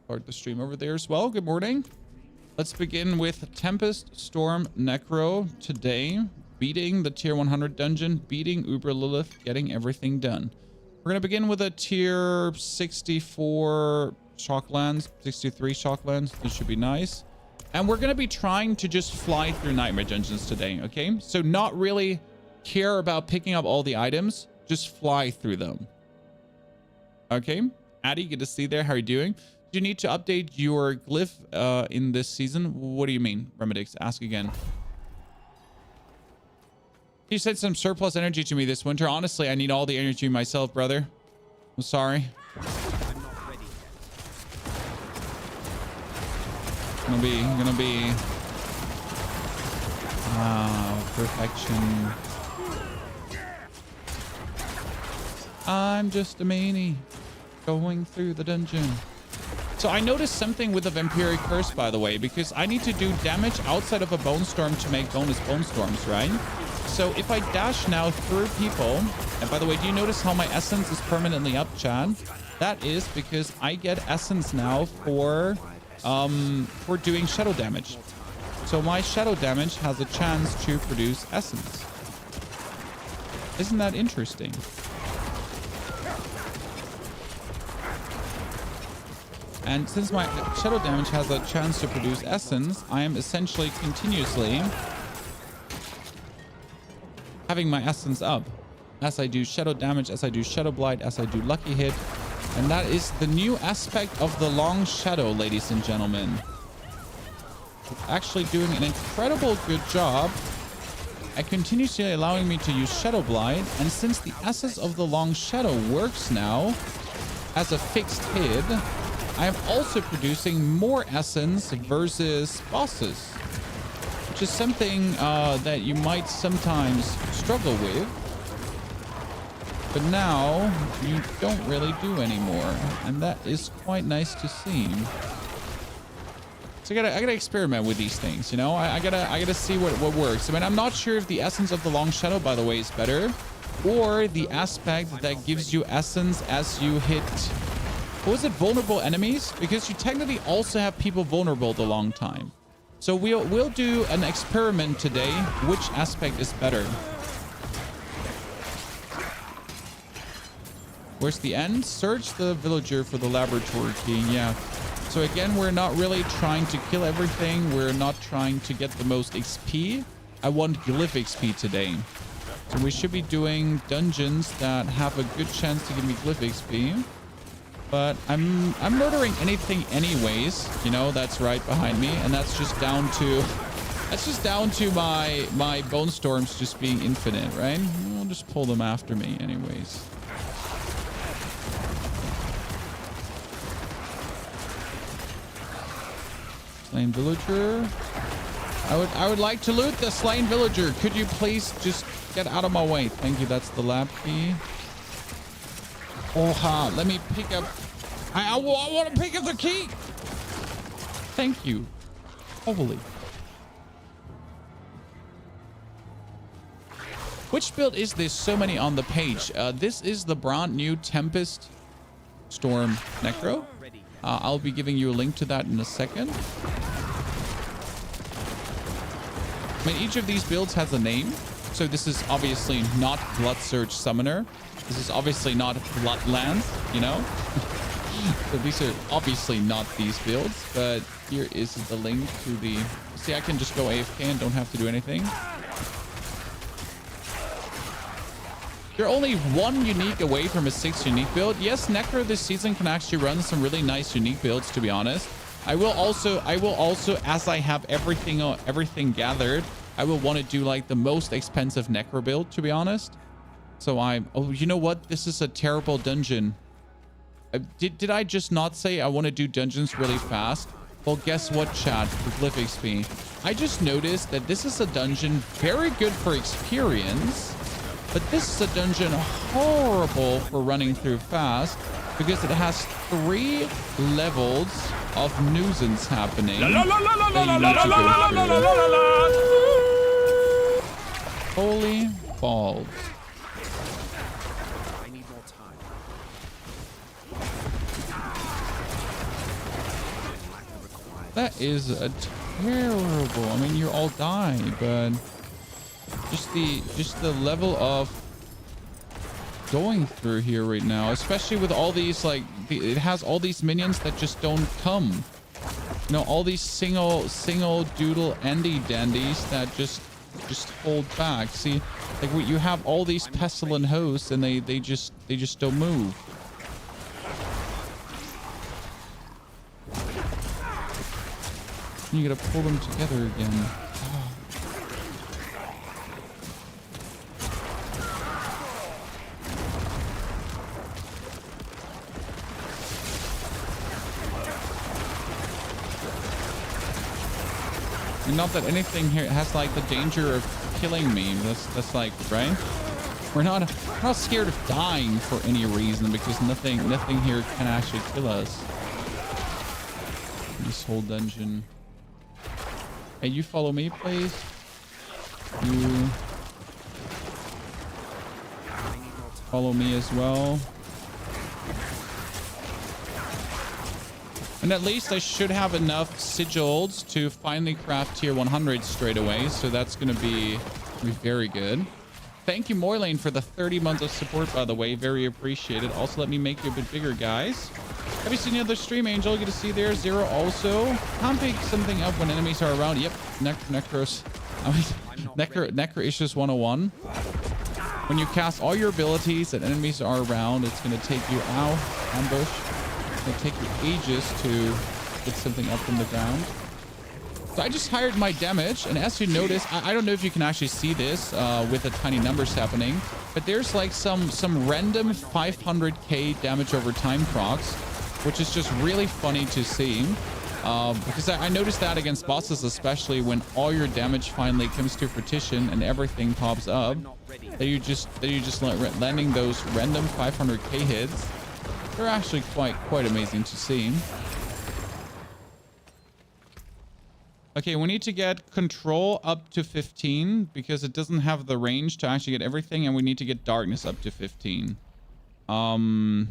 Start the stream over there as well. Good morning. Let's begin with Tempest Storm Necro today. Beating the tier 100 dungeon, beating Uber Lilith, getting everything done. We're going to begin with a tier 64 Shocklands, 63 Shocklands. This should be nice. And we're going to be trying to just fly through Nightmare Dungeons today, okay? So not really care about picking up all the items, just fly through them. Okay, Addy, good to see you there. How are you doing? Do you need to update your glyph in this season? What do you mean, Remedix? Ask again. You said some surplus energy to me this winter. Honestly, I need all the energy myself, brother. I'm sorry. I'm not ready yet. Gonna be perfection. I'm just a meanie going through the dungeon. So I noticed something with the Vampiric Curse, by the way, because I need to do damage outside of a Bone Storm to make bonus Bone Storms, right? So if I dash now through people, and by the way, do you notice how my essence is permanently up, Chad? That is because I get essence now for doing shadow damage. So my shadow damage has a chance to produce essence. Isn't that interesting? And since my shadow damage has a chance to produce essence, I am essentially continuously having my essence up as I do shadow damage, as I do shadow blight, as I do lucky hit. And that is the new aspect of the long shadow, ladies and gentlemen. It's actually doing an incredible good job at continuously allowing me to use shadow blight. And since the essence of the long shadow works now as a fixed hit, I am also producing more essence versus bosses, which is something that you might sometimes struggle with, but now you don't really do anymore, and that is quite nice to see. So I gotta experiment with these things, you know. I gotta see what works. I mean, I'm not sure if the essence of the long shadow, by the way, is better, or the aspect that gives you essence as you hit. What was it? Vulnerable enemies? Because you technically also have people vulnerable the long time. So we'll do an experiment today. Which aspect is better? Where's the end? Search the villager for the laboratory key. Yeah. So again, we're not really trying to kill everything. We're not trying to get the most XP. I want glyph XP today. So we should be doing dungeons that have a good chance to give me glyph XP. But I'm murdering anything anyways, you know, that's right behind me, and that's just down to my bone storms just being infinite, right? We'll just pull them after me anyways. Slain villager. I would like to loot the slain villager. Could you please just get out of my way? Thank you. That's the lab key. Oha, let me pick up. I want to pick up the key. Thank you. Holy. Which build is this? So many on the page. This is the brand new Tempest Storm Necro. I'll be giving you a link to that in a second. I mean, each of these builds has a name. So this is obviously not Blood Surge Summoner. This is obviously not Bloodlands, you know? So these are obviously not these builds, but here is the link to the... See, I can just go AFK and don't have to do anything. You're only one unique away from a 6 unique build. Yes, Necro this season can actually run some really nice unique builds, to be honest. I will also, as I have everything gathered, I will want to do like the most expensive Necro build, to be honest. So oh, you know what? This is a terrible dungeon. Did I just not say I want to do dungeons really fast? Well, guess what, chat? For glyph XP. I just noticed that this is a dungeon very good for experience, but this is a dungeon horrible for running through fast because it has 3 levels of nuisance happening. Holy balls. That is a terrible. I mean, you all die, but just the level of going through here right now, especially with all these, like, it has all these minions that just don't come. You know, all these single doodle Andy dandies that just hold back. See, like you have all these pestilent hosts and they just don't move. You gotta pull them together again. And not that anything here has like the danger of killing me. That's like, right? We're not scared of dying for any reason because nothing here can actually kill us. This whole dungeon. Hey, you follow me, please. You follow me as well. And at least I should have enough sigils to finally craft tier 100 straight away. So that's going to be very good. Thank you, Moylane, for the 30 months of support, by the way. Very appreciated. Also, let me make you a bit bigger, guys. Have you seen the other stream, Angel? You get to see there. Zero also. Can't pick something up when enemies are around. Yep. Necros. I mean, Necro Issues 101. When you cast all your abilities and enemies are around, it's going to take you out. Ambush. It'll take you ages to get something up from the ground. So I just hired my damage, and as you notice, I don't know if you can actually see this with the tiny numbers happening, but there's like some random 500k damage over time procs, which is just really funny to see. Because I noticed that against bosses, especially when all your damage finally comes to fruition and everything pops up, that you just landing those random 500k hits. They're actually quite amazing to see. Okay, we need to get control up to 15 because it doesn't have the range to actually get everything, and we need to get darkness up to 15. So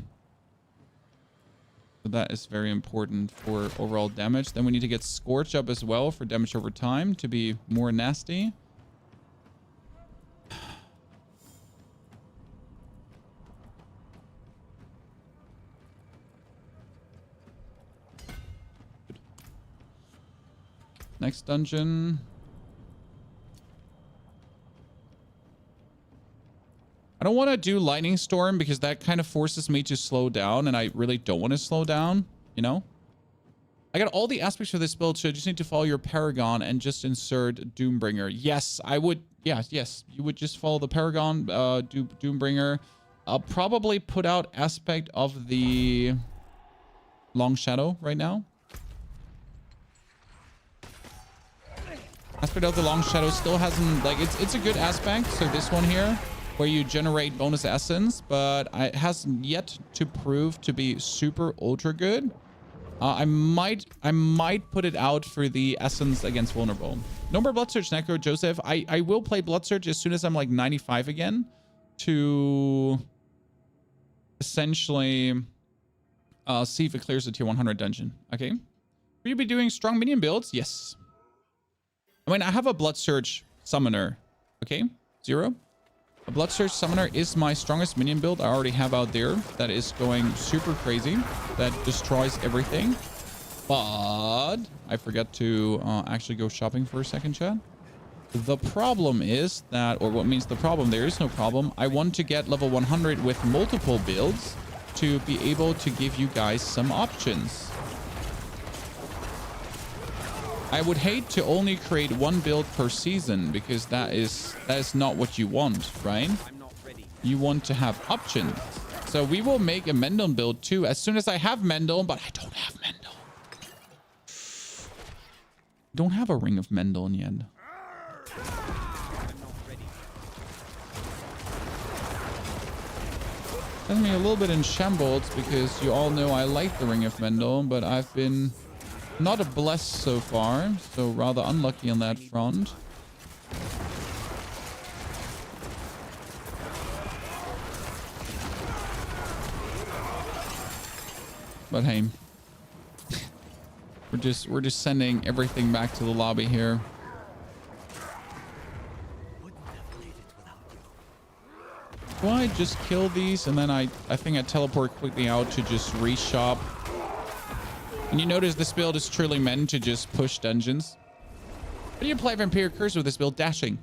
that is very important for overall damage. Then we need to get Scorch up as well for damage over time to be more nasty. Next dungeon. I don't want to do Lightning Storm because that kind of forces me to slow down, and I really don't want to slow down, you know? I got all the aspects for this build, so you just need to follow your Paragon and just insert Doombringer. Yes, I would. Yes. You would just follow the Paragon, Doombringer. I'll probably put out aspect of the Long Shadow right now. Aspect of the Long Shadow still hasn't, like, it's a good aspect. So this one here, where you generate bonus essence, but it hasn't yet to prove to be super ultra good. I might put it out for the essence against vulnerable. No more Blood Surge, Necro Joseph. I will play Blood Surge as soon as I'm like 95 again to essentially see if it clears the tier 100 dungeon. Okay. Will you be doing strong minion builds? Yes. I mean, I have a Blood Surge Summoner. Okay, Zero. A Blood Surge Summoner is my strongest minion build I already have out there. That is going super crazy. That destroys everything. But I forgot to actually go shopping for a second, chat. The problem is that, or what means the problem, there is no problem. I want to get level 100 with multiple builds to be able to give you guys some options. I would hate to only create one build per season because that is not what you want, right? You want to have options. So we will make a Mendel build too as soon as I have Mendel, but I don't have Mendel. Don't have a Ring of Mendel yet. Has me a little bit in shambles because you all know I like the Ring of Mendel, but I've been not a blessed so far, so rather unlucky on that front. But hey, We're just sending everything back to the lobby here. Do I just kill these and then I think I teleport quickly out to just reshop? And you notice this build is truly meant to just push dungeons. How do you apply Vampiric Curse with this build? Dashing.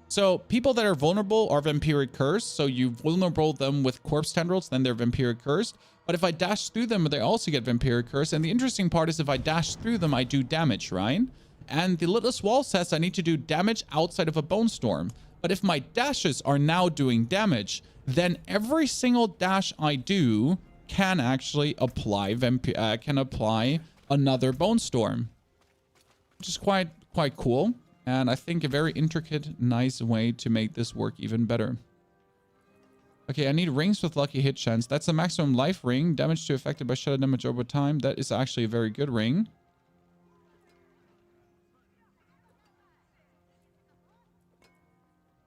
So people that are vulnerable are Vampiric Cursed. So you vulnerable them with Corpse Tendrils, then they're Vampiric Cursed. But if I dash through them, they also get Vampiric Curse. And the interesting part is if I dash through them, I do damage, right? And the Litless Wall says I need to do damage outside of a Bone Storm. But if my dashes are now doing damage, then every single dash I do can actually apply another Bone Storm, which is quite cool. And I think a very intricate, nice way to make this work even better. Okay, I need rings with lucky hit chance. That's the maximum life ring. Damage to affected by shadow damage over time. That is actually a very good ring.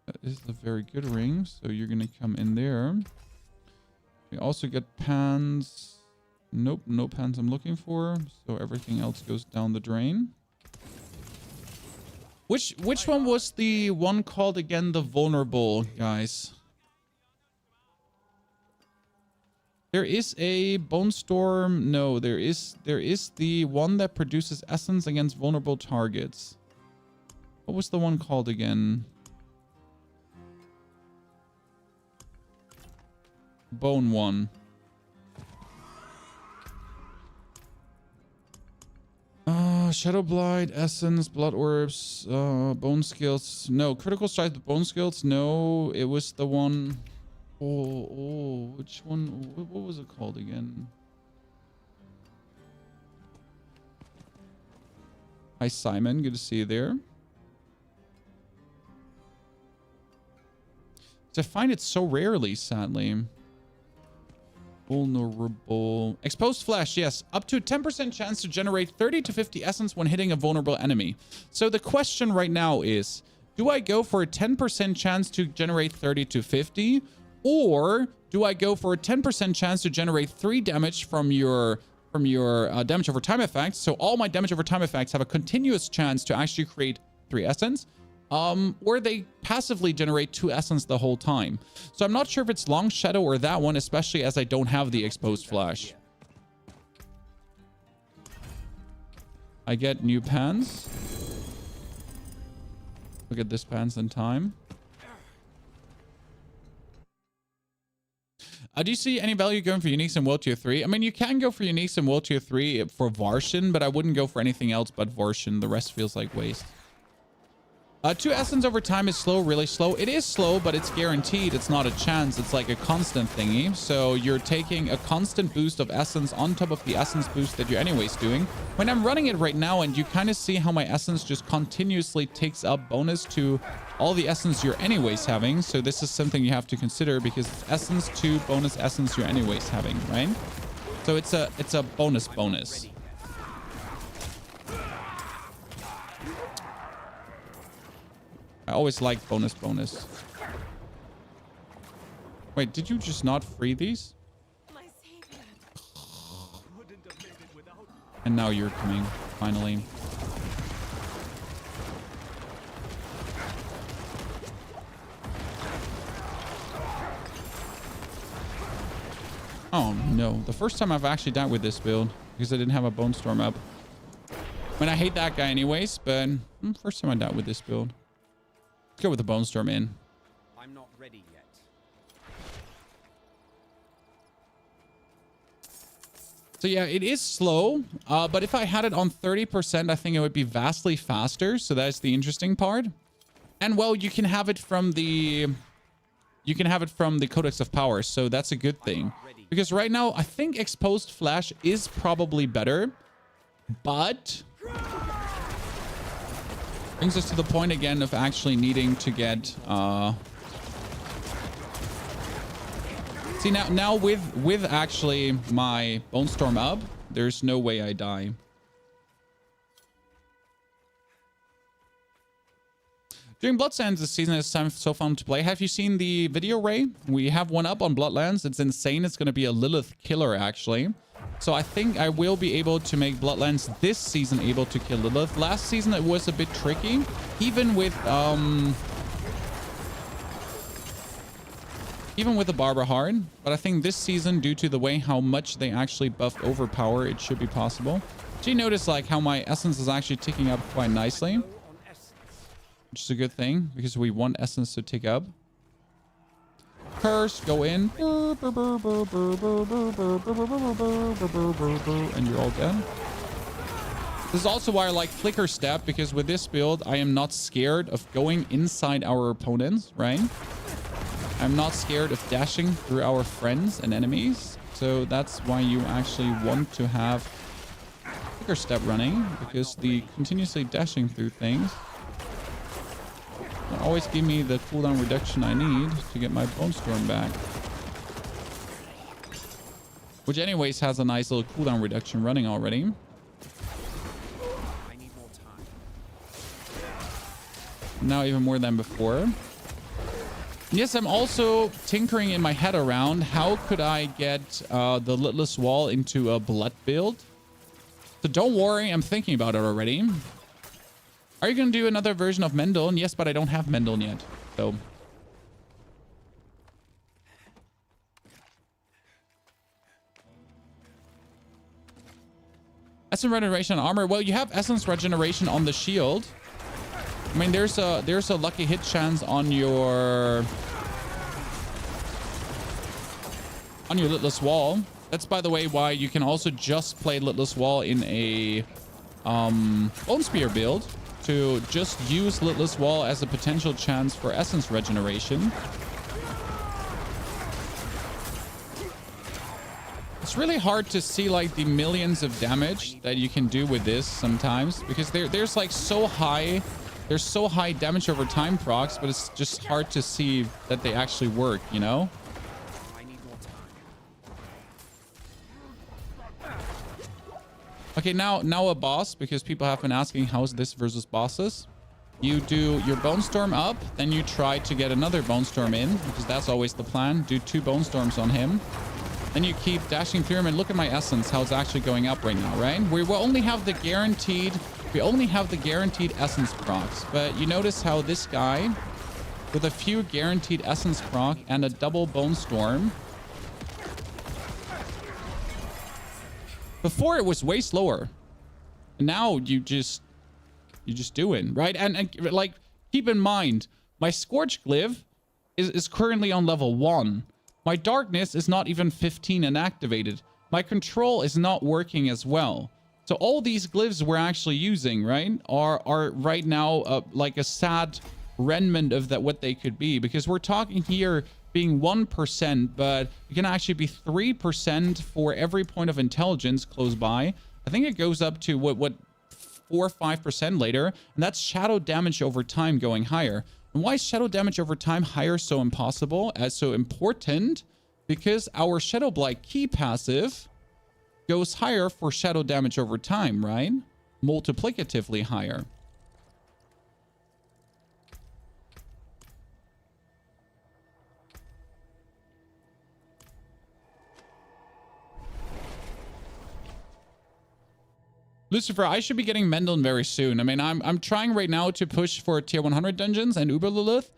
That is a very good ring. So you're going to come in there. We also get pans. Nope, no pans I'm looking for. So everything else goes down the drain. Which one was the one called again the vulnerable, guys? There is a Bone Storm. No, there is the one that produces essence against vulnerable targets. What was the one called again? Bone one. Shadow Blight, Essence, Blood Orbs, Bone Skills. No, Critical Strike with Bone Skills. No, it was the one. Oh, which one? What was it called again? Hi, Simon. Good to see you there. I find it so rarely, sadly. Vulnerable. Exposed Flesh, yes. Up to 10% chance to generate 30 to 50 essence when hitting a vulnerable enemy. So the question right now is, do I go for a 10% chance to generate 30 to 50? Or do I go for a 10% chance to generate 3 damage from your damage over time effects? So all my damage over time effects have a continuous chance to actually create 3 essence. Or they passively generate 2 essence the whole time. So I'm not sure if it's Long Shadow or that one, especially as I don't have the Exposed Flash. I get new pans. Look at this pans in time. Do you see any value going for uniques in World Tier 3? I mean, you can go for uniques in World Tier 3 for Varshan, but I wouldn't go for anything else but Varshan. The rest feels like waste. 2 essence over time is slow, really slow. It is slow, but it's guaranteed. It's not a chance. It's like a constant thingy. So you're taking a constant boost of essence on top of the essence boost that you're anyways doing. When I'm running it right now, and you kind of see how my essence just continuously takes up bonus to all the essence you're anyways having. So this is something you have to consider because it's essence to bonus essence you're anyways having, right? So it's a bonus. I always like bonus. Wait, did you just not free these? And now you're coming, finally. Oh no, the first time I've actually died with this build because I didn't have a Bone Storm up. I mean, I hate that guy anyways, but first time I died with this build. Let's go with the Bone Storm in. I'm not ready yet. So yeah, it is slow, but if I had it on 30%, I think it would be vastly faster. So that's the interesting part. And well, you can have it from the Codex of Power, so that's a good thing. Because right now, I think Exposed Flash is probably better, but brings us to the point again of actually needing to get see now with actually my Bone Storm up, there's no way I die. During Bloodlands this season, it's so fun to play. Have you seen the video, Ray? We have one up on Bloodlands. It's insane. It's going to be a Lilith killer, actually. So I think I will be able to make Bloodlands this season able to kill Lilith. Last season it was a bit tricky, even with the Barbara Hard. But I think this season, due to the way how much they actually buffed Overpower, it should be possible. So you notice like how my essence is actually ticking up quite nicely, which is a good thing because we want essence to tick up. Curse, go in, and you're all dead. This is also why I like Flicker Step, because with this build, I am not scared of going inside our opponents, right? I'm not scared of dashing through our friends and enemies. So that's why you actually want to have Flicker Step running, because the continuously dashing through things will always give me the cooldown reduction I need to get my Bone Storm back. Which anyways has a nice little cooldown reduction running already. I need more time. Now even more than before. Yes, I'm also tinkering in my head around how could I get the Litless Wall into a blood build. So don't worry, I'm thinking about it already. Are you going to do another version of Mendel? Yes, but I don't have Mendel yet. So Essence Regeneration on armor. Well, you have Essence Regeneration on the shield. I mean, there's a lucky hit chance on your Litless Wall. That's, by the way, why you can also just play Litless Wall in a Bone Spear build, to just use Litless Wall as a potential chance for Essence Regeneration. It's really hard to see like the millions of damage that you can do with this sometimes, because there's like so high damage over time procs, but it's just hard to see that they actually work, you know? I need more time. Okay, now a boss, because people have been asking how's this versus bosses. You do your Bone Storm up, then you try to get another Bone Storm in, because that's always the plan. Do 2 Bone Storms on him. Then you keep dashing through him, and look at my essence, how it's actually going up right now, right? We will only have the guaranteed essence procs, but you notice how this guy, with a few guaranteed essence proc and a double Bone Storm, before it was way slower. Now you just doing, right? And like, keep in mind, my Scorch Glyph is currently on level 1. My Darkness is not even 15 and activated. My Control is not working as well. So all these glyphs we're actually using, right, are right now like a sad remnant of that what they could be, because we're talking here being 1%, but it can actually be 3% for every point of intelligence close by. I think it goes up to what 4 or 5% later, and that's shadow damage over time going higher. And why is shadow damage over time higher so impossible, as so important? Because our Shadow Blight key passive goes higher for shadow damage over time, right? Multiplicatively higher. Lucifer, I should be getting Mendel very soon. I mean, I'm trying right now to push for tier 100 dungeons and Uber Lilith,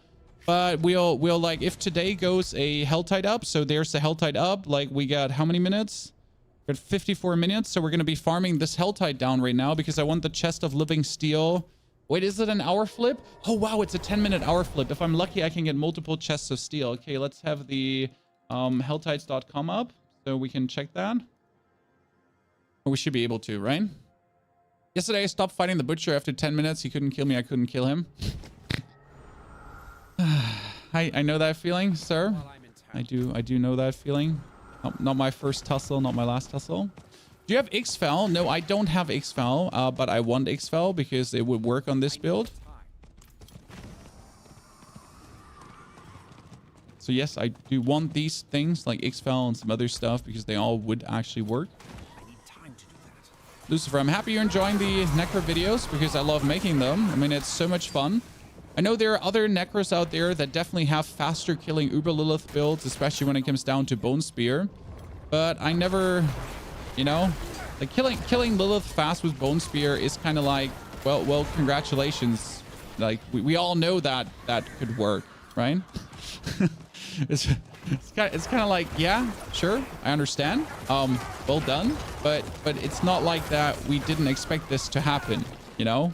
but we'll like, if today goes a Helltide up, so there's the Helltide up, like we got how many minutes? We got 54 minutes, so we're going to be farming this Helltide down right now because I want the chest of living steel. Wait, is it an hour flip? Oh wow, it's a 10-minute hour flip. If I'm lucky, I can get multiple chests of steel. Okay, let's have the helltides.com up so we can check that. Or we should be able to, right? Yesterday, I stopped fighting the butcher after 10 minutes. He couldn't kill me. I couldn't kill him. I know that feeling, sir. I do know that feeling. Not my first tussle, not my last tussle. Do you have XFL? No, I don't have XFL, but I want XFL because it would work on this build. So yes, I do want these things like XFL and some other stuff because they all would actually work. Lucifer, I'm happy you're enjoying the Necro videos because I love making them. I mean, it's so much fun. I know there are other Necros out there that definitely have faster killing Uber Lilith builds, especially when it comes down to Bone Spear. But I never You know, like killing Lilith fast with Bone Spear is kind of like, well, congratulations. Like we all know that could work, right? it's kind of like, yeah, sure, I understand. Well done, but it's not like that. We didn't expect this to happen, you know.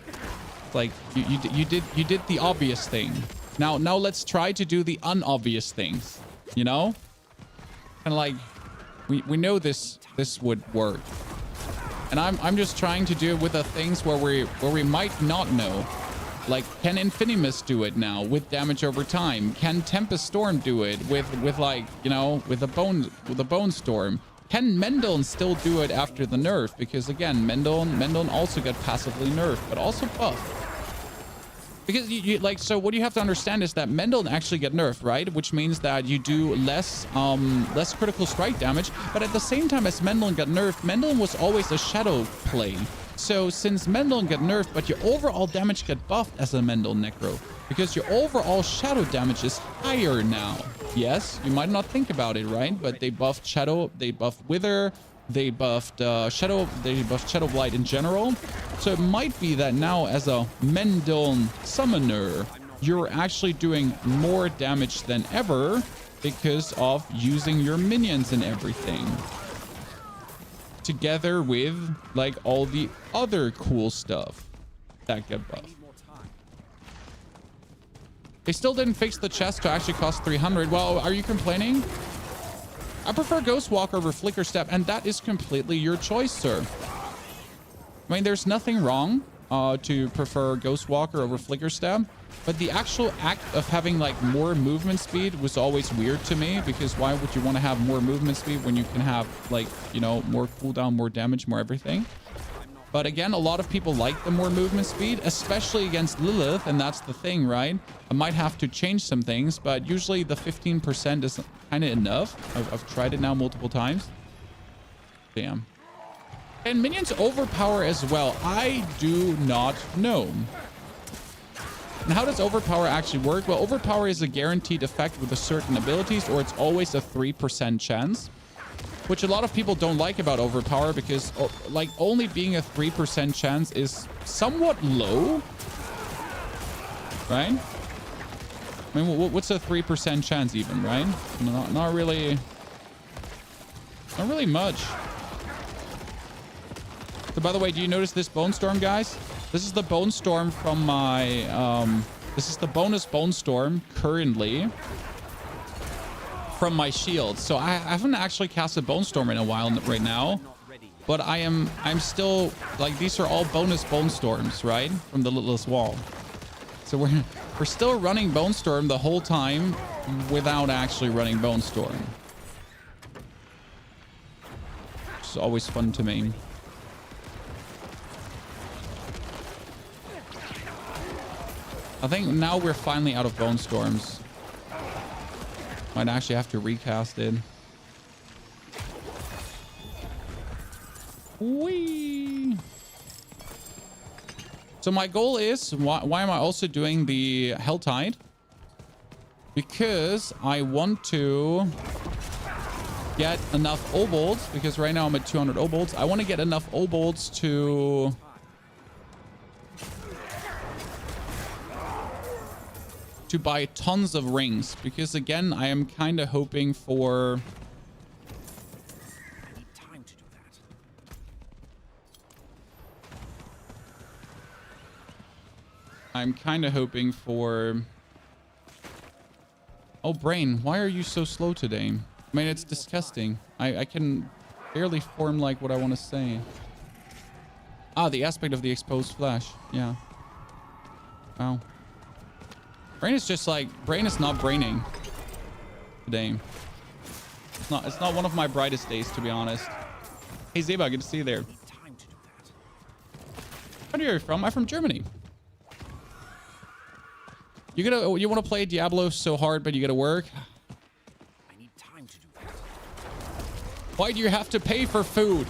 Like you did the obvious thing. Now let's try to do the unobvious things, you know. Kind of like we know this would work, and I'm just trying to do it with the things where we might not know. Like, can Infinimist do it now with damage over time? Can Tempest Storm do it with like, you know, with a bone storm? Can Mendon still do it after the nerf? Because again, Mendon also got passively nerfed, but also buffed. Because you like, so what you have to understand is that Mendon actually get nerfed, right? Which means that you do less critical strike damage. But at the same time as Mendon got nerfed, Mendon was always a shadow play. So since Mendon got nerfed, but your overall damage get buffed as a Mendon Necro, because your overall shadow damage is higher now. Yes, you might not think about it, right? But they buffed Shadow, they buffed Wither, they buffed Shadow Blight in general. So it might be that now as a Mendon Summoner, you're actually doing more damage than ever because of using your minions and everything. Together with like all the other cool stuff that get buffed. They still didn't fix the chest to actually cost 300. Well, are you complaining? I prefer Ghostwalker over Flicker Step, and that is completely your choice, sir. I mean, there's nothing wrong to prefer Ghostwalker over Flicker Step, but the actual act of having like more movement speed was always weird to me, because why would you want to have more movement speed when you can have like, you know, more cooldown, more damage, more everything? But again, a lot of people like the more movement speed, especially against Lilith, and that's the thing, right? I might have to change some things, but usually the 15% is kind of enough. I've tried it now multiple times. Damn. And minions overpower as well. I do not know. And how does overpower actually work? Well, overpower is a guaranteed effect with a certain abilities, or it's always a 3% chance, which a lot of people don't like about overpower, because like only being a 3% chance is somewhat low, right? I mean, what's a 3% chance even, right? Not really much. So by the way, do you notice this Bone Storm, guys? This is the Bone Storm from my, this is the bonus Bone Storm currently from my shield. So I haven't actually cast a Bone Storm in a while right now, but I'm still like, these are all bonus Bone Storms, right? From the Littlest Wall. So we're still running Bone Storm the whole time without actually running Bone Storm. It's always fun to me. I think now we're finally out of Bone Storms. Might actually have to recast it. Whee! So my goal is, why am I also doing the Helltide? Because I want to get enough obolds, because right now I'm at 200 obolds. I want to get enough obolds to buy tons of rings, because again, I am kind of hoping for oh, Brain, why are you so slow today? I mean, it's disgusting. I can barely form like what I want to say. Ah, the aspect of the exposed flesh. Yeah. Wow. Brain is just like, Brain is not braining today. It's not one of my brightest days, to be honest. Hey Zeba, good to see you there. Where are you from? I'm from Germany. You want to play Diablo so hard, but you gotta work? I need time to do that. Why do you have to pay for food?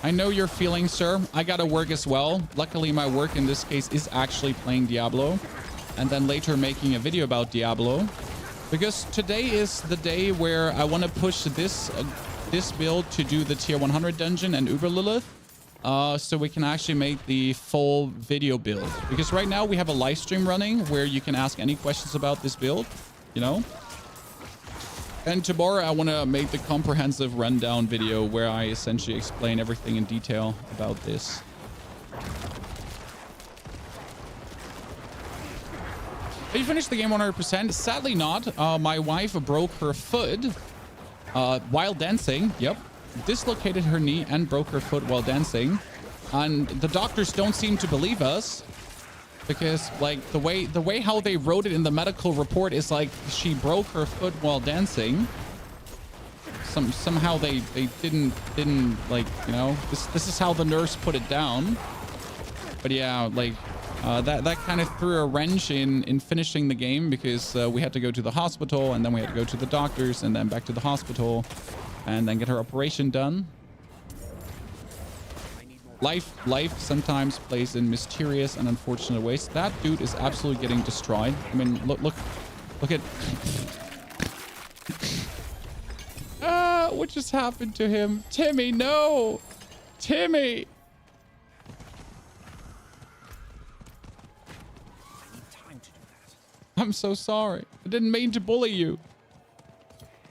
I know your feelings, sir. I gotta work as well. Luckily, my work in this case is actually playing Diablo, and then later making a video about Diablo. Because today is the day where I want to push this build to do the tier 100 dungeon and Uber Lilith. So we can actually make the full video build. Because right now we have a live stream running where you can ask any questions about this build, you know? And tomorrow I want to make the comprehensive rundown video where I essentially explain everything in detail about this. Have you finished the game 100%? Sadly not. My wife broke her foot while dancing. Yep. Dislocated her knee and broke her foot while dancing. And the doctors don't seem to believe us. Because like the way how they wrote it in the medical report is like she broke her foot while dancing. Somehow they didn't like, you know, this is how the nurse put it down. But yeah, like that kind of threw a wrench in finishing the game because we had to go to the hospital and then we had to go to the doctors and then back to the hospital and then get her operation done. Life sometimes plays in mysterious and unfortunate ways. That dude is absolutely getting destroyed. I mean, look at what just happened to him? Timmy, no! Timmy! I need time to do that. I'm so sorry. I didn't mean to bully you.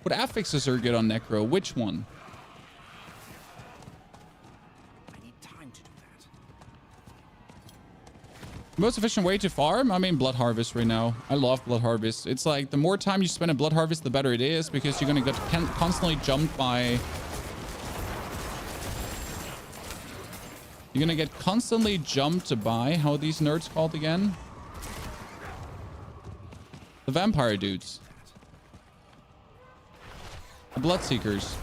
What affixes are good on Necro? Which one? Most efficient way to farm? I mean, Blood Harvest right now. I love Blood Harvest. It's like the more time you spend in Blood Harvest, the better it is because you're going to get constantly jumped by... You're going to get constantly jumped by... How are these nerds called again? The vampire dudes. The Bloodseekers.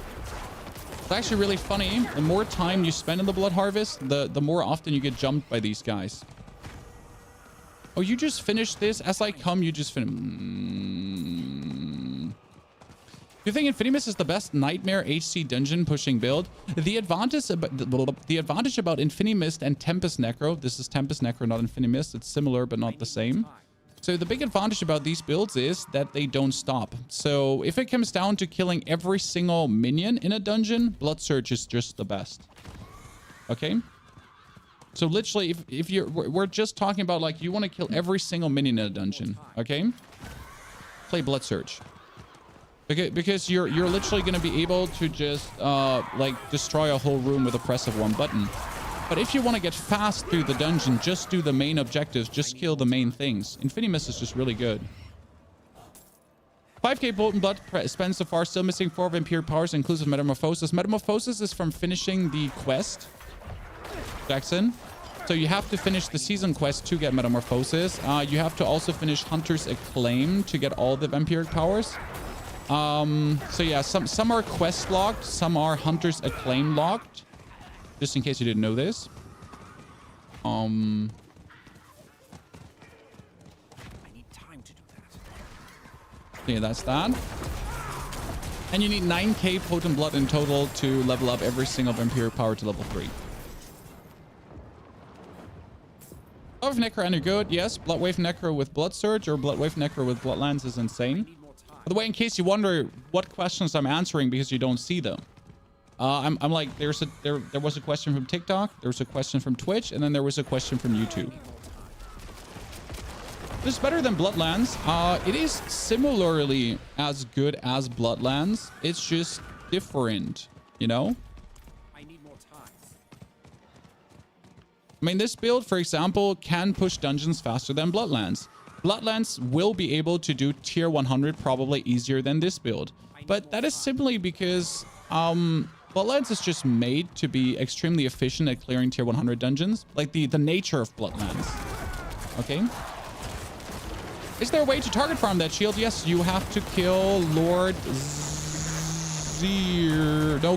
It's actually really funny. The more time you spend in the Blood Harvest, the more often you get jumped by these guys. Oh, you just finished this? As I come, you just finished. You think Infinimist is the best Nightmare HC dungeon pushing build? The advantage about Infinimist and Tempest Necro. This is Tempest Necro, not Infinimist. It's similar, but not the same. So the big advantage about these builds is that they don't stop. So if it comes down to killing every single minion in a dungeon, Blood Surge is just the best. Okay? So literally, if we're just talking about like you want to kill every single minion in a dungeon, okay? Play Blood Surge. Because you're literally going to be able to just like destroy a whole room with a press of one button. But if you want to get fast through the dungeon, just do the main objectives, just kill the main things. Infinimist is just really good. 5k Potent Blood spent so far, still missing 4 Vampire powers, inclusive Metamorphosis. Metamorphosis is from finishing the quest, Jackson. So you have to finish the season quest to get Metamorphosis. You have to also finish Hunter's Acclaim to get all the vampiric powers. So yeah, some are quest locked, some are Hunter's Acclaim locked. Just in case you didn't know this. I need time to do that. Yeah, that's that. And you need 9k Potent Blood in total to level up every single vampiric power to level 3. Bloodwave Necro and you're good. Yes, Bloodwave Necro with Blood Surge or Bloodwave Necro with Bloodlands is insane. By the way, in case you wonder what questions I'm answering because you don't see them. I'm like, there was a question from TikTok, there was a question from Twitch, and then there was a question from YouTube. This is better than Bloodlands. It is similarly as good as Bloodlands. It's just different, you know? I need more time. I mean, this build, for example, can push dungeons faster than Bloodlands. Bloodlands will be able to do tier 100 probably easier than this build. But that is simply because Bloodlands is just made to be extremely efficient at clearing tier 100 dungeons. Like the nature of Bloodlands. Okay? Is there a way to target farm that shield? Yes, you have to kill Lord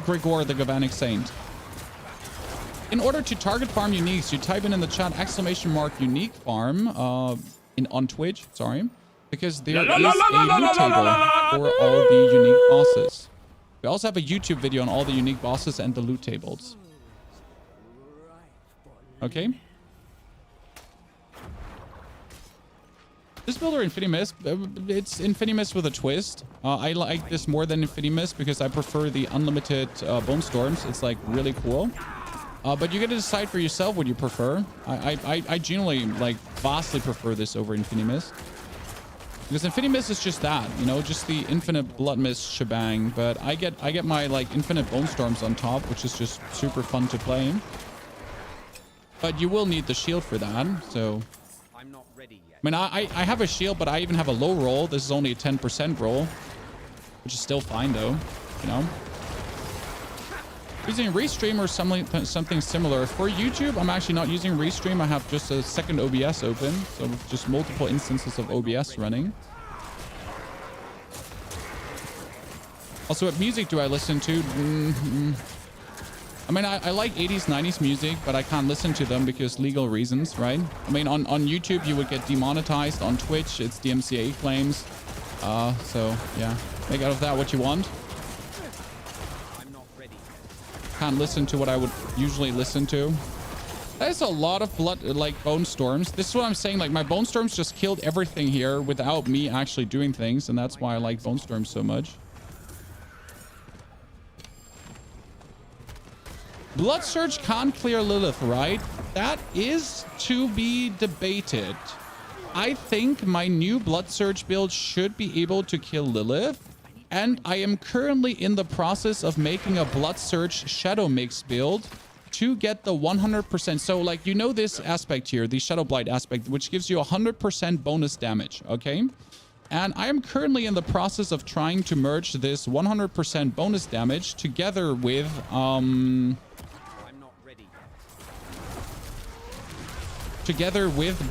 Gregor the Galvanic Saint. In order to target farm uniques, you type in the chat !unique farm on Twitch, sorry, because there is a loot table for all the unique bosses. We also have a YouTube video on all the unique bosses and the loot tables. Okay. This build or Infinimist, it's Infinimist with a twist. I like this more than Infinimist because I prefer the unlimited Bone Storms. It's like really cool. But you get to decide for yourself what you prefer. I genuinely like vastly prefer this over Infinimist. Because Infinimist is just that, you know, just the infinite blood mist shebang. But I get my like infinite Bone Storms on top, which is just super fun to play. But you will need the shield for that, so... I'm not ready yet. I mean, I have a shield, but I even have a low roll. This is only a 10% roll, which is still fine, though, you know? Using Restream or something similar. For YouTube, I'm actually not using Restream. I have just a second OBS open, so just multiple instances of OBS running. Also, what music do I listen to? I mean, I like 80s, 90s music, but I can't listen to them because legal reasons, right? I mean, on YouTube, you would get demonetized. On Twitch, it's DMCA claims. So, yeah. Make out of that what you want. I'm not ready. Can't listen to what I would usually listen to. There's a lot of blood, like, Bone Storms. This is what I'm saying. Like, my Bone Storms just killed everything here without me actually doing things, and that's why I like Bone Storms so much. Blood Surge can't clear Lilith, right? That is to be debated. I think my new Blood Surge build should be able to kill Lilith. And I am currently in the process of making a Blood Surge Shadow Mix build to get the 100%. So, like, you know this aspect here, the Shadow Blight aspect, which gives you 100% bonus damage, okay? And I am currently in the process of trying to merge this 100% bonus damage together with,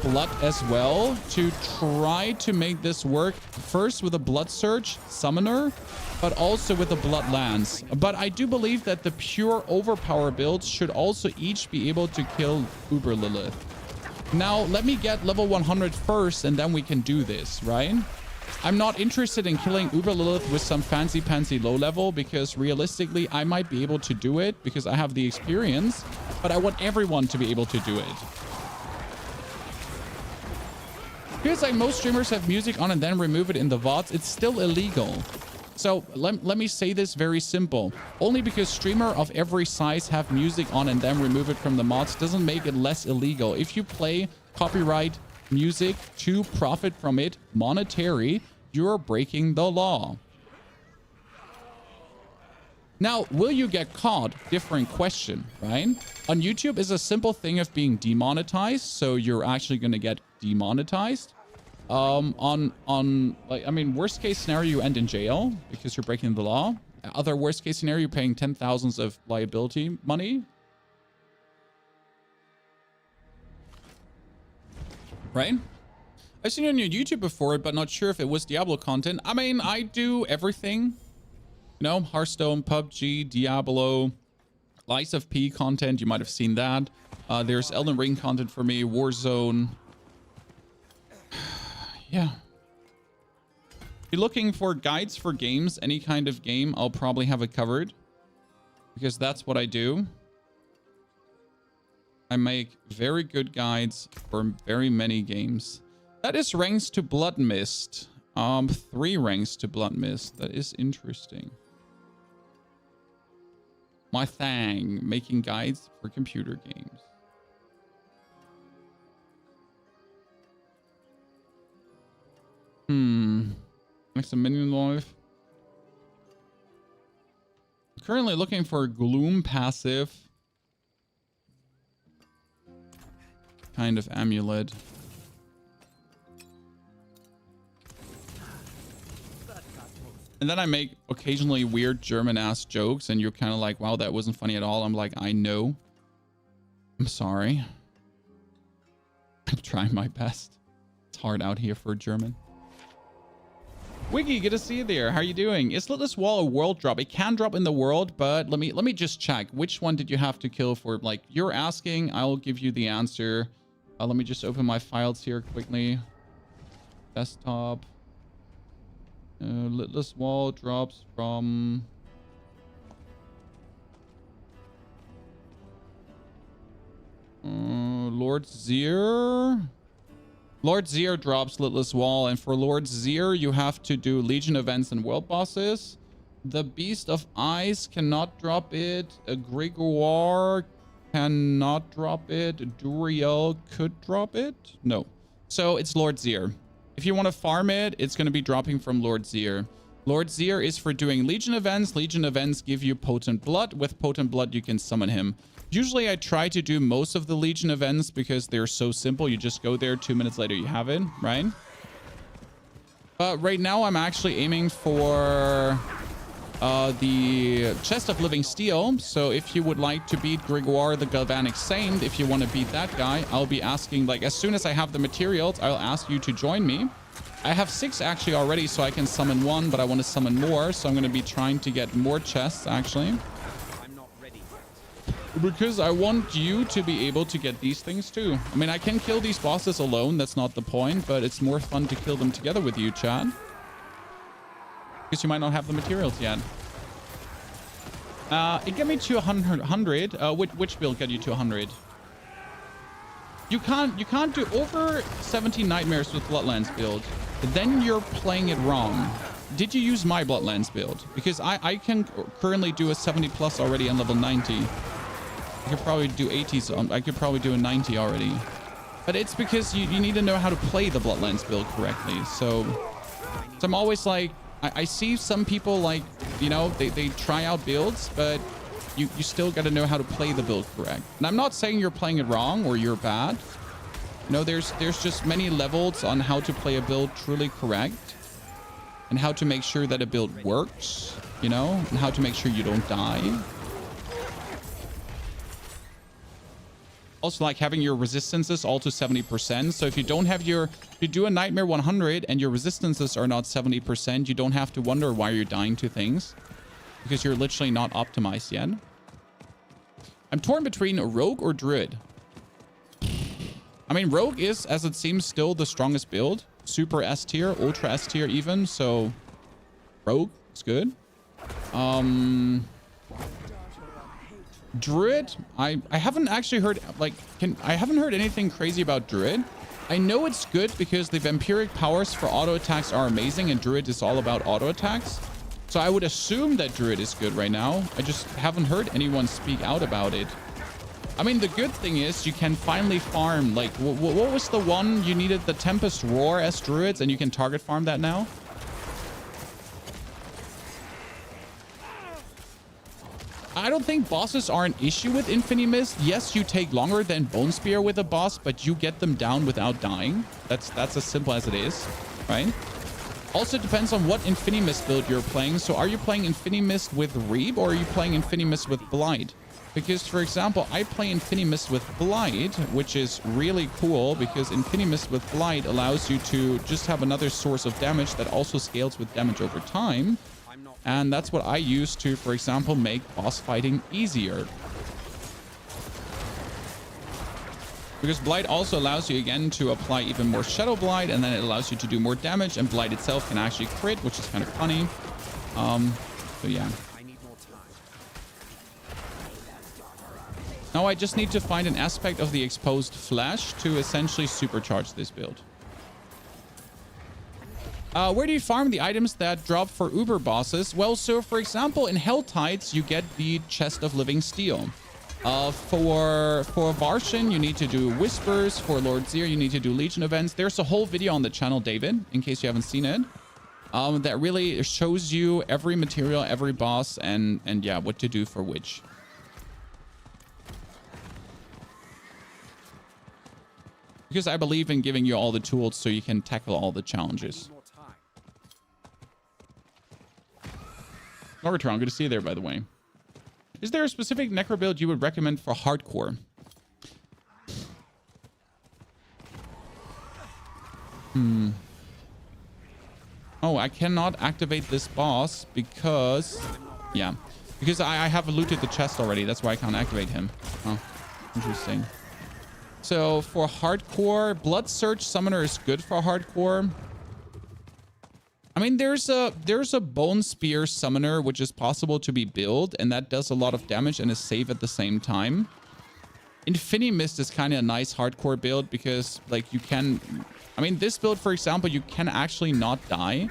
blood as well to try to make this work first with a Blood Surge Summoner, but also with a Blood Lance. But I do believe that the pure Overpower builds should also each be able to kill Uber Lilith. Now, let me get level 100 first, and then we can do this, right? I'm not interested in killing Uber Lilith with some fancy low level because realistically, I might be able to do it because I have the experience, but I want everyone to be able to do it. Because like most streamers have music on and then remove it in the VODs, it's still illegal. So let me say this very simple. Only because streamer of every size have music on and then remove it from the mods doesn't make it less illegal. If you play copyright music to profit from it monetary, you're breaking the law. Now, will you get caught? Different question, right? On YouTube is a simple thing of being demonetized, so you're actually going to get demonetized. Like, I mean, worst case scenario, you end in jail because you're breaking the law. Other worst case scenario, you're paying 10,000s of liability money. Right? I've seen it on your YouTube before, but not sure if it was Diablo content. I mean, I do everything. You know, Hearthstone, PUBG, Diablo, Lies of P content. You might have seen that. There's Elden Ring content for me, Warzone. Yeah. If you're looking for guides for games, any kind of game, I'll probably have it covered. Because that's what I do. I make very good guides for very many games. That is ranks to Blood Mist. 3 ranks to Blood Mist. That is interesting. My thing, making guides for computer games. Next to minion life. Currently looking for a Gloom passive kind of amulet. And then I make occasionally weird German ass jokes and you're kind of like, wow, that wasn't funny at all. I'm like, I know. I'm sorry. I'm trying my best. It's hard out here for German. Wiggy, good to see you there. How are you doing? Is Slitless Wall a world drop? It can drop in the world, but let me just check. Which one did you have to kill for? Like, you're asking, I'll give you the answer. Let me just open my files here quickly. Desktop. Litless Wall drops from... Lord Zir. Lord Zir drops Lidless Wall, and for Lord Zir, you have to do Legion events and world bosses. The Beast of Ice cannot drop it. A Gregoire cannot drop it. Duriel could drop it. No. So it's Lord Zir. If you want to farm it, it's going to be dropping from Lord Zir. Lord Zir is for doing Legion events. Legion events give you Potent Blood. With Potent Blood, you can summon him. Usually, I try to do most of the Legion events because they're so simple. You just go there, 2 minutes later, you have it, right? But right now, I'm actually aiming for the Chest of Living Steel. So if you would like to beat Gregoire the Galvanic Saint, if you want to beat that guy, I'll be asking, like, as soon as I have the materials, I'll ask you to join me. I have 6 actually already, so I can summon 1, but I want to summon more. So I'm going to be trying to get more chests, actually. I'm not ready. Because I want you to be able to get these things too. I mean, I can kill these bosses alone. That's not the point, but it's more fun to kill them together with you, Chad. Because you might not have the materials yet. It got me to 100. Which build got you to 100? You can't do over 70 nightmares with Bloodlands build. Then you're playing it wrong. Did you use my Bloodlands build? Because I can currently do a 70 plus already on level 90. I could probably do 80s. I could probably do a 90 already. But it's because you need to know how to play the Bloodlands build correctly. So I'm always like, I see some people like, you know, they try out builds, but you still got to know how to play the build correct. And I'm not saying you're playing it wrong or you're bad. You know, there's just many levels on how to play a build truly correct and how to make sure that a build works, you know, and how to make sure you don't die. Also, like having your resistances all to 70%. So if you don't have if you do a Nightmare 100 and your resistances are not 70%, you don't have to wonder why you're dying to things. Because you're literally not optimized yet. I'm torn between Rogue or Druid. I mean, Rogue is, as it seems, still the strongest build. Super S tier, Ultra S tier even. So Rogue is good. Druid, I haven't actually heard, like, I haven't heard anything crazy about Druid. I know it's good because the vampiric powers for auto attacks are amazing and Druid is all about auto attacks. So I would assume that Druid is good right now. I just haven't heard anyone speak out about it. I mean, the good thing is you can finally farm, like, what was the one you needed? The Tempest Roar as Druids, and you can target farm that now? I don't think bosses are an issue with Infinimist. Yes, you take longer than Bone Spear with a boss, but you get them down without dying. That's as simple as it is, right? Also depends on what Infinimist build you're playing. So are you playing Infinimist with Reeb or are you playing Infinimist with Blight? Because, for example, I play Infinimist with Blight, which is really cool because Infinimist with Blight allows you to just have another source of damage that also scales with damage over time. And that's what I use to, for example, make boss fighting easier. Because Blight also allows you, again, to apply even more Shadow Blight, and then it allows you to do more damage, and Blight itself can actually crit, which is kind of funny. So yeah. Now I just need to find an aspect of the exposed flesh to essentially supercharge this build. Where do you farm the items that drop for Uber bosses? Well, so for example, in Hell Tides, you get the Chest of Living Steel. For Varshan, you need to do Whispers. For Lord Zir, you need to do Legion events. There's a whole video on the channel, David, in case you haven't seen it, that really shows you every material, every boss, and yeah, what to do for which. Because I believe in giving you all the tools so you can tackle all the challenges. Norbitron, good to see you there, by the way. Is there a specific necro build you would recommend for hardcore? Oh, I cannot activate this boss because... Yeah. Because I have looted the chest already. That's why I can't activate him. Oh, interesting. So for hardcore, Blood Surge Summoner is good for hardcore. I mean, there's a Bone Spear Summoner, which is possible to be built, and that does a lot of damage and is safe at the same time. Infinimist is kind of a nice hardcore build because like you can, I mean, this build, for example, you can actually not die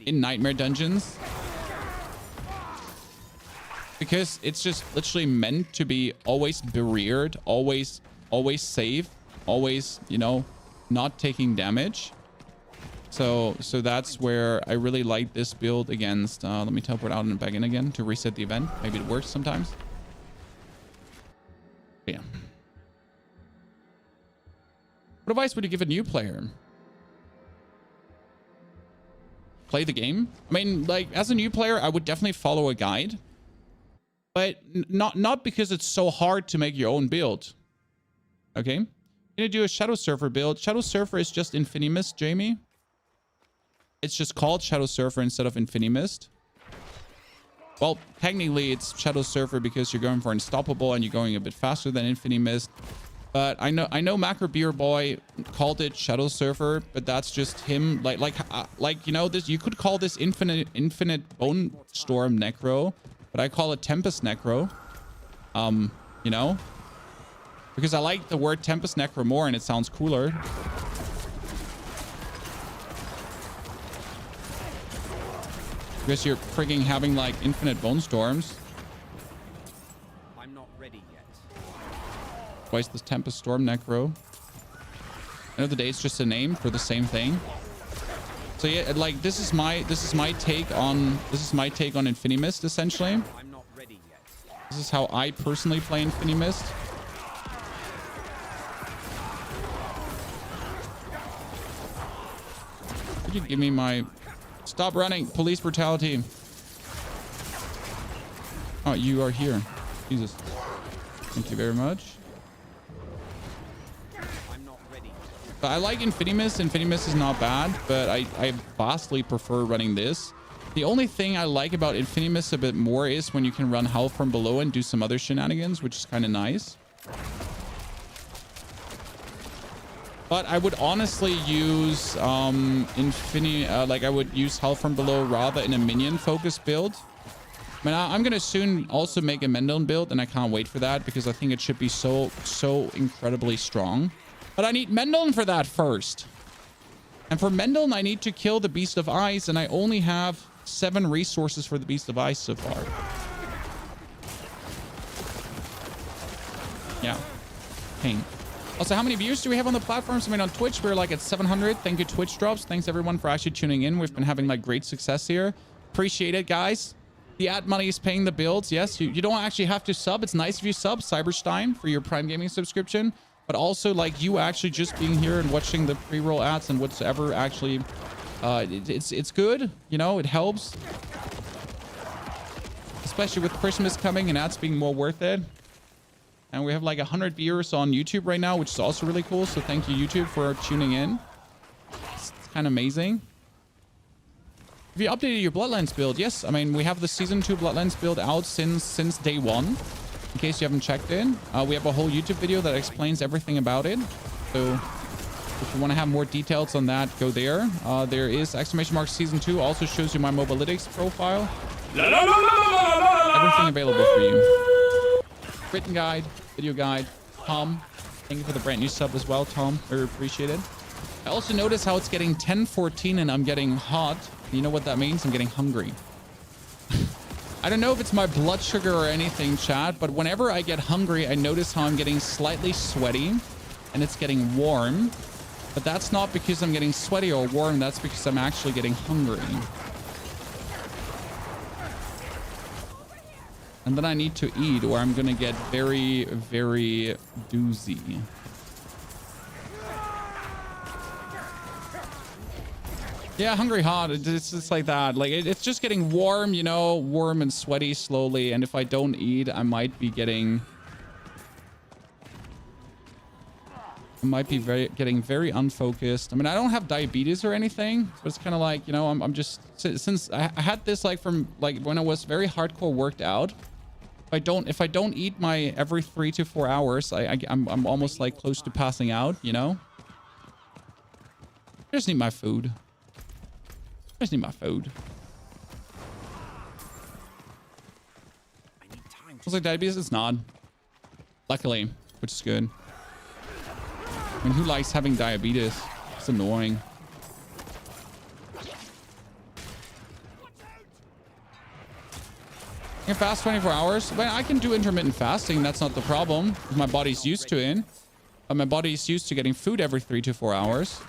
in nightmare dungeons because it's just literally meant to be always barriered, always safe, always, you know, not taking damage. So that's where I really like this build against, let me teleport out and back in again to reset the event. Maybe it works sometimes. Yeah. What advice would you give a new player? Play the game? I mean, like, as a new player, I would definitely follow a guide. But not because it's so hard to make your own build. Okay? I'm gonna do a Shadow Surfer build. Shadow Surfer is just Infinimist, Jamie. It's just called Shadow Surfer instead of Infinimist. Well, technically it's Shadow Surfer because you're going for Unstoppable and you're going a bit faster than Infinimist. But I know Macro Beer Boy called it Shadow Surfer, but that's just him. Like you know, this, you could call this Infinite Bone Storm Necro, but I call it Tempest Necro. You know, because I like the word Tempest Necro more and it sounds cooler. Because you're freaking having like infinite bone storms. I'm not ready yet. Why is this Tempest Storm Necro? End of the day, it's just a name for the same thing. So yeah, like this is my take on Infinimist essentially. I'm not ready yet. This is how I personally play Infinimist. Could you give me my... Stop running! Police brutality! Oh, you are here. Jesus. Thank you very much. I'm not ready. But I like Infinimist. Infinimist is not bad, but I vastly prefer running this. The only thing I like about Infinimist a bit more is when you can run Hell from below and do some other shenanigans, which is kind of nice. But I would honestly use like I would use Hell from below rather in a minion focused build. I mean, I'm gonna soon also make a Mendon build, and I can't wait for that because I think it should be so incredibly strong. But I need Mendon for that first. And for Mendon, I need to kill the Beast of Ice, and I only have 7 resources for the Beast of Ice so far. Yeah. Pain. Also, how many views do we have on the platforms? I mean, on Twitch, we're like at 700. Thank you, Twitch Drops. Thanks, everyone, for actually tuning in. We've been having, like, great success here. Appreciate it, guys. The ad money is paying the bills. Yes, you don't actually have to sub. It's nice if you sub, Cyberstein, for your Prime Gaming subscription. But also, like, you actually just being here and watching the pre-roll ads and whatsoever actually... it's good. You know, it helps. Especially with Christmas coming and ads being more worth it. And we have like 100 viewers on YouTube right now, which is also really cool. So thank you, YouTube, for tuning in. It's kind of amazing. Have you updated your Bloodlines build? Yes. I mean, we have the Season 2 Bloodlines build out since day 1. In case you haven't checked in. We have a whole YouTube video that explains everything about it. So if you want to have more details on that, go there. There is Season 2. Also shows you my Mobalytics profile. Everything available for you. Written guide, video guide. Tom, thank you for the brand new sub as well, Tom. Very appreciated. I also notice how it's getting 10:14 and I'm getting hot. You know what that means? I'm getting hungry. I don't know if it's my blood sugar or anything, chat, but whenever I get hungry, I notice how I'm getting slightly sweaty and it's getting warm. But that's not because I'm getting sweaty or warm. That's because I'm actually getting hungry. And then I need to eat or I'm going to get very, very doozy. Yeah, hungry hot. It's just like that. Like it's just getting warm, you know, warm and sweaty slowly. And if I don't eat, I might be getting getting very unfocused. I mean, I don't have diabetes or anything, but it's kind of like, you know, I'm just, since I had this like from like when I was very hardcore worked out. If I don't eat my every 3 to 4 hours, I'm almost like close to passing out, you know? I just need my food. I just need my food. I need time was like, diabetes? It's not. Luckily, which is good. I mean, who likes having diabetes? It's annoying. I can fast 24 hours. But I can do intermittent fasting. That's not the problem. My body's used to it. But my body's used to getting food every 3 to 4 hours.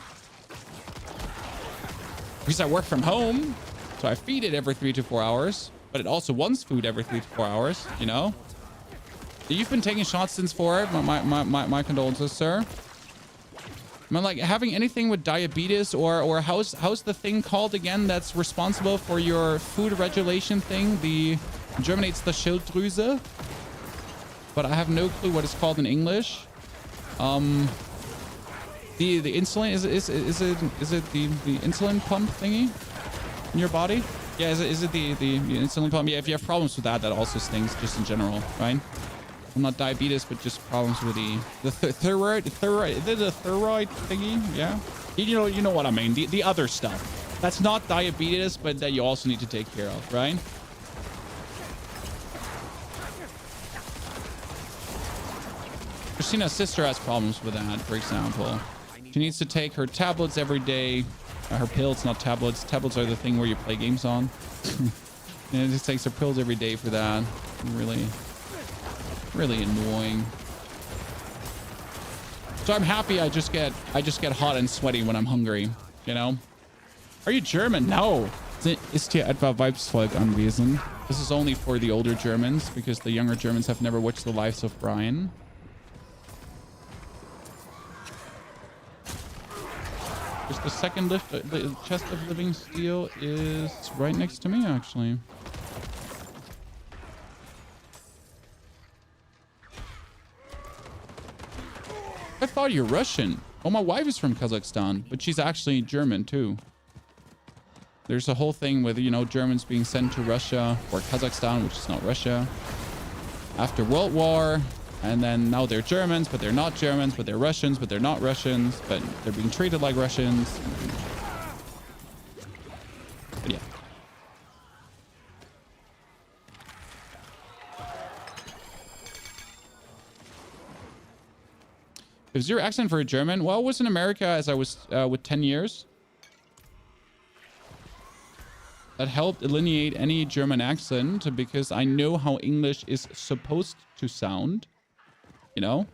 Because I work from home. So I feed it every 3 to 4 hours. But it also wants food every 3 to 4 hours, you know? You've been taking shots since 4. My condolences, sir. I mean, like, having anything with diabetes or how's the thing called again that's responsible for your food regulation thing? The in German it's the Schilddrüse. But I have no clue what it's called in English. The insulin is it the insulin pump thingy in your body? Yeah, is it the insulin pump? Yeah, if you have problems with that also stings just in general, right? Well, not diabetes, but just problems with the thyroid thingy. Yeah, you know what I mean. The other stuff that's not diabetes, but that you also need to take care of, right? Christina's sister has problems with that, for example. She needs to take her tablets every day. Her pills, not tablets. Tablets are the thing where you play games on. And it just takes her pills every day for that. Really annoying. So I'm happy I just get hot and sweaty when I'm hungry, you know? Are you German? No. Ist hier etwa Weibsvolk anwesend? This is only for the older Germans because the younger Germans have never watched The Lives of Brian. Just the second lift, the chest of living steel is right next to me, actually. I thought you're Russian. Oh, my wife is from Kazakhstan, but she's actually German too. There's a whole thing with, you know, Germans being sent to Russia or Kazakhstan, which is not Russia, after World War. And then now they're Germans, but they're not Germans, but they're Russians, but they're not Russians, but they're being treated like Russians. But yeah. Is your accent for a German? Well, I was in America as I was with 10 years. That helped delineate any German accent because I know how English is supposed to sound. You know?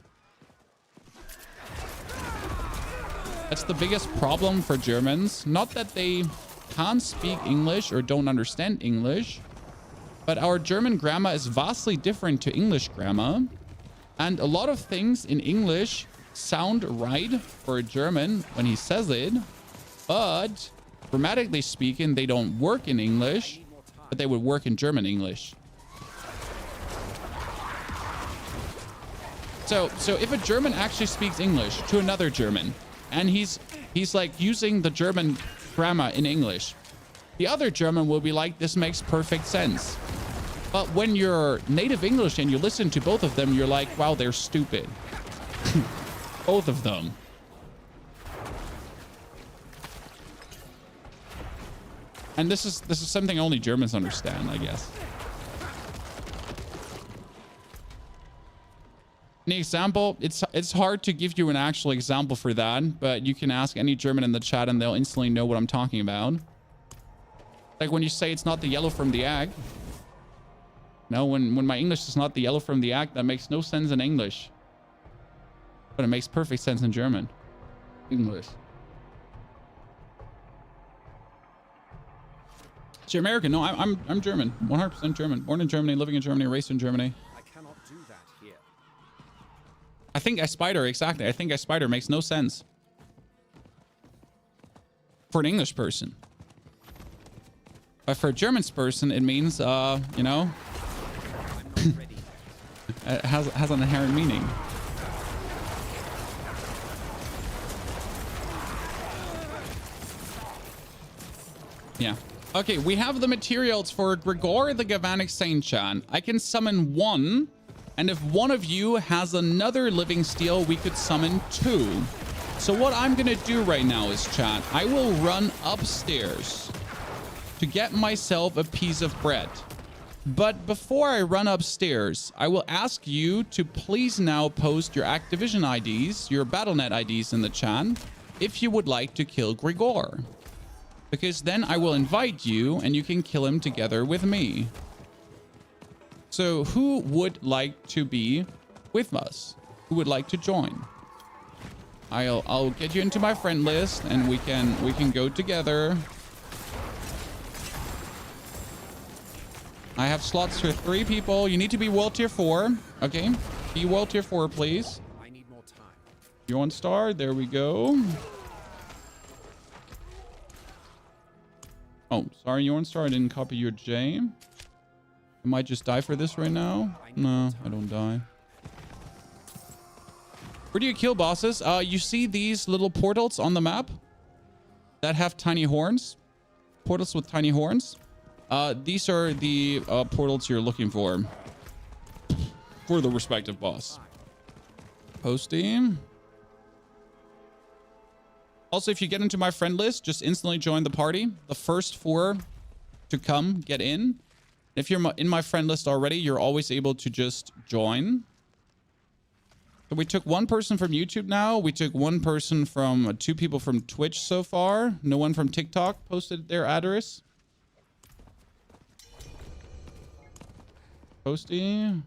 That's the biggest problem for Germans. Not that they can't speak English or don't understand English, but our German grammar is vastly different to English grammar. And a lot of things in English sound right for a German when he says it, but grammatically speaking, they don't work in English, but they would work in German English. So if a German actually speaks English to another German, and he's like using the German grammar in English, the other German will be like, this makes perfect sense. But when you're native English and you listen to both of them, you're like, wow, they're stupid. Both of them. And this is something only Germans understand, I guess. An example, it's hard to give you an actual example for that, but you can ask any German in the chat and they'll instantly know what I'm talking about. Like when you say it's not the yellow from the egg. No, when my English is not the yellow from the egg, that makes no sense in English. But it makes perfect sense in German. English. So you're American? No, I'm German. 100% German. Born in Germany, living in Germany, raised in Germany. I cannot do that here. I think I spider, exactly. I think I spider makes no sense. For an English person. But for a German person, it means, you know, I'm not ready. it has an inherent meaning. Yeah. Okay, we have the materials for Gregor the Galvanic Saint, Chan. I can summon one, and if one of you has another living steel, we could summon two. So what I'm gonna do right now is, chat, I will run upstairs to get myself a piece of bread. But before I run upstairs, I will ask you to please now post your Activision IDs, your Battle.net IDs in the chat, if you would like to kill Grigor. Because then I will invite you and you can kill him together with me. So who would like to be with us? Who would like to join? I'll get you into my friend list and we can go together. I have slots for 3 people. You need to be world tier 4. Okay. Be world tier 4, please. I need more time. You're on star. There we go. Oh, sorry, you're on star. I didn't copy your J. I might just die for this right now. No, I don't die. Where do you kill bosses? You see these little portals on the map that have tiny horns? Portals with tiny horns? These are the portals you're looking for the respective boss. Posting. Also, if you get into my friend list, just instantly join the party. The first 4 to come, get in. If you're in my friend list already, you're always able to just join. So we took 1 person from YouTube now. We took 1 person from 2 people from Twitch so far. No one from TikTok posted their address. Posting.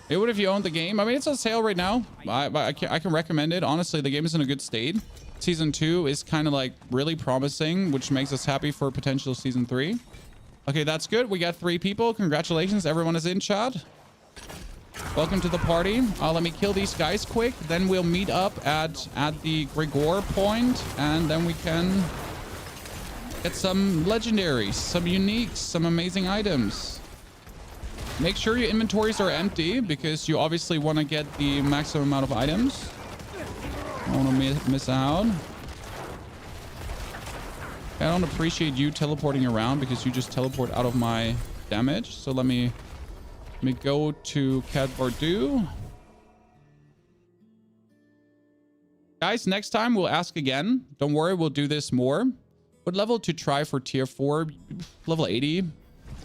Hey, what if you own the game? I mean, it's on sale right now. I can recommend it. Honestly, the game is in a good state. Season 2 is kind of like really promising, which makes us happy for potential season 3. Okay, that's good. We got 3 people. Congratulations. Everyone is in chat. Welcome to the party. Let me kill these guys quick. Then we'll meet up at the Grigor point, and then we can get some legendaries, some uniques, some amazing items. Make sure your inventories are empty because you obviously want to get the maximum amount of items. I don't want to miss out. I don't appreciate you teleporting around because you just teleport out of my damage. So let me go to Cat Bardu. Guys, next time we'll ask again. Don't worry, we'll do this more. What level to try for tier 4? Level 80.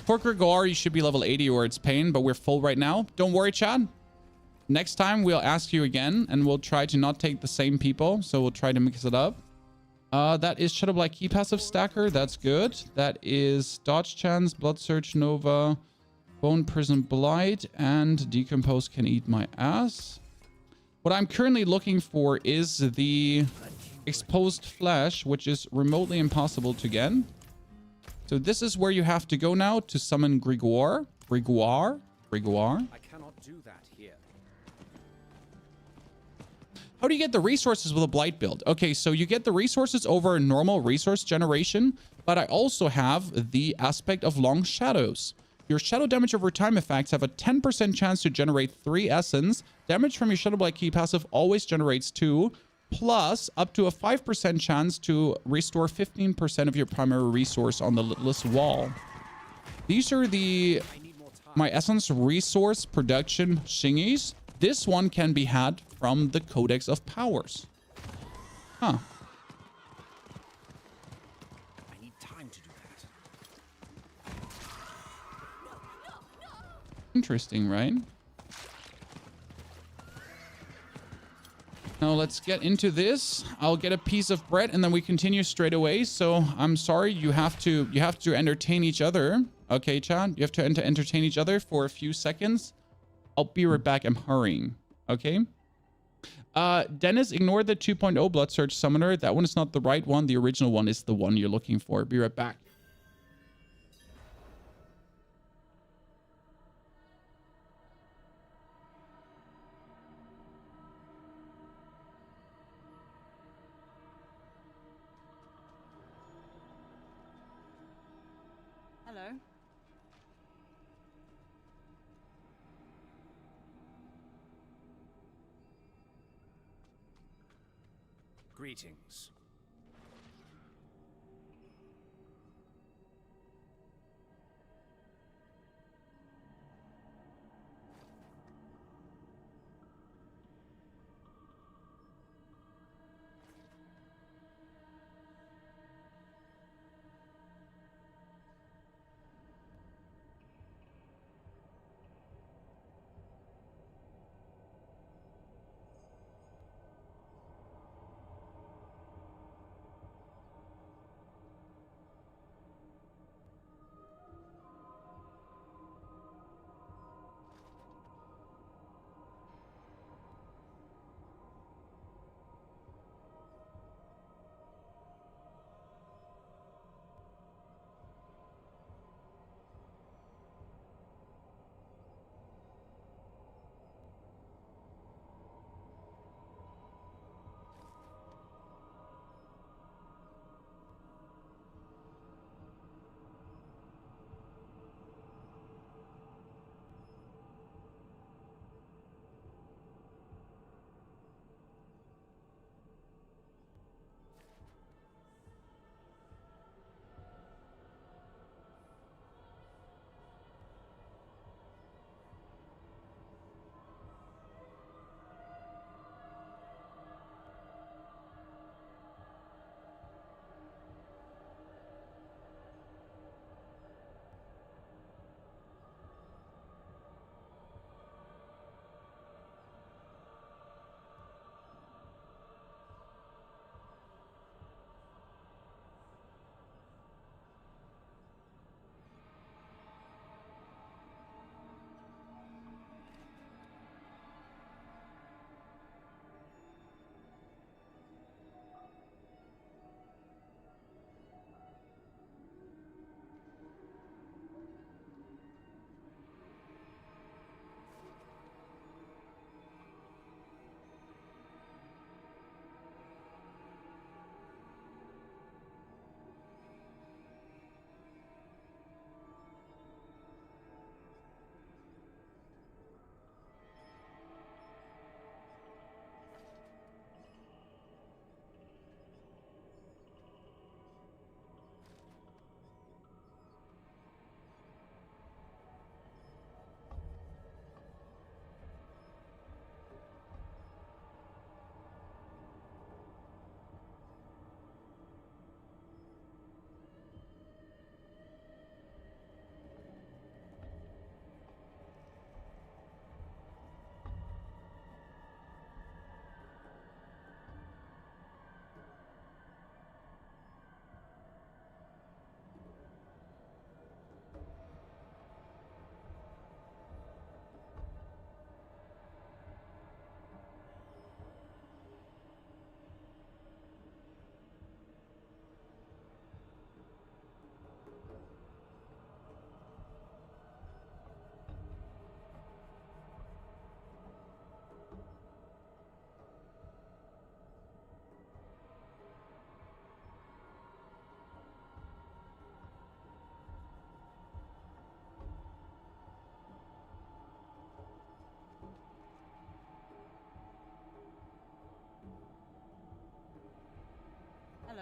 For Grigor, you should be level 80 or it's pain, but we're full right now. Don't worry, Chad. Next time we'll ask you again and we'll try to not take the same people. So we'll try to mix it up. That is Shadow Black Key Passive Stacker. That's good. That is Dodge Chance, Blood Surge Nova, Bone Prison Blight, and Decompose Can Eat My Ass. What I'm currently looking for is the Exposed Flesh, which is remotely impossible to get. So this is where you have to go now to summon Grigor. Grigor. I cannot do that here. How do you get the resources with a Blight build? Okay, so you get the resources over normal resource generation, but I also have the aspect of Long Shadows. Your shadow damage over time effects have a 10% chance to generate 3 essence. Damage from your Shadow Black Key passive always generates 2. Plus up to a 5% chance to restore 15% of your primary resource on the Littlest Wall. These are my essence resource production shingies. This one can be had from the Codex of Powers. Huh. I need time to do that. Interesting, right? Now let's get into this. I'll get a piece of bread and then we continue straight away. So I'm sorry, you have to entertain each other. Okay, Chad, you have to entertain each other for a few seconds. I'll be right back. I'm hurrying. Okay. Dennis, ignore the 2.0 Blood Surge Summoner. That one is not the right one. The original one is the one you're looking for. Be right back. Hello. Greetings.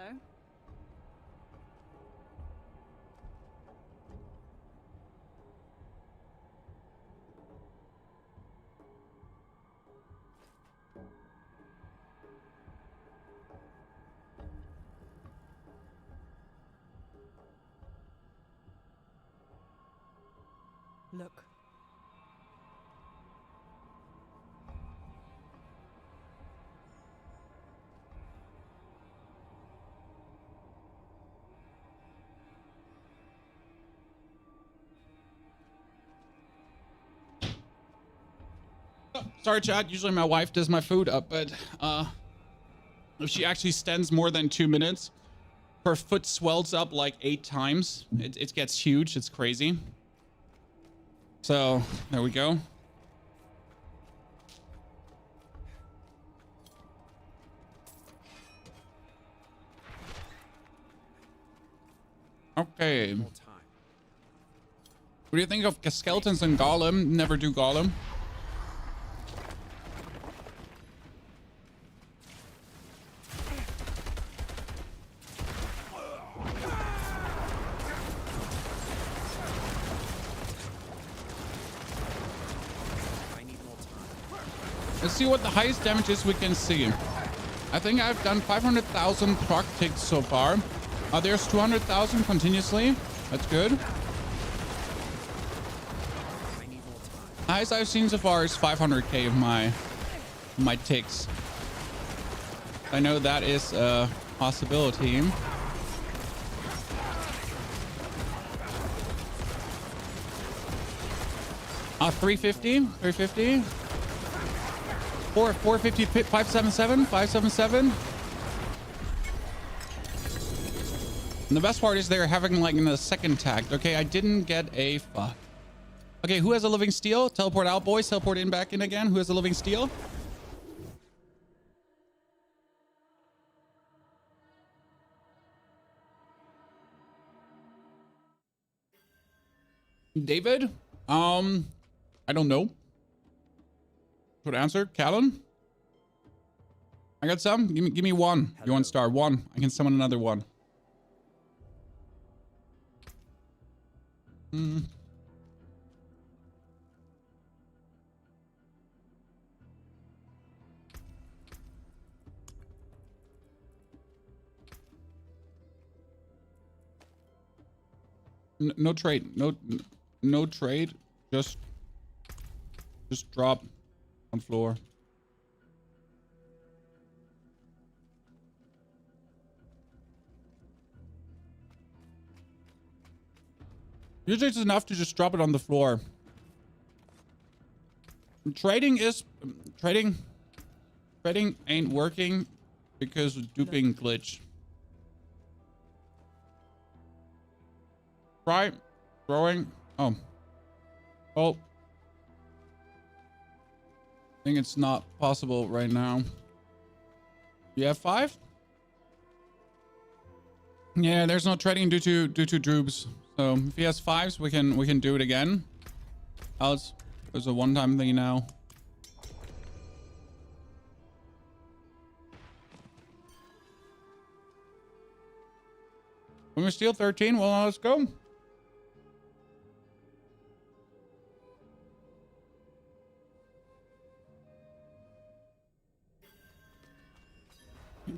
Hello. Look. Sorry, chat. Usually my wife does my food up, but if she actually stands more than 2 minutes, her foot swells up like 8 times. It gets huge. It's crazy. So there we go. Okay. What do you think of skeletons and golem? Never do golem. Let's see what the highest damage is we can see. I think I've done 500,000 proc ticks so far. There's 200,000 continuously. That's good. The highest I've seen so far is 500k of my ticks. I know that is a possibility. Ah, 350. 450, 577, 577. And the best part is they're having like in the second tag. Okay, I didn't get a fuck. Okay, who has a living steel? Teleport out, boys. Teleport in, back in again. Who has a living steel? David? I don't know. Good answer. Callan? I got some. Give me one. Hello. You want star? One. I can summon another one. No trade. No trade. Just drop on floor. Usually it's enough to just drop it on the floor. Trading ain't working because of duping glitch. Try throwing. Oh. I think it's not possible right now. You have 5? Yeah, there's no trading due to droops. So if he has 5s, we can do it again. Else, there's a one-time thing now. When we steal 13, well, let's go.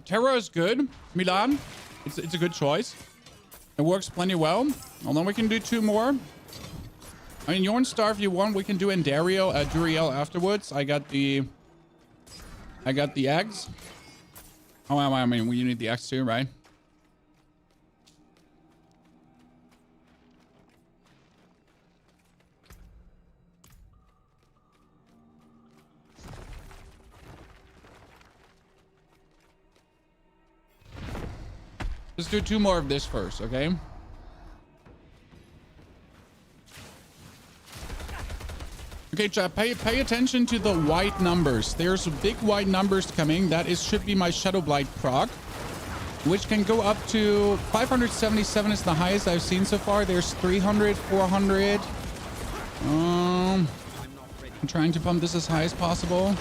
Terra is good. Milan, it's a good choice. It works plenty well. Although we can do 2 more. I mean, Yorn Star, if you want, we can do Endario, Duriel afterwards. I got the eggs. Oh, I mean, you need the eggs too, right? Let's do 2 more of this first, okay? Okay, chat, pay attention to the white numbers. There's big white numbers coming. That should be my Shadow Blight proc, which can go up to 577 is the highest I've seen so far. There's 300, 400. I'm trying to pump this as high as possible.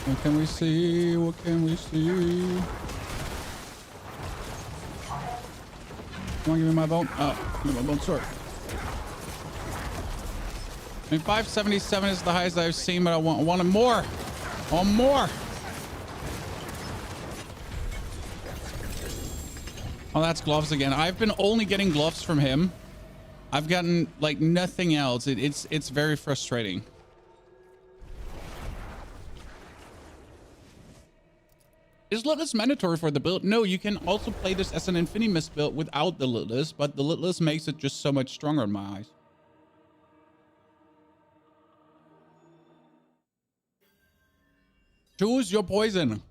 What can we see? What can we see? Come on, give me my bone. Oh, give me my bone sword. I mean, 577 is the highest I've seen, but I want more. I want more. Oh, that's gloves again. I've been only getting gloves from him. I've gotten like nothing else. It's very frustrating. Is Litless mandatory for the build? No, you can also play this as an Infinimist build without the Litless, but the Litless makes it just so much stronger in my eyes. Choose your poison.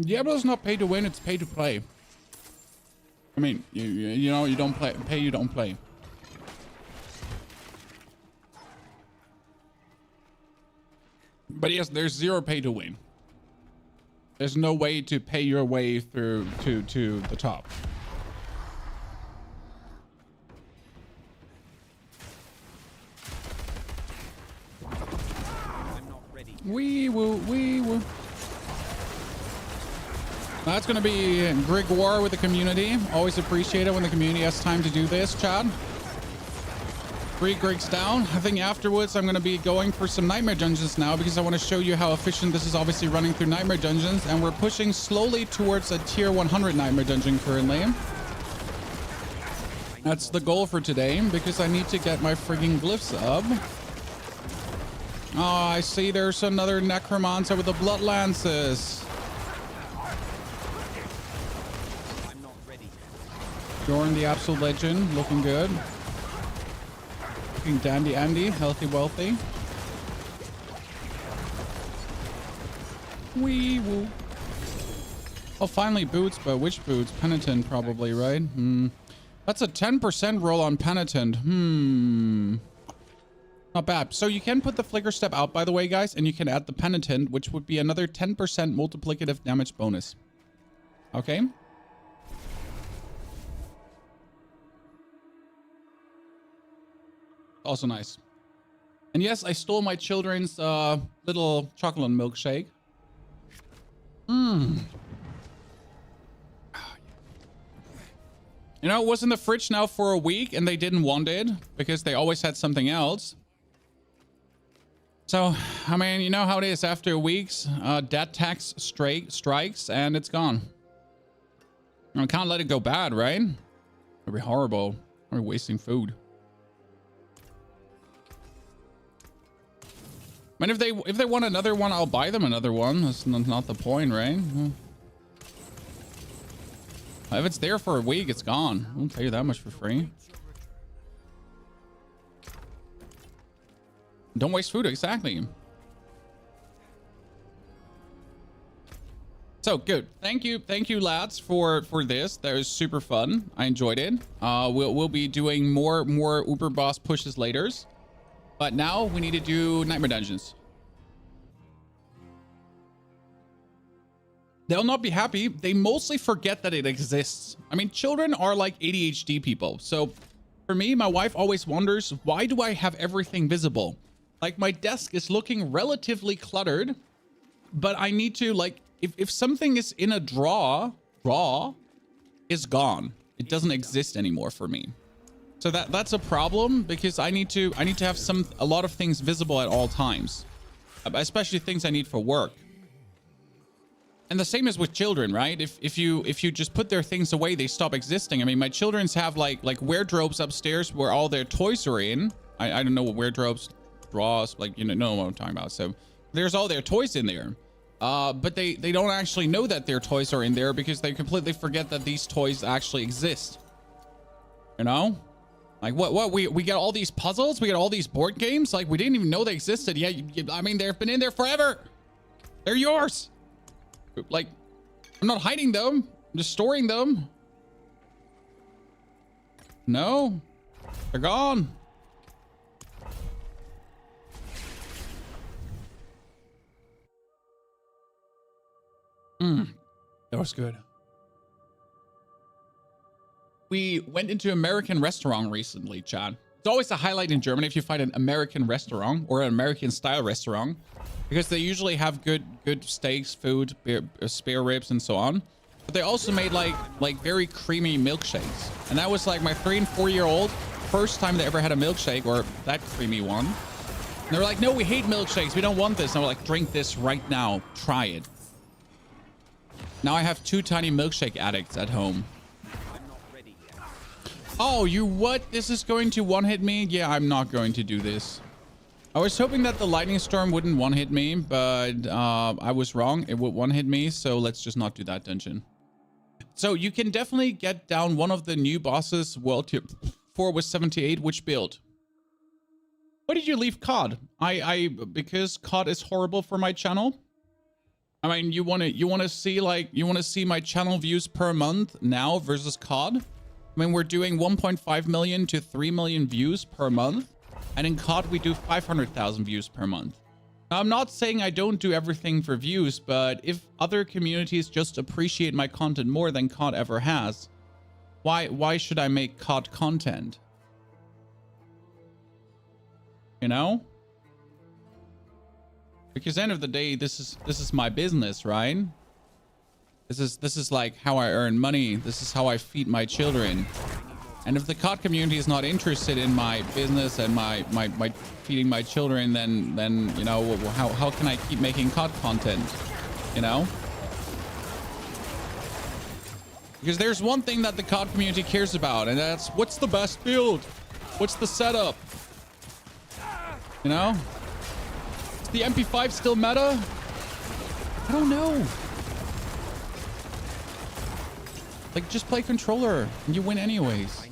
Diablo's not pay to win, it's pay to play. I mean, you know, you don't play, pay, you don't play. But yes, there's zero pay to win. There's no way to pay your way through to the top. I'm not ready. Wee woo, wee woo. That's going to be Grigor with the community. Always appreciate it when the community has time to do this, Chad. 3 Grigs down. I think afterwards I'm going to be going for some Nightmare Dungeons now because I want to show you how efficient this is obviously running through Nightmare Dungeons. And we're pushing slowly towards a tier 100 Nightmare Dungeon currently. That's the goal for today because I need to get my frigging glyphs up. Oh, I see there's another Necromancer with the Blood Lances. Jorn, the absolute legend, looking good. Looking dandy Andy, healthy, wealthy. Wee woo. Oh, finally boots, but which boots? Penitent, probably, right? That's a 10% roll on Penitent. Not bad. So you can put the Flicker Step out, by the way, guys, and you can add the Penitent, which would be another 10% multiplicative damage bonus. Okay. Also nice. And yes, I stole my children's little chocolate milkshake. You know, it was in the fridge now for a week and they didn't want it because they always had something else. So, I mean, you know how it is after weeks, debt tax strikes and it's gone. I can't let it go bad, right? It'd be horrible. We're wasting food. I mean, if they want another one, I'll buy them another one. That's not the point, right? If it's there for a week, it's gone. I won't tell you that much for free. Don't waste food, exactly. So good. Thank you, lads, for this. That was super fun. I enjoyed it. We'll be doing more Uber Boss pushes later. But now we need to do Nightmare Dungeons. They'll not be happy. They mostly forget that it exists. I mean, children are like ADHD people. So for me, my wife always wonders, why do I have everything visible? Like my desk is looking relatively cluttered, but I need to like, if something is in a drawer is gone. It doesn't exist anymore for me. So that's a problem because I need to have a lot of things visible at all times, especially things I need for work. And the same is with children, right? If you just put their things away, they stop existing. I mean, my children's have like wardrobes upstairs where all their toys are in. I don't know what wardrobes, drawers, like, you know what I'm talking about. So there's all their toys in there. But they don't actually know that their toys are in there because they completely forget that these toys actually exist. You know? Like what we got all these puzzles, we got all these board games, like we didn't even know they existed. Yeah, I mean, they've been in there forever. They're yours. Like, I'm not hiding them. I'm just storing them. No, they're gone. That was good. We went into an American restaurant recently, Chad. It's always a highlight in Germany if you find an American restaurant or an American style restaurant, because they usually have good steaks, food, spare ribs, and so on. But they also made like very creamy milkshakes, and that was like my 3 and 4 year old first time they ever had a milkshake, or that creamy one. And they were like, "No, we hate milkshakes. We don't want this." And I was like, "Drink this right now. Try it." Now I have 2 tiny milkshake addicts at home. Oh, you what? This is going to one-hit me? Yeah, I'm not going to do this. I was hoping that the lightning storm wouldn't one-hit me, but I was wrong. It would one-hit me, so let's just not do that dungeon. So you can definitely get down one of the new bosses. World tier 4 was 78. Which build? Why did you leave COD? Because COD is horrible for my channel. I mean, you want to see my channel views per month now versus COD? I mean, we're doing 1.5 million to 3 million views per month, and in COD we do 500,000 views per month. Now, I'm not saying I don't do everything for views, but if other communities just appreciate my content more than COD ever has, why should I make COD content? You know? Because at the end of the day, this is my business, right? This is like how I earn money. This is how I feed my children. And if the COD community is not interested in my business and my feeding my children, then you know, how can I keep making COD content? You know? Because there's one thing that the COD community cares about, and that's what's the best build? What's the setup? You know? The MP5 still meta? I don't know. Like, just play controller and you win anyways.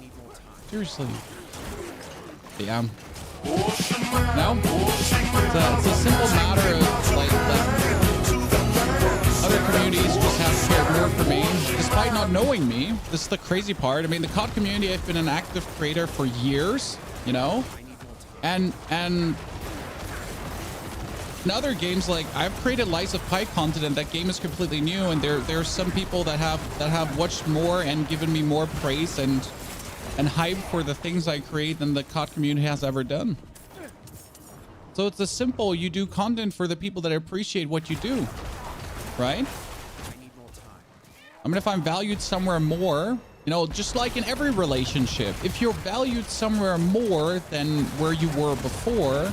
Seriously. Yeah. No? It's a simple matter of like other communities just have cared more for me despite not knowing me. This is the crazy part. I mean, the COD community, I've been an active creator for years, you know? And in other games, like I've created Lies of Pi content, and that game is completely new. And there's some people that have watched more and given me more praise and hype for the things I create than the COD community has ever done. So it's a simple: you do content for the people that appreciate what you do, right? I mean, if I'm valued somewhere more, you know, just like in every relationship, if you're valued somewhere more than where you were before,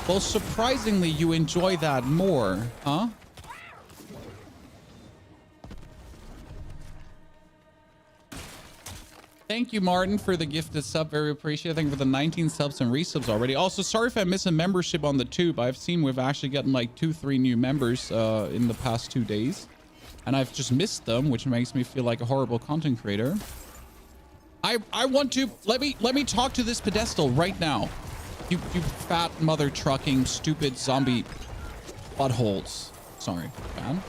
well, surprisingly, you enjoy that more, huh? Thank you, Martin, for the gifted sub. Very appreciated. Thank you for the 19 subs and resubs already. Also, sorry if I miss a membership on the tube. I've seen we've actually gotten like 2-3 new members in the past 2 days, and I've just missed them, which makes me feel like a horrible content creator. I want to let me talk to this pedestal right now. You fat mother trucking stupid zombie buttholes. Sorry, man.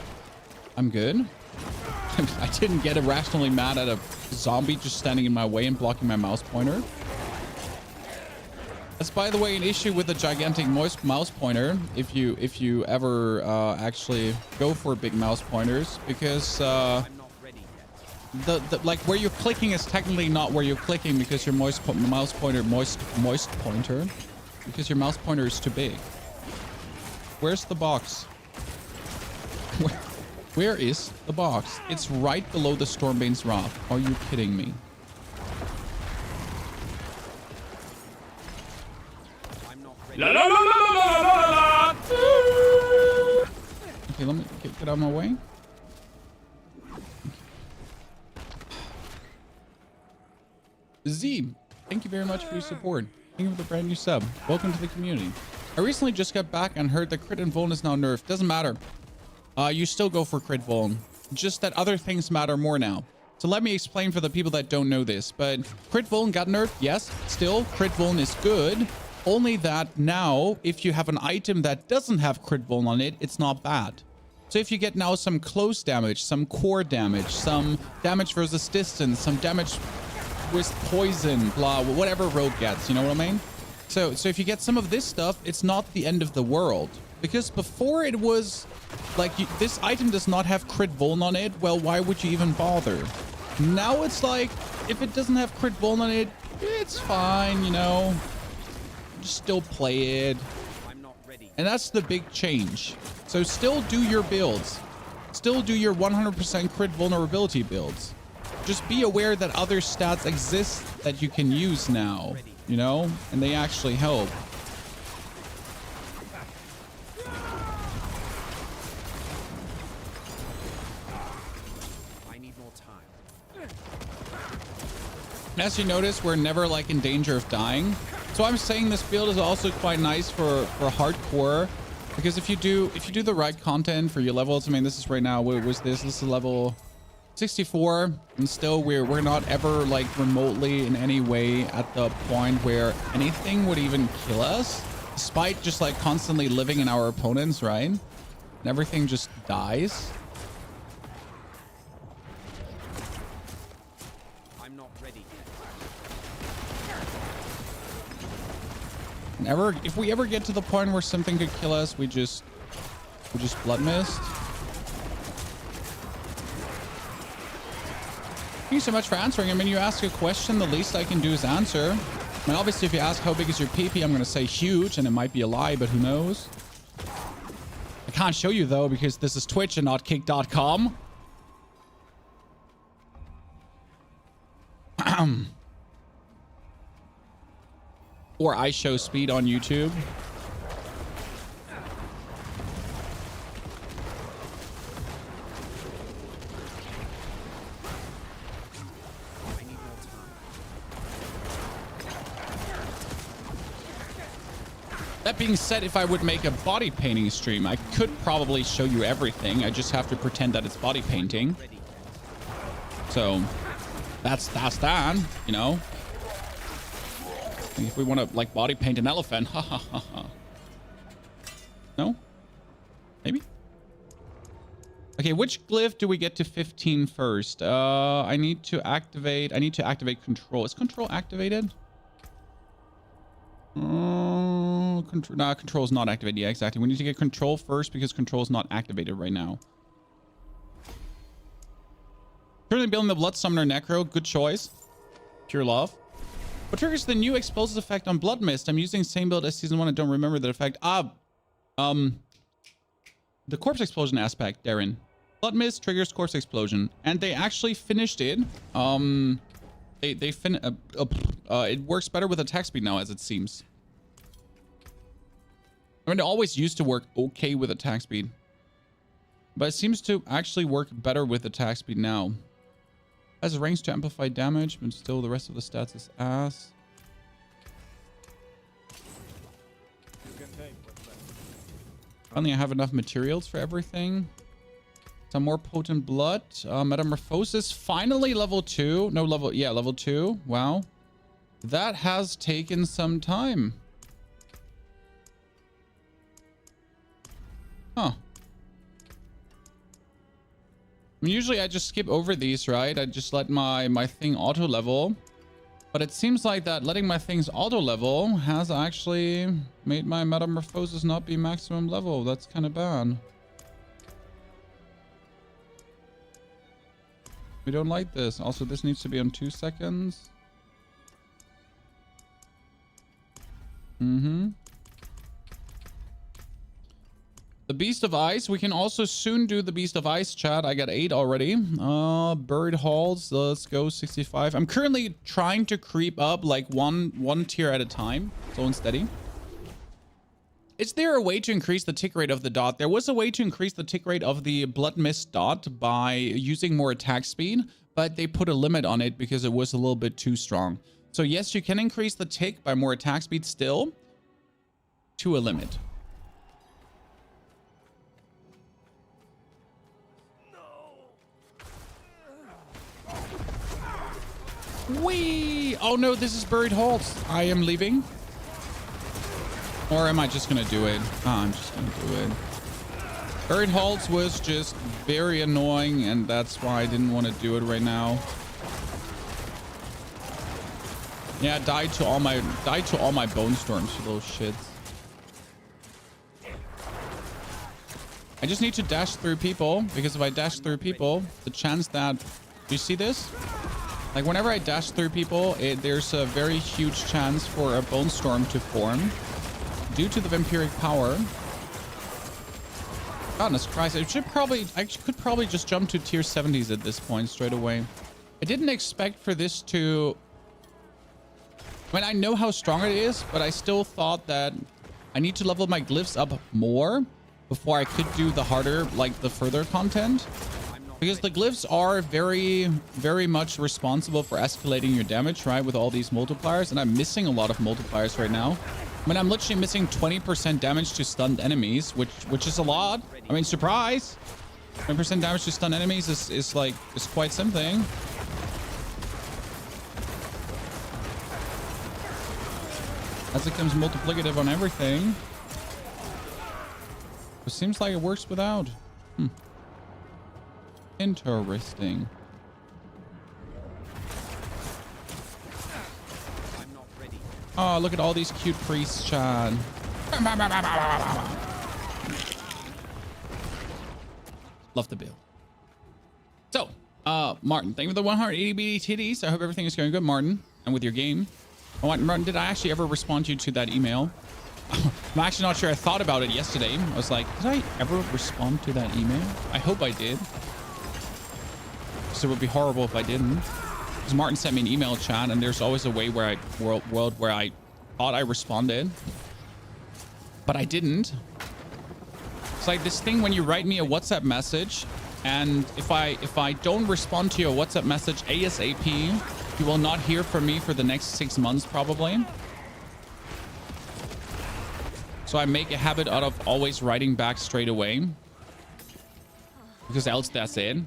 I'm good. I didn't get irrationally mad at a zombie just standing in my way and blocking my mouse pointer. That's, by the way, an issue with a gigantic mouse pointer. If you ever actually go for big mouse pointers, because the like where you're clicking is technically not where you're clicking, because your mouse pointer because your mouse pointer is too big. Where's the box? Where is the box? It's right below the Stormbane's Wrath. Are you kidding me? La, la, la, la, la, la, la. Okay, let me get out of my way. Z, thank you very much for your support. Thank you for the brand new sub. Welcome to the community. I recently just got back and heard that crit and vuln is now nerfed. Doesn't matter. You still go for crit vuln. Just that other things matter more now. So let me explain for the people that don't know this. But crit vuln got nerfed. Yes, still crit vuln is good. Only that now, if you have an item that doesn't have crit vuln on it, it's not bad. So if you get now some close damage, some core damage, some damage versus distance, some damage with poison, blah, whatever rogue gets, you know what I mean? So if you get some of this stuff, it's not the end of the world. Because before it was like, this item does not have crit vuln on it. Well, why would you even bother? Now it's like, if it doesn't have crit vuln on it, it's fine, you know. Just still play it. I'm not ready. And that's the big change. So still do your builds. Still do your 100% crit vulnerability builds. Just be aware that other stats exist that you can use now, you know, and they actually help. I need more time. As you notice, we're never like in danger of dying. So I'm saying this build is also quite nice for hardcore, because if you do the right content for your levels, I mean, this is right now, what was this? This is level 64, and still we're not ever like remotely in any way at the point where anything would even kill us, despite just like constantly living in our opponents, right? And everything just dies. I'm not ready yet. And if we ever get to the point where something could kill us, we just blood mist. Thank you so much for answering. I mean, you ask a question, the least I can do is answer. I mean, obviously, if you ask how big is your PP, I'm going to say huge, and it might be a lie, but who knows? I can't show you, though, because this is Twitch and not kick.com. Or I show speed on YouTube. That being said, if I would make a body painting stream, I could probably show you everything. I just have to pretend that it's body painting. So that's that, you know. If we want to like body paint an elephant, ha ha ha ha. No? Maybe? Okay, which glyph do we get to 15 first? I need to activate control. Is control activated? Control is not activated. Yeah, exactly. We need to get control first because control is not activated right now. Currently building the Blood Summoner Necro. Good choice. Pure love. What triggers the new explosive effect on Blood Mist? I'm using same build as season 1. I don't remember that effect. The corpse explosion aspect, Darren. Blood Mist triggers corpse explosion, and they actually finished it. It works better with attack speed now, as it seems. I mean, it always used to work okay with attack speed, but it seems to actually work better with attack speed now. Has ranks to amplify damage, but still the rest of the stats is ass. Finally, I have enough materials for everything. Some more potent blood. Metamorphosis, finally level 2. No, level 2. Wow. That has taken some time. Huh. I mean, usually I just skip over these, right? I just let my thing auto level. But it seems like that letting my things auto level has actually made my metamorphosis not be maximum level. That's kind of bad. We don't like this. Also, this needs to be on 2 seconds. The Beast of Ice. We can also soon do the Beast of Ice, chat. I got 8 already. Buried Halls. Let's go 65. I'm currently trying to creep up like one tier at a time. Slow and steady. Is there a way to increase the tick rate of the dot? There was a way to increase the tick rate of the Blood Mist dot by using more attack speed, but they put a limit on it because it was a little bit too strong. So yes, you can increase the tick by more attack speed still to a limit. Whee! Oh no, this is Buried Halls. I am leaving. Or am I just gonna do it? Oh, I'm just gonna do it. Buried Halts was just very annoying, and that's why I didn't want to do it right now. Yeah, died to all my bone storms, you little shits. I just need to dash through people, because if I dash through people, the chance that... Do you see this? Like, whenever I dash through people, there's a very huge chance for a bone storm to form due to the vampiric power. Goodness Christ, I could probably just jump to tier 70s at this point straight away. I didn't expect for this to... I mean, I know how strong it is, but I still thought that I need to level my glyphs up more before I could do the harder, like the further content. Because the glyphs are very, very much responsible for escalating your damage, right? With all these multipliers. And I'm missing a lot of multipliers right now. I mean, I'm literally missing 20% damage to stunned enemies, which is a lot. I mean, surprise. 20% damage to stunned enemies is quite something. As it comes multiplicative on everything. It seems like it works without. Interesting. I'm not ready. Oh, look at all these cute priests, Chad. Love the build. So, Martin, thank you for the 180 BD titties. I hope everything is going good, Martin, and with your game. Oh, Martin, did I actually ever respond to you to that email? I'm actually not sure. I thought about it yesterday. I was like, did I ever respond to that email? I hope I did. So it would be horrible if I didn't. Because Martin sent me an email chat, and there's always a way where world where I thought I responded, but I didn't. It's like this thing when you write me a WhatsApp message, and if I don't respond to your WhatsApp message ASAP, you will not hear from me for the next 6 months probably. So I make a habit out of always writing back straight away, because else that's it.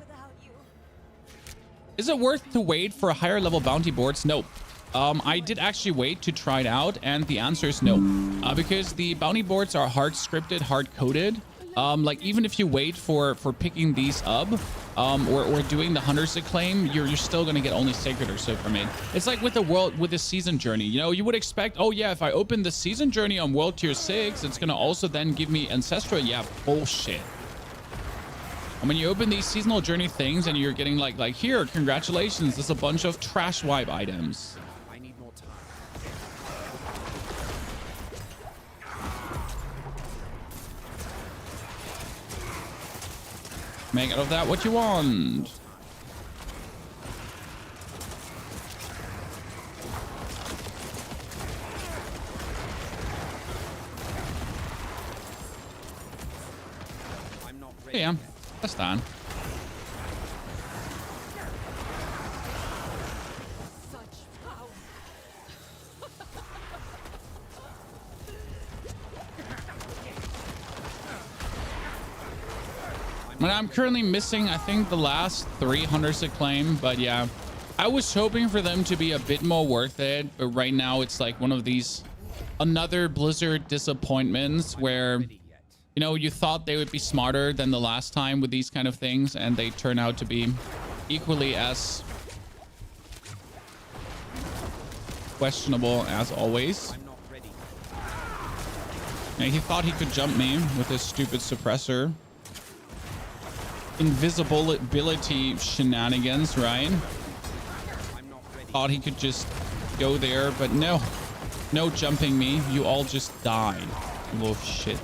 Is it worth to wait for a higher level bounty boards? No. I did actually wait to try it out, and the answer is no. Because the bounty boards are hard scripted, hard coded. Like even if you wait for picking these up, or doing the hunter's acclaim, you're still gonna get only sacred or so from it. It's like with the season journey. You know, you would expect, oh yeah, if I open the season journey on world tier 6, it's gonna also then give me ancestral. Yeah, bullshit. And when you open these seasonal journey things and you're getting like here, congratulations, there's a bunch of trash wipe items. I need more time. Make out of that what you want. I'm not ready. Yeah, that's done. And I'm currently missing, I think, the last 300 acclaim, but yeah, I was hoping for them to be a bit more worth it, but right now it's like one of these another Blizzard disappointments where, you know, you thought they would be smarter than the last time with these kind of things, and they turn out to be equally as questionable as always. I'm not ready. And he thought he could jump me with his stupid suppressor invisibility shenanigans, right? I'm not ready. Thought he could just go there, but no jumping me. You all just died, you little shit.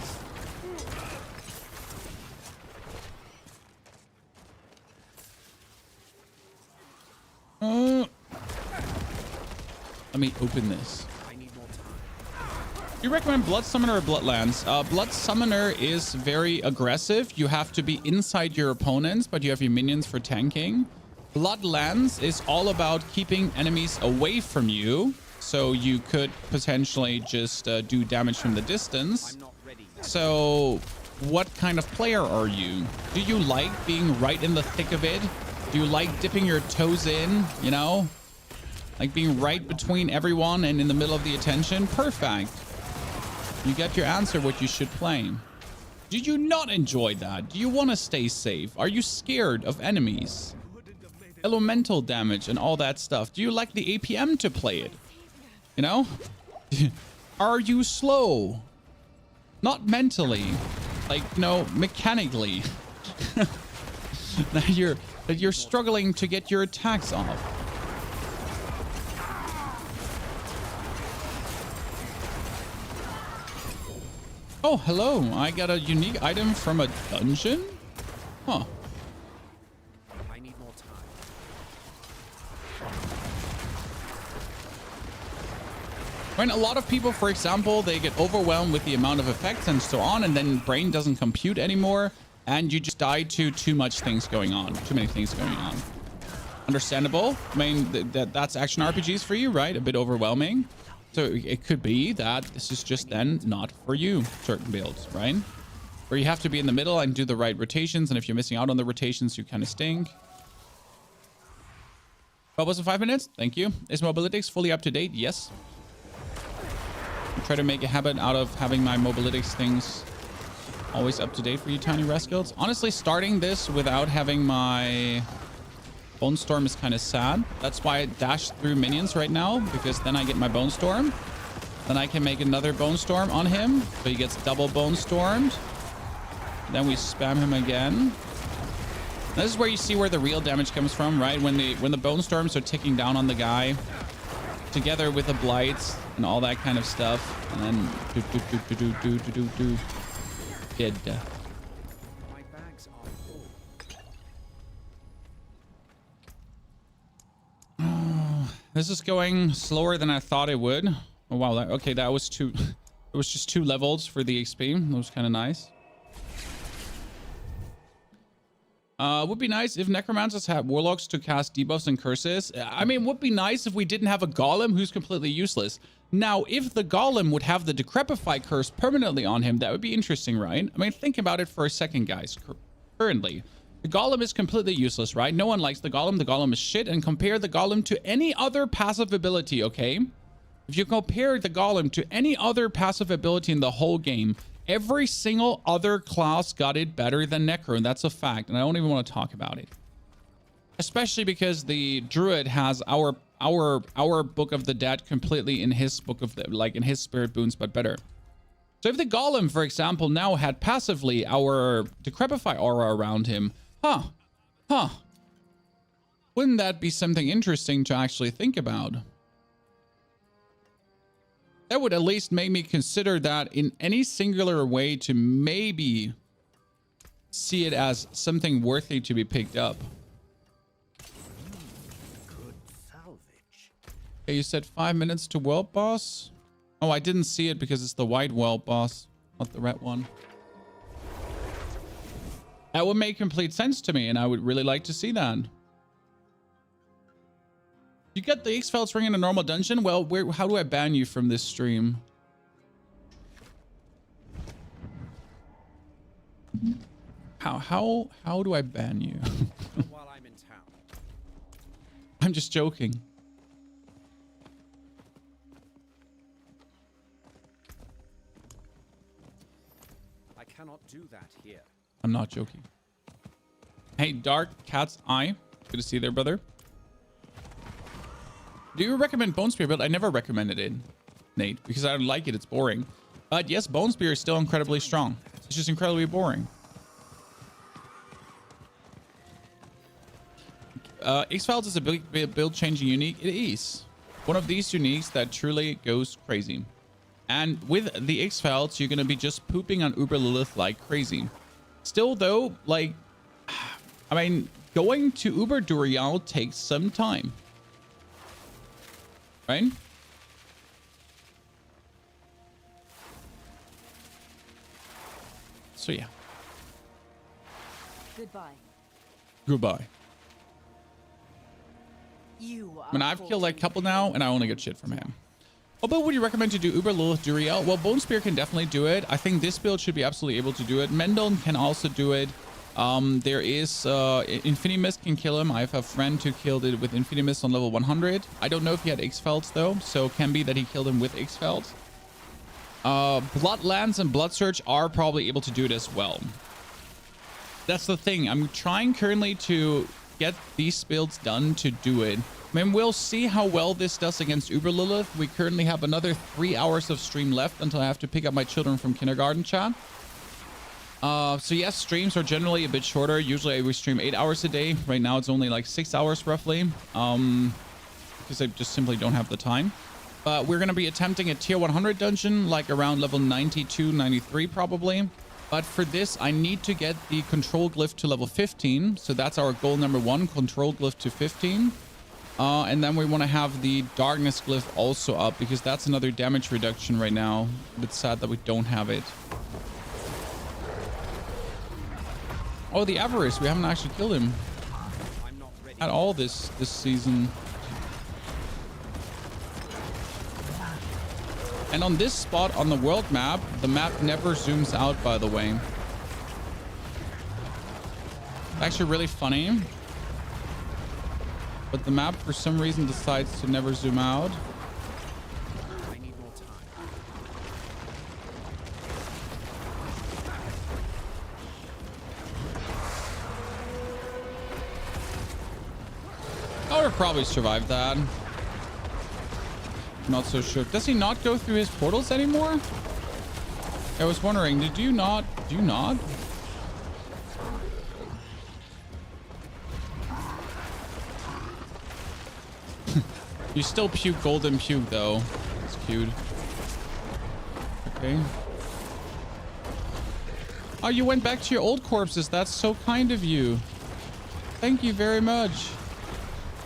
Let me open this. I need more time. You recommend Blood Summoner or Bloodlands? Blood Summoner is very aggressive. You have to be inside your opponents, but you have your minions for tanking. Bloodlands is all about keeping enemies away from you, so you could potentially just do damage from the distance. I'm not ready. So what kind of player are you? Do you like being right in the thick of it? Do you like dipping your toes in, you know? Like being right between everyone and in the middle of the attention? Perfect. You get your answer what you should play. Do you not enjoy that? Do you want to stay safe? Are you scared of enemies? Elemental damage and all that stuff. Do you like the APM to play it? You know? Are you slow? Not mentally. Like, no, mechanically. that you're struggling to get your attacks off. Oh, hello. I got a unique item from a dungeon? Huh. I need more time. When a lot of people, for example, they get overwhelmed with the amount of effects and so on, and then brain doesn't compute anymore, and you just die to too many things going on. Understandable. I mean, that's action RPGs for you, right? A bit overwhelming. So it could be that this is just then not for you, certain builds, right? Where you have to be in the middle and do the right rotations, and if you're missing out on the rotations, you kind of stink. Bubbles in 5 minutes. Thank you. Is Mobalytics fully up to date? Yes. I try to make a habit out of having my Mobalytics things always up to date for you tiny rascals. Honestly, starting this without having my Bone Storm is kind of sad. That's why I dash through minions right now, because then I get my Bone Storm. Then I can make another Bone Storm on him, so he gets double Bone Stormed. Then we spam him again. This is where you see where the real damage comes from, right? When the Bone Storms are ticking down on the guy, together with the Blights and all that kind of stuff, and then dead. My bags are full. This is going slower than I thought it would. Oh wow, okay, that was two. It was just 2 levels for the XP. That was kind of nice. Would be nice if necromancers had warlocks to cast debuffs and curses. I mean, would be nice if we didn't have a golem who's completely useless. Now, if the golem would have the Decrepify curse permanently on him, that would be interesting, right? I mean, think about it for a second, guys. Currently, the golem is completely useless, right? No one likes the golem. The golem is shit. And compare the golem to any other passive ability, okay? If you compare the golem to any other passive ability in the whole game, every single other class got it better than Necro, and that's a fact. And I don't even want to talk about it, especially because the druid has our Book of the Dead completely in his book of the, like in his spirit boons, but better. So if the golem, for example, now had passively our Decrepify aura around him, wouldn't that be something interesting to actually think about? That would at least make me consider that in any singular way to maybe see it as something worthy to be picked up. Good salvage. Okay, you said 5 minutes to world boss? Oh, I didn't see it because it's the white world boss, not the red one. That would make complete sense to me, and I would really like to see that. You get the X-Files ring in a normal dungeon? Well, how do I ban you from this stream? How do I ban you? While I'm in town. I'm just joking. I cannot do that here. I'm not joking. Hey, Dark Cat's Eye. Good to see you there, brother. Do you recommend Bone Spear build? I never recommended it, Nate, because I don't like it. It's boring. But yes, Bone Spear is still incredibly strong. It's just incredibly boring. X-Files is a big build-changing unique. It is one of these uniques that truly goes crazy. And with the X-Files, you're going to be just pooping on Uber Lilith like crazy. Still, though, like, I mean, going to Uber Durial takes some time. Right? So yeah. Goodbye. Goodbye. You are I mean, I've killed like a couple now, and I only get shit from him. Oh, but would you recommend to do Uber Lilith Duriel? Well, Bone Spear can definitely do it. I think this build should be absolutely able to do it. Mendel can also do it. There is Infinimist can kill him. I have a friend who killed it with Infinimist on level 100. I don't know if he had X-Felds though, so it can be that he killed him with X-Felds. Bloodlands and Blood Surge are probably able to do it as well. That's the thing. I'm trying currently to get these builds done to do it. I mean, we'll see how well this does against Uber Lilith. We currently have another 3 hours of stream left until I have to pick up my children from kindergarten, chat. So yes, streams are generally a bit shorter. Usually we stream 8 hours a day. Right now it's only like 6 hours roughly. Because I just simply don't have the time. But we're going to be attempting a tier 100 dungeon, like around level 92, 93 probably. But for this, I need to get the control glyph to level 15. So that's our goal number 1, control glyph to 15. And then we want to have the darkness glyph also up, because that's another damage reduction right now. It's sad that we don't have it. Oh, the Avarice. We haven't actually killed him at all this season. And on this spot on the world map, the map never zooms out, by the way. It's actually really funny. But the map, for some reason, decides to never zoom out. I need more time. I would have probably survived that. Not so sure. Does he not go through his portals anymore? I was wondering, did you not? Do you not? You still puke golden puke though. It's cute. Okay. Oh, you went back to your old corpses. That's so kind of you. Thank you very much.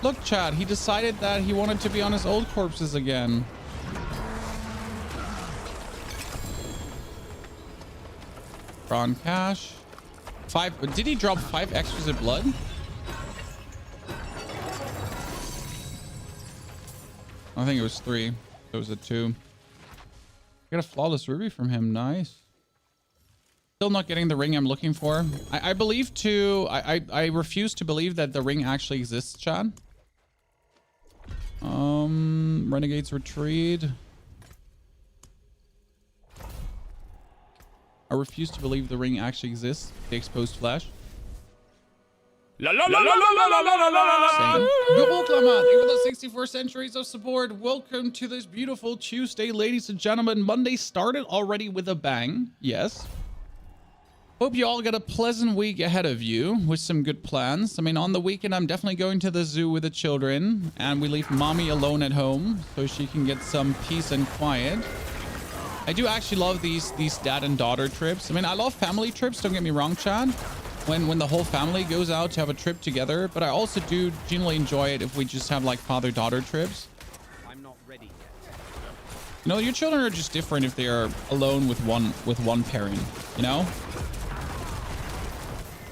Look, chat, he decided that he wanted to be on his old corpses again. Prawn cash. 5. Did he drop 5 exquisite blood? I think it was 3. It was a 2. I got a flawless ruby from him. Nice. Still not getting the ring I'm looking for. I believe to... I refuse to believe that the ring actually exists, chat. Renegade's Retreat. I refuse to believe the ring actually exists. The exposed flash. Büroklamat, even the 64 centuries of support. Welcome to this beautiful Tuesday, ladies and gentlemen. Monday started already with a bang. Yes. Hope you all got a pleasant week ahead of you with some good plans. I mean, on the weekend, I'm definitely going to the zoo with the children, and we leave mommy alone at home so she can get some peace and quiet. I do actually love these dad and daughter trips. I mean, I love family trips. Don't get me wrong, Chad. When the whole family goes out to have a trip together, but I also do generally enjoy it if we just have like father-daughter trips. I'm not ready yet. You know, your children are just different if they are alone with one parent, you know?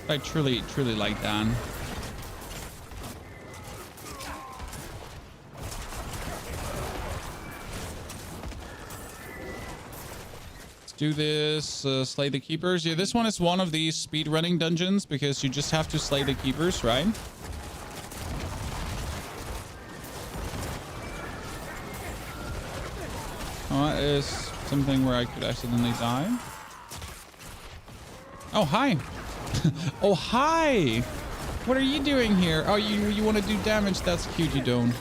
I truly like that. Let's do this. Slay the keepers. Yeah, this one is one of these speedrunning dungeons because you just have to slay the keepers, right? Oh, that is something where I could accidentally die. Oh, hi. Oh, hi. What are you doing here? Oh, you want to do damage? That's cute. You don't.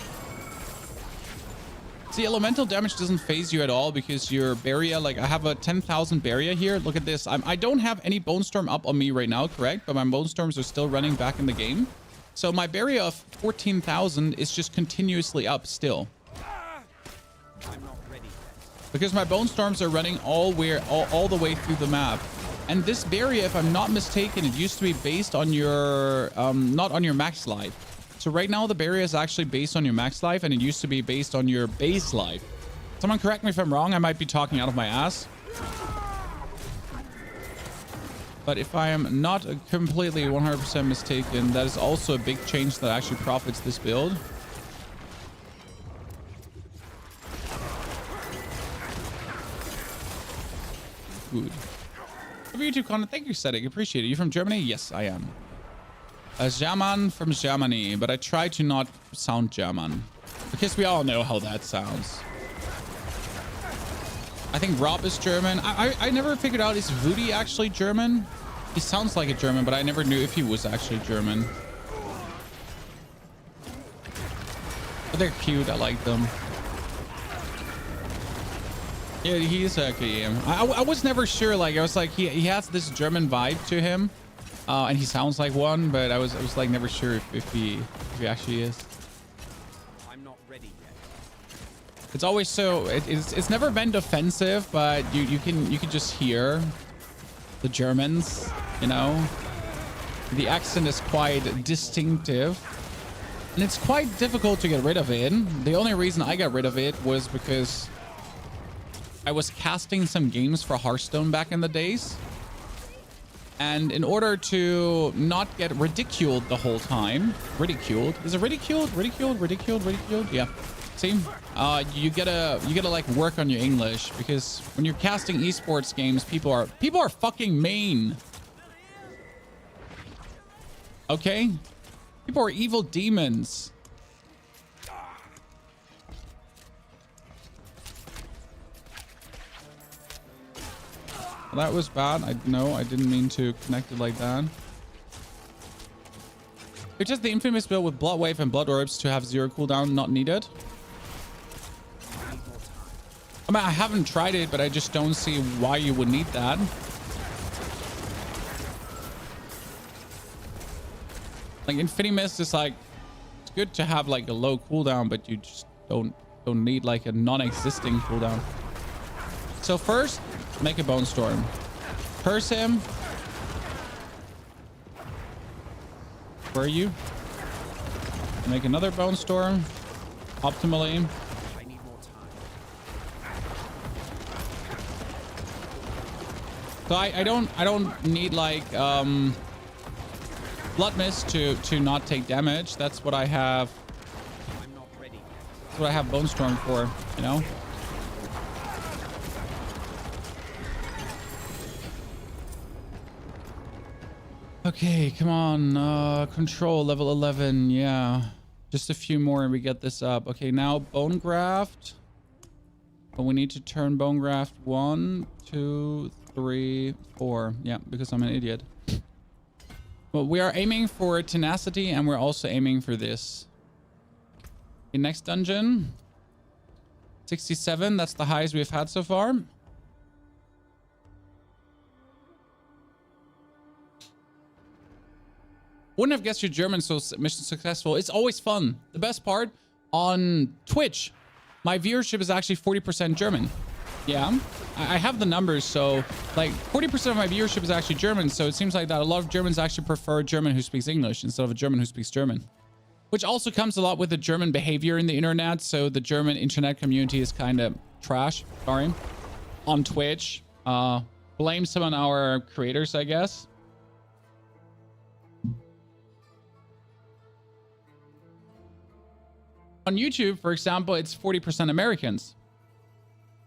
See, elemental damage doesn't phase you at all because your barrier, like I have a 10,000 barrier here. Look at this. I don't have any bone storm up on me right now, correct? But my bone storms are still running back in the game. So my barrier of 14,000 is just continuously up still. I'm not ready yet. Because my bone storms are running all the way through the map. And this barrier, if I'm not mistaken, it used to be based on your, not on your max life. So right now the barrier is actually based on your max life and it used to be based on your base life. Someone correct me if I'm wrong. I might be talking out of my ass. But if I am not completely 100% mistaken, that is also a big change that actually profits this build. Good. YouTube content, thank you, Cedric. Appreciate it. You from Germany? Yes, I am. A German from Germany, but I try to not sound German because we all know how that sounds. I think Rob is German. I never figured out, is Woody actually German? He sounds like a German, but I never knew if he was actually German. But they're cute. I like them. Yeah, he is actually. I was never sure. Like, I was like, he has this German vibe to him, and he sounds like one. But I was like never sure if he actually is. I'm not ready yet. It's always so. It's never been offensive, but you can just hear the Germans. You know, the accent is quite distinctive. And it's quite difficult to get rid of it. The only reason I got rid of it was because I was casting some games for Hearthstone back in the days. And in order to not get ridiculed the whole time, ridiculed? Is it ridiculed? Ridiculed? Ridiculed? Ridiculed? Yeah. See? You gotta like work on your English, because when you're casting esports games, people are fucking mean. Okay? People are evil demons. Well, that was bad. I didn't mean to connect it like that. It's just the Infinimist build with Blood Wave and Blood Orbs to have 0 cooldown, not needed. I mean, I haven't tried it, but I just don't see why you would need that. Like, Infinimist is like, it's good to have like a low cooldown, but you just don't need like a non-existing cooldown. So first, make a Bone Storm. Curse him. Where are you? Make another Bone Storm. Optimally. I need more time. So I don't need like Blood Mist to not take damage. That's what I have. I'm not ready yet. That's what I have Bone Storm for, you know? Okay, come on. Control level 11. Yeah. Just a few more and we get this up. Okay, now Bone Graft. But we need to turn Bone Graft 1, 2, 3, 4. Yeah, because I'm an idiot. Well, we are aiming for Tenacity and we're also aiming for this. Okay, next dungeon. 67. That's the highest we've had so far. Wouldn't have guessed you're German, so mission successful. It's always fun. The best part, on Twitch, my viewership is actually 40% German. Yeah, I have the numbers. So like 40% of my viewership is actually German. So it seems like that a lot of Germans actually prefer a German who speaks English instead of a German who speaks German, which also comes a lot with the German behavior in the internet. So the German internet community is kind of trash. Sorry. On Twitch, blame some on our creators, I guess. On YouTube, for example, it's 40% Americans.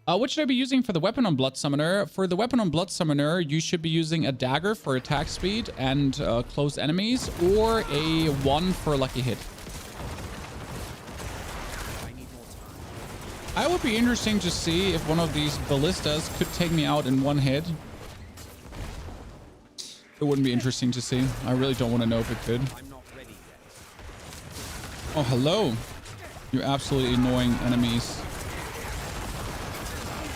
What should I be using for the weapon on Blood Summoner? For the weapon on Blood Summoner, you should be using a dagger for attack speed and close enemies, or a 1 for lucky hit. I would be interesting to see if one of these ballistas could take me out in 1 hit. It wouldn't be interesting to see. I really don't want to know if it could. I'm not ready yet. Oh, hello. You're absolutely annoying enemies.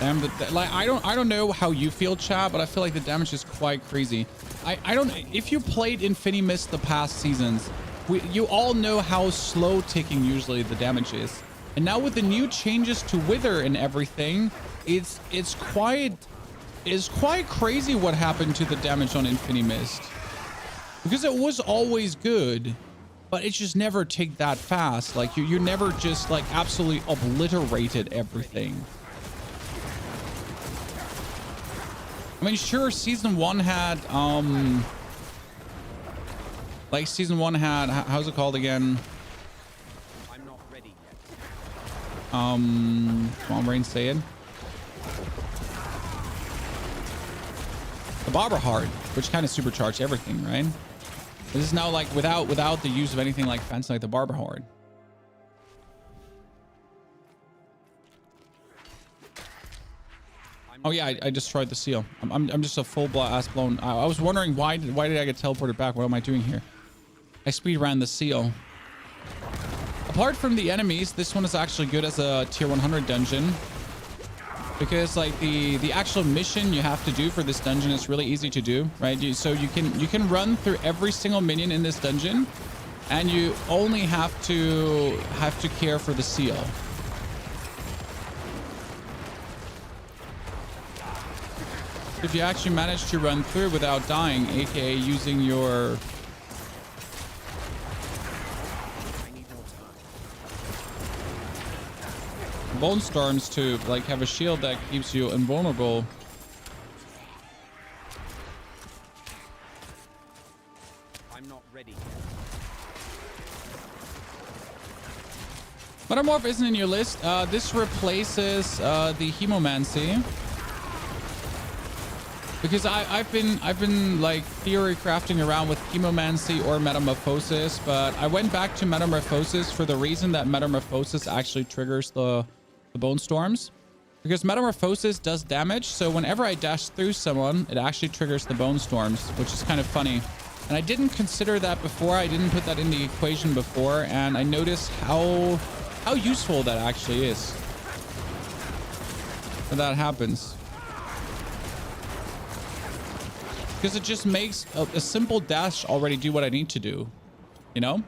Damn, like I don't know how you feel, chat, but I feel like the damage is quite crazy. I don't. If you played Infinimist the past seasons, you all know how slow ticking usually the damage is. And now with the new changes to Wither and everything, it's quite crazy what happened to the damage on Infinimist. Because it was always good, but it just never ticked that fast. Like you never just like absolutely obliterated everything. I mean, sure, season 1 had like season 1 had, how's it called again? I'm not ready yet. Come on, Brain, say it. The Barber Heart, which kind of supercharged everything, right? This is now like without the use of anything like fancy like the Barber Heart. Oh yeah, I destroyed the seal. I'm just a full ass blown. I was wondering why did I get teleported back? What am I doing here? I speed ran the seal. Apart from the enemies, this one is actually good as a tier 100 dungeon. Because like the actual mission you have to do for this dungeon is really easy to do, right? So you can run through every single minion in this dungeon, and you only have to care for the seal. If you actually manage to run through without dying, aka using your bone storms to like have a shield that keeps you invulnerable. I'm not ready. Metamorph isn't in your list. This replaces the Hemomancy. Because I've been like theory crafting around with Chemomancy or Metamorphosis, but I went back to Metamorphosis for the reason that Metamorphosis actually triggers the Bone Storms. Because Metamorphosis does damage, so whenever I dash through someone, it actually triggers the Bone Storms, which is kind of funny. And I didn't consider that before. I didn't put that in the equation before, and I noticed how useful that actually is when that happens. Because it just makes a simple dash already do what I need to do, you know?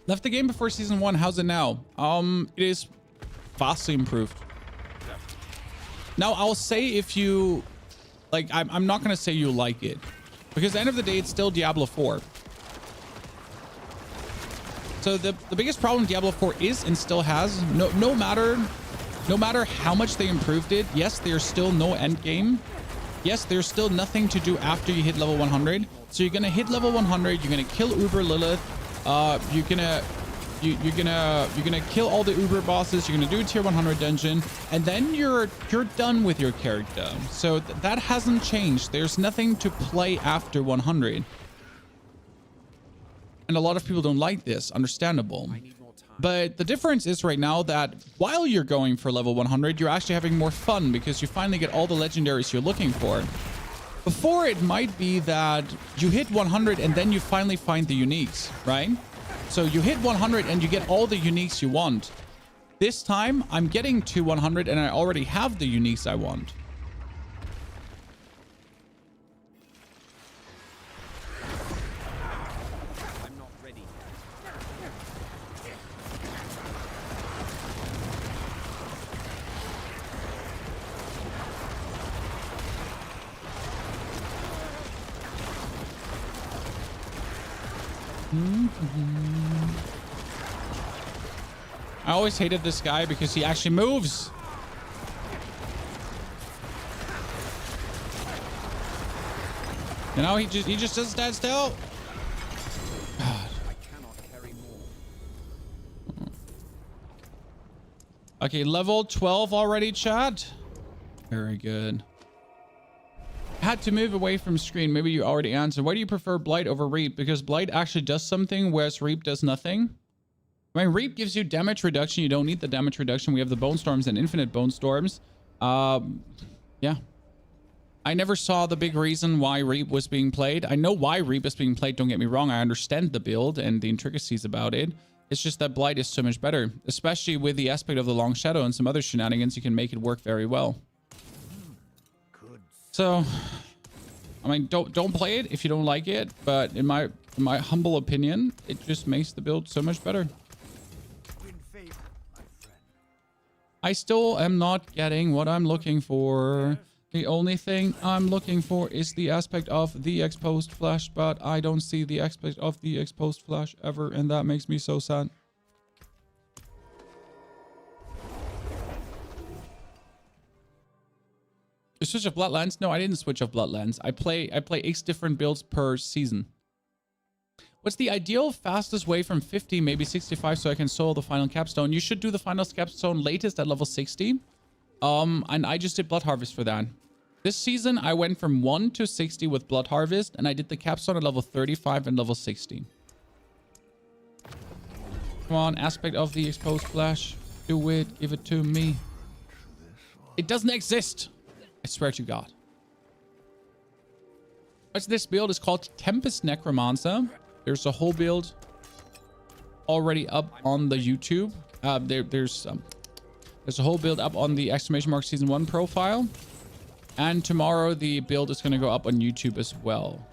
Left the game before season 1. How's it now? It is vastly improved. Now, I'll say if you... Like, I'm not going to say you like it. Because at the end of the day, it's still Diablo 4. So the biggest problem Diablo 4 is and still has, no matter how much they improved it, yes, there's still no end game. Yes, there's still nothing to do after you hit level 100. So you're gonna hit level 100. You're gonna kill Uber Lilith. You're gonna kill all the Uber bosses. You're gonna do a tier 100 dungeon, and then you're done with your character. So that hasn't changed. There's nothing to play after 100. And a lot of people don't like this. Understandable. But the difference is right now that while you're going for level 100, you're actually having more fun because you finally get all the legendaries you're looking for. Before, it might be that you hit 100 and then you finally find the uniques, right? So you hit 100 and you get all the uniques you want. This time, I'm getting to 100 and I already have the uniques I want. I always hated this guy because he actually moves. You know, he just doesn't stand still. God. I cannot carry more. Okay, level 12 already, chat. Very good. Had to move away from screen. Maybe you already answered. Why do you prefer Blight over Reap? Because Blight actually does something, whereas Reap does nothing. I mean, Reap gives you damage reduction. You don't need the damage reduction. We have the Bone Storms and Infinite Bone Storms. Yeah. I never saw the big reason why Reap was being played. I know why Reap is being played. Don't get me wrong. I understand the build and the intricacies about it. It's just that Blight is so much better, especially with the aspect of the Long Shadow and some other shenanigans. You can make it work very well. So, I mean, don't play it if you don't like it, but in my humble opinion, it just makes the build so much better. I still am not getting what I'm looking for. The only thing I'm looking for is the aspect of the exposed flash, but I don't see the aspect of the exposed flash ever, and that makes me so sad. You switch of Bloodlands? No, I didn't switch off Bloodlands. I play 8 different builds per season. What's the ideal fastest way from 50, maybe 65, so I can solo the final capstone? You should do the final capstone latest at level 60. And I just did Blood Harvest for that. This season, I went from 1 to 60 with Blood Harvest, and I did the capstone at level 35 and level 60. Come on, aspect of the exposed flash. Do it. Give it to me. It doesn't exist. I swear to God. What's this build is called Tempest Necromancer. There's a whole build already up on the YouTube. There's a whole build up on the Season 1 profile. And tomorrow the build is going to go up on YouTube as well.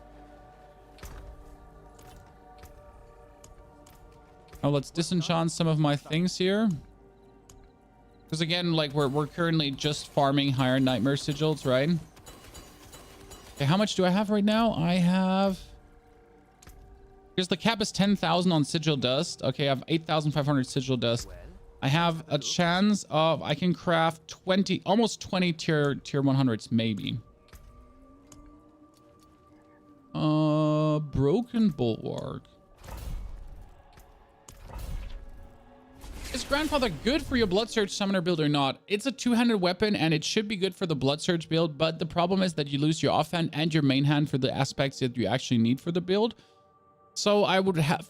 Now let's disenchant some of my things here. Because again, like we're currently just farming higher nightmare sigils, right? Okay, how much do I have right now? I have... Because the cap is 10,000 on sigil dust. Okay, I have 8,500 sigil dust. I have a chance of... I can craft 20... Almost 20 tier 100s, maybe. Broken Bulwark. Is Grandfather good for your Blood Surge Summoner build or not? It's a two-handed weapon and it should be good for the Blood Surge build, but the problem is that you lose your offhand and your main hand for the aspects that you actually need for the build. So I would have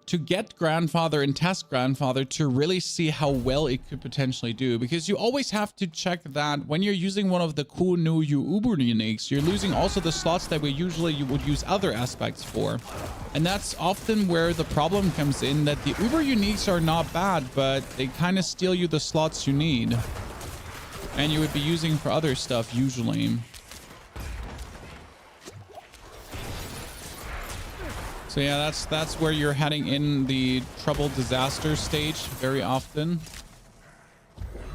to get Grandfather and test Grandfather to really see how well it could potentially do, because you always have to check that when you're using one of the cool new Uber uniques, you're losing also the slots that you would use other aspects for. And that's often where the problem comes in, that the Uber uniques are not bad, but they kind of steal you the slots you need and you would be using for other stuff usually. So yeah, that's where you're heading in the trouble disaster stage very often.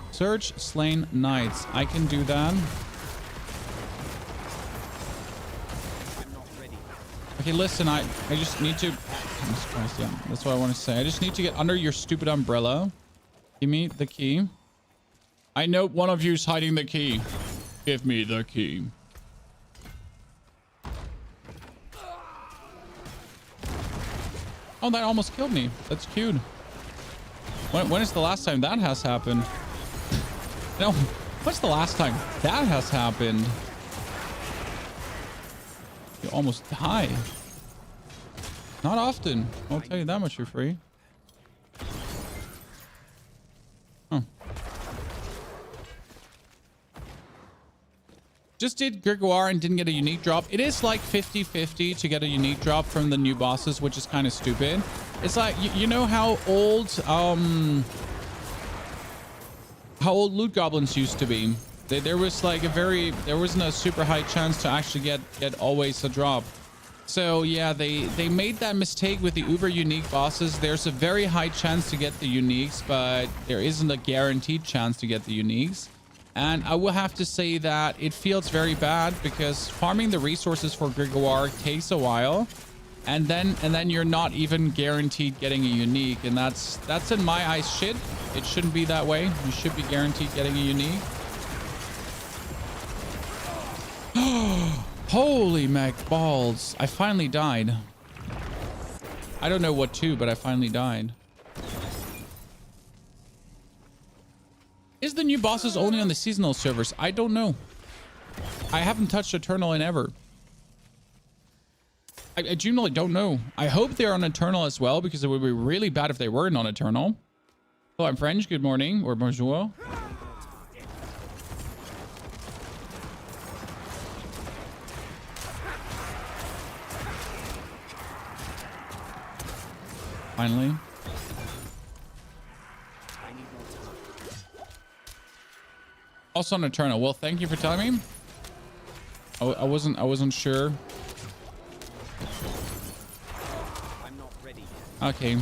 Search slain knights. I can do that. Okay, listen, I just need to... Jesus Christ, yeah, that's what I want to say. I just need to get under your stupid umbrella. Give me the key. I know one of you's hiding the key. Give me the key. Oh, that almost killed me. That's cute. When is the last time that has happened? No, when's the last time that has happened? You almost die. Not often. I'll tell you that much for free. Huh. Just did Gregoire and didn't get a unique drop. It is like 50-50 to get a unique drop from the new bosses, which is kind of stupid. It's like, you know how old loot goblins used to be. There was like there wasn't a super high chance to actually get always a drop. So yeah, they made that mistake with the uber unique bosses. There's a very high chance to get the uniques, but there isn't a guaranteed chance to get the uniques. And I will have to say that it feels very bad because farming the resources for Gregoire takes a while, and then you're not even guaranteed getting a unique, and that's in my eyes shit. It shouldn't be that way. You should be guaranteed getting a unique. Holy mac balls. I finally died. I don't know what to, but I finally died. Is the new bosses only on the seasonal servers? I don't know. I haven't touched Eternal in ever. I genuinely don't know. I hope they're on Eternal as well, because it would be really bad if they weren't on Eternal. Hello, I'm French. Good morning, or bonjour. Finally. Also on Eternal. Well, thank you for telling me. I wasn't sure. I'm not ready. Okay.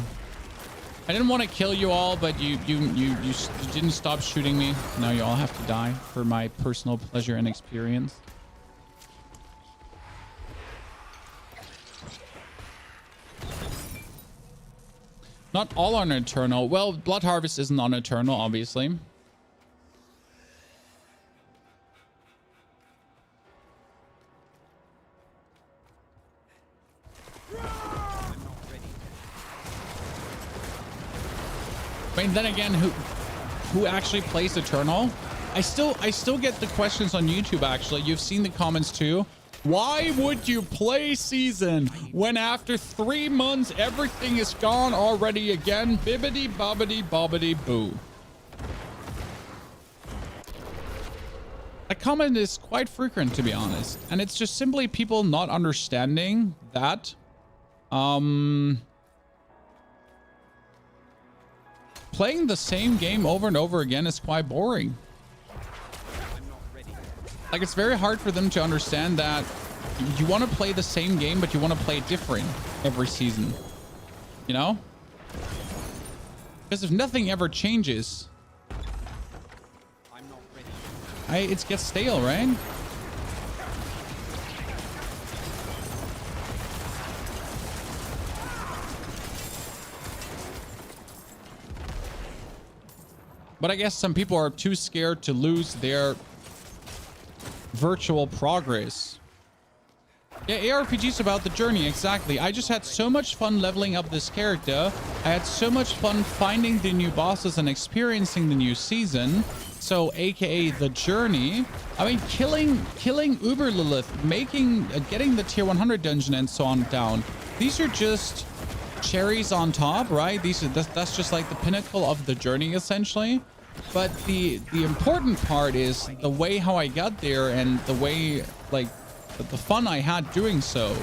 I didn't want to kill you all, but you didn't stop shooting me. Now you all have to die for my personal pleasure and experience. Not all on Eternal. Well, Blood Harvest isn't on Eternal, obviously. I mean, then again, who actually plays Eternal? I still get the questions on YouTube. Actually, you've seen the comments too. Why would you play Season when after 3 months everything is gone already again? Bibbidi bobbidi bobbidi boo. That comment is quite frequent, to be honest. And it's just simply people not understanding that playing the same game over and over again is quite boring. Like, it's very hard for them to understand that you want to play the same game, but you want to play it different every season. You know? Because if nothing ever changes, it gets stale, right? But I guess some people are too scared to lose their virtual progress. Yeah, ARPG's about the journey, exactly. I just had so much fun leveling up this character. I had so much fun finding the new bosses and experiencing the new season. So, aka the journey. I mean, killing Uber Lilith, getting the tier 100 dungeon and so on down. These are just cherries on top, right? That's just like the pinnacle of the journey, essentially. But the important part is the way how I got there and the way, like, the fun I had doing so.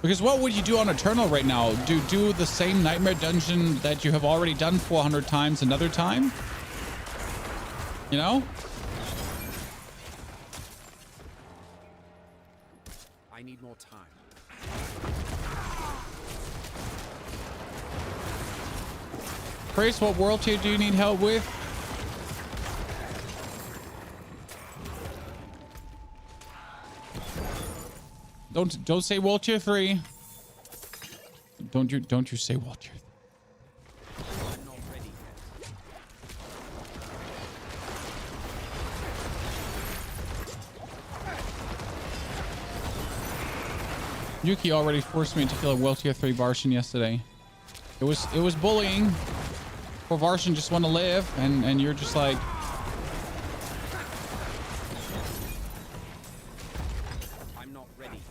Because what would you do on Eternal right now? Do the same nightmare dungeon that you have already done 400 times another time? You know? I need more time. Chris, what world tier do you need help with? Don't say world tier 3. Don't you say world tier 3. I'm not ready yet. Yuki already forced me to kill a world tier 3 Varshan yesterday. It was bullying. For Varshan just want to live, and you're just like, I'm not ready yet.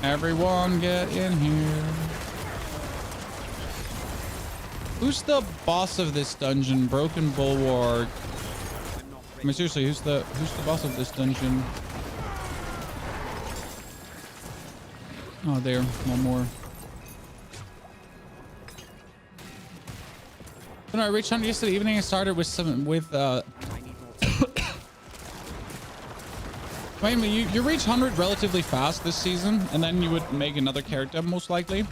everyone get in here. Who's the boss of this dungeon? Broken Bulwark. I mean, seriously, who's the boss of this dungeon? Oh, there, one more. When I reached 100 yesterday evening, I started with I mean, you reach 100 relatively fast this season, and then you would make another character most likely.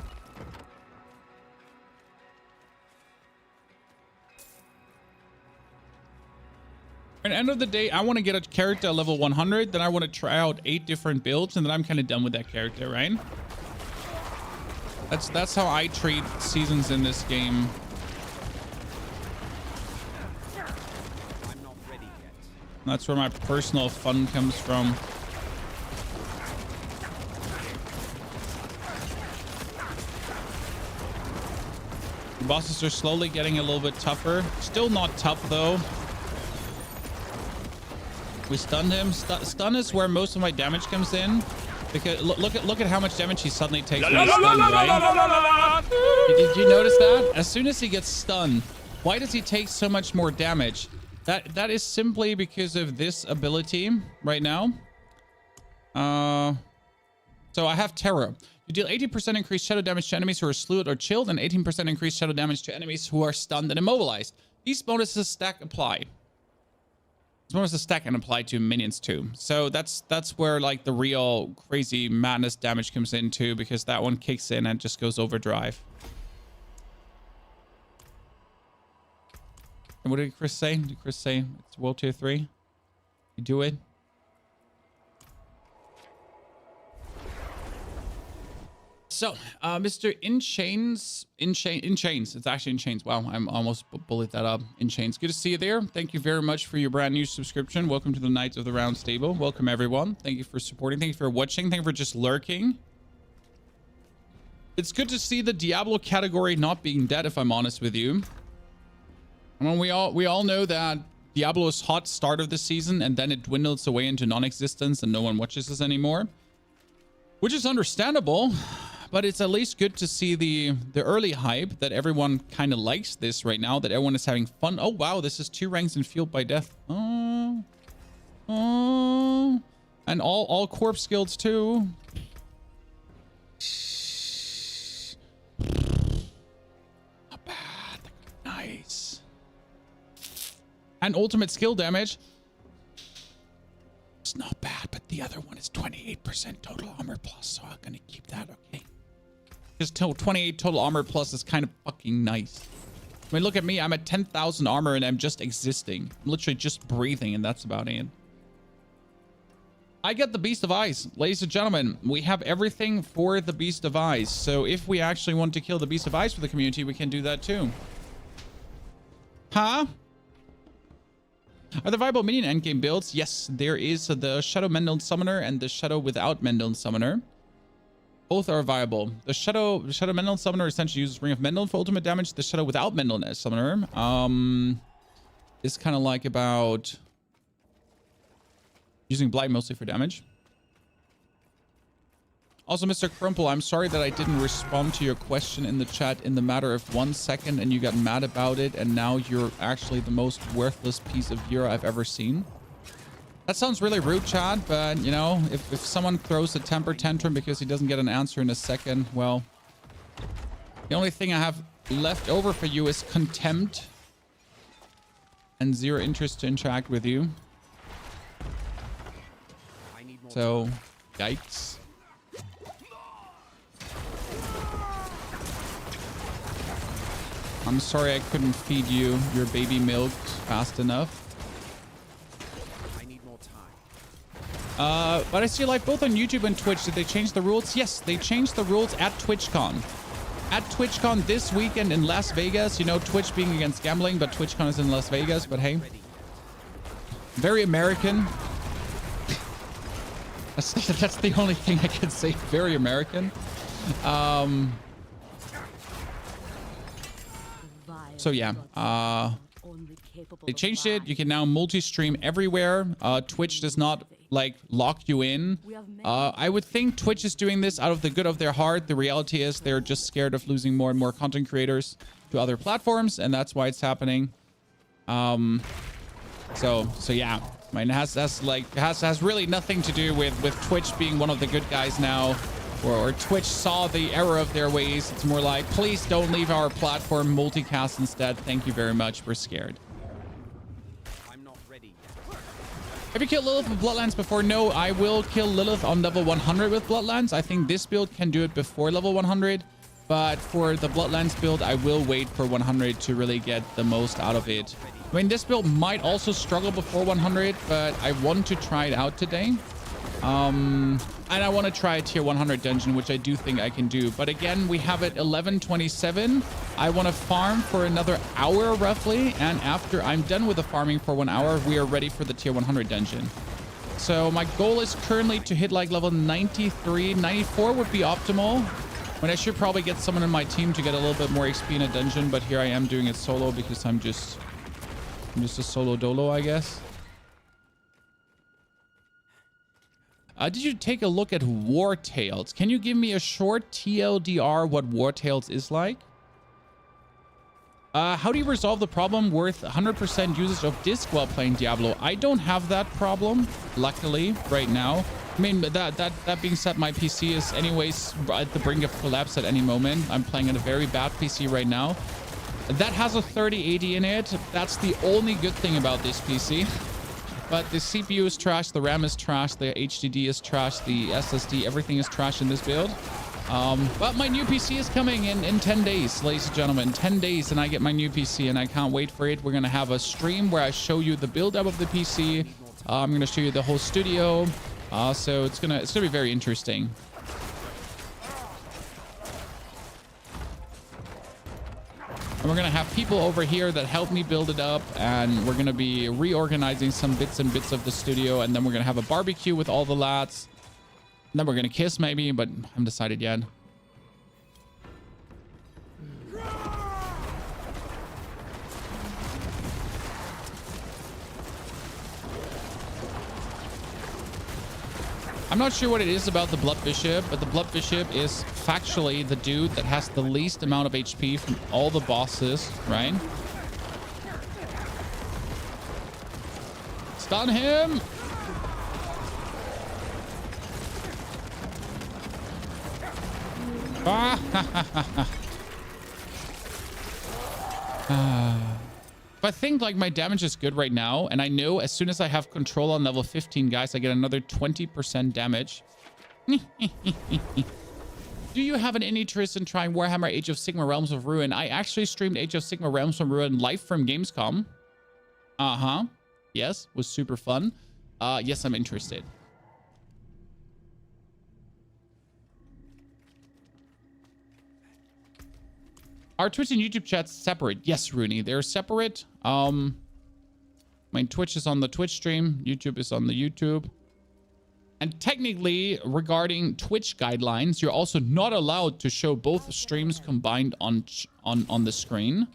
At the end of the day, I want to get a character level 100, then I want to try out 8 different builds, and then I'm kind of done with that character, right? That's how I treat seasons in this game. That's where my personal fun comes from. The bosses are slowly getting a little bit tougher. Still not tough though. We stunned him. Stun is where most of my damage comes in. Because look at how much damage he suddenly takes when he's stunned, right? Did you notice that? As soon as he gets stunned, why does he take so much more damage? That is simply because of this ability right now. So I have Terror. You deal 80% increased shadow damage to enemies who are slewed or chilled, and 18% increased shadow damage to enemies who are stunned and immobilized. These bonuses stack apply. These bonuses stack and apply to minions too. So that's where like the real crazy madness damage comes in too, because that one kicks in and just goes overdrive. And what did Chris say? Did Chris say it's world tier 3? You do it. So, Mr. In Chains. It's actually In Chains. Wow, I'm almost bullied that up. In Chains. Good to see you there. Thank you very much for your brand new subscription. Welcome to the Knights of the Round Stable. Welcome, everyone. Thank you for supporting. Thank you for watching. Thank you for just lurking. It's good to see the Diablo category not being dead, if I'm honest with you. I mean, we all know that Diablo is hot start of the season, and then it dwindles away into non-existence, and no one watches this anymore. Which is understandable. But it's at least good to see the early hype that everyone kind of likes this right now, that everyone is having fun. Oh, wow, this is 2 ranks in Fueled by Death. Oh. Oh. And all corpse guilds too. Not bad. Nice. And ultimate skill damage. It's not bad, but the other one is 28% total armor plus, so I'm gonna keep that, okay? Just 28 total armor plus is kind of fucking nice. I mean, look at me. I'm at 10,000 armor and I'm just existing. I'm literally just breathing, and that's about it. I get the Beast of Ice. Ladies and gentlemen, we have everything for the Beast of Ice. So if we actually want to kill the Beast of Ice for the community, we can do that too. Huh? Are there viable minion endgame builds? Yes, there is the Shadow Mendel Summoner and the Shadow without Mendel Summoner. Both are viable. The Shadow Mendel Summoner essentially uses Ring of Mendel for ultimate damage. The Shadow without Mendel Summoner is kind of like about using Blight mostly for damage. Also, Mr. Crumple, I'm sorry that I didn't respond to your question in the chat in the matter of 1 second and you got mad about it, and now you're actually the most worthless piece of gear I've ever seen. That sounds really rude, Chad, but, you know, if someone throws a temper tantrum because he doesn't get an answer in a second, well, the only thing I have left over for you is contempt and zero interest to interact with you. So, yikes. I'm sorry I couldn't feed you your baby milk fast enough. I need more time. But I see live both on YouTube and Twitch. Did they change the rules? Yes, they changed the rules at TwitchCon. At TwitchCon this weekend in Las Vegas. You know, Twitch being against gambling, but TwitchCon is in Las Vegas. But hey, very American. That's the only thing I can say. Very American. So yeah, they changed it. You can now multi-stream everywhere. Twitch does not like lock you in. I would think Twitch is doing this out of the good of their heart. The reality is they're just scared of losing more and more content creators to other platforms, and that's why it's happening. So yeah, I mean, it has really nothing to do with Twitch being one of the good guys now. Or Twitch saw the error of their ways. It's more like, please don't leave our platform, multicast instead. Thank you very much. We're scared. I'm not ready. Have you killed Lilith with Bloodlands before? No, I will kill Lilith on level 100 with Bloodlands. I think this build can do it before level 100. But for the Bloodlands build, I will wait for 100 to really get the most out of it. I mean, this build might also struggle before 100, but I want to try it out today. And I want to try a tier 100 dungeon, which I do think I can do. But again, we have it 11:27. I want to farm for another hour roughly. And after I'm done with the farming for 1 hour, we are ready for the tier 100 dungeon. So my goal is currently to hit like level 93, 94 would be optimal. But I should probably get someone in my team to get a little bit more XP in a dungeon. But here I am doing it solo because I'm just a solo dolo, I guess. Did you take a look at War Tales? Can you give me a short TLDR what War Tales is like? How do you resolve the problem with 100% usage of disk while playing Diablo? I don't have that problem, luckily, right now. I mean, that being said, my PC is anyways at the brink of collapse at any moment. I'm playing on a very bad PC right now. That has a 3080 in it. That's the only good thing about this PC. But the CPU is trash, the RAM is trash, the HDD is trash, the SSD, everything is trash in this build. But my new PC is coming in 10 days, ladies and gentlemen. 10 days and I get my new PC and I can't wait for it. We're going to have a stream where I show you the build up of the PC. I'm going to show you the whole studio. So it's gonna be very interesting. And we're going to have people over here that help me build it up. And we're going to be reorganizing some bits and bits of the studio. And then we're going to have a barbecue with all the lads. And then we're going to kiss maybe, but I haven't decided yet. I'm not sure what it is about the Blood Bishop, but the Blood Bishop is factually the dude that has the least amount of HP from all the bosses, right? Stun him! But I think like my damage is good right now, and I know as soon as I have control on level 15, guys, I get another 20% damage. Do you have an interest in trying Warhammer Age of Sigmar Realms of Ruin? I actually streamed Age of Sigmar Realms of Ruin live from Gamescom. Yes, was super fun. Yes, I'm interested. Are Twitch and YouTube chats separate? Yes, Rooney, they're separate. My Twitch is on the Twitch stream. YouTube is on the YouTube. And technically, regarding Twitch guidelines, you're also not allowed to show both streams combined on the screen.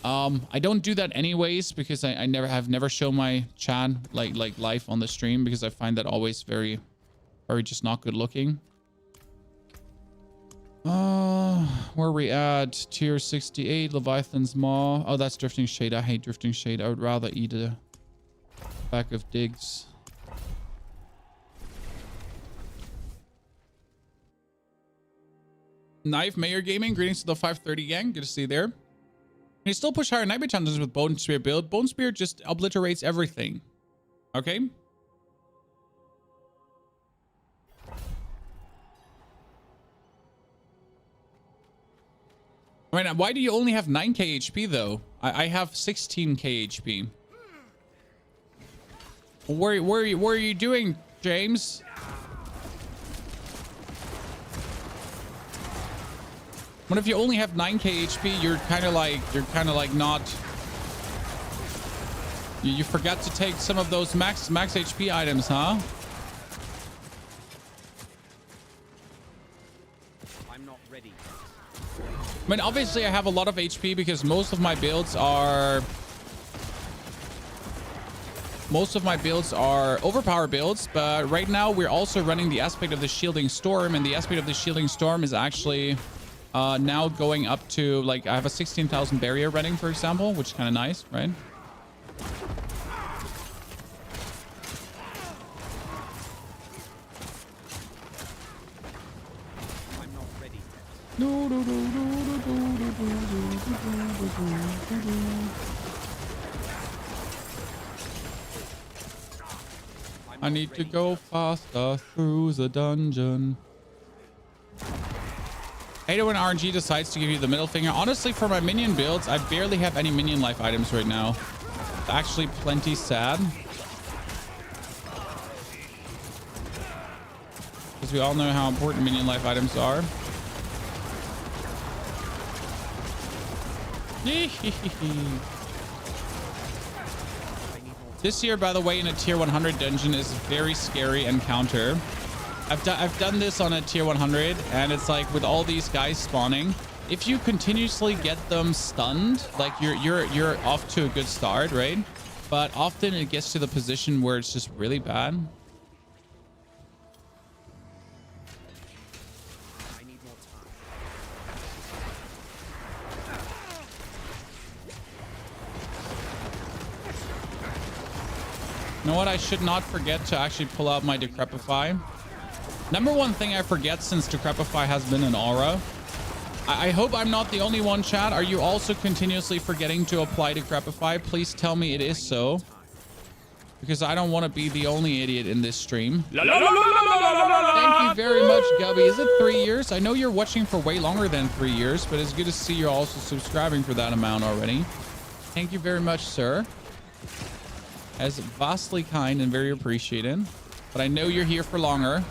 I don't do that anyways because I never shown my chat like live on the stream because I find that always very just not good looking. Where are we at? Tier 68, Leviathan's Maw. Oh, that's Drifting Shade. I hate Drifting Shade. I would rather eat a pack of digs. Knife Mayor Gaming. Greetings to the 530 gang. Good to see you there. Can you still push higher Nightmare challenges with Bone Spear build? Bone Spear just obliterates everything. Okay? I mean, why do you only have 9k HP though? I have 16k HP. What are you doing, James? What if you only have 9k HP? You're kind of like not. You forgot to take some of those max HP items, huh? I mean, obviously I have a lot of HP because most of my builds are overpower builds, but right now we're also running the aspect of the Shielding Storm, and the aspect of the Shielding Storm is actually now going up to, like, I have a 16,000 barrier running, for example, which is kind of nice, right? I need to go faster through the dungeon. I hate it when RNG decides to give you the middle finger. Honestly, for my minion builds, I barely have any minion life items right now. It's actually plenty sad. Because we all know how important minion life items are. This year, by the way, in a tier 100 dungeon is a very scary encounter. I've done this on a tier 100, and it's like with all these guys spawning, if you continuously get them stunned, like you're off to a good start, right? But often it gets to the position where it's just really bad. You know what? I should not forget to actually pull out my Decrepify. Number one thing I forget since Decrepify has been an aura. I hope I'm not the only one, chat. Are you also continuously forgetting to apply Decrepify? Please tell me it is so. Because I don't want to be the only idiot in this stream. Thank you very much, Gubby. Is it 3 years? I know you're watching for way longer than 3 years, but it's good to see you're also subscribing for that amount already. Thank you very much, sir. As vastly kind and very appreciated. But I know you're here for longer.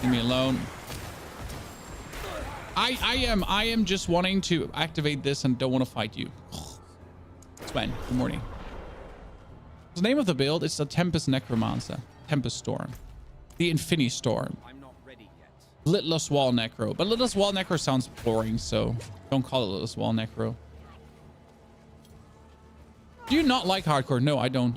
Leave me alone. I am just wanting to activate this and don't want to fight you. It's fine. Good morning. The name of the build is the Tempest Necromancer. Tempest Storm. The Infinity Storm. I'm not ready yet. Litless Wall Necro. But Litless Wall Necro sounds boring, so don't call it Litless Wall Necro. Do you not like hardcore? No, I don't.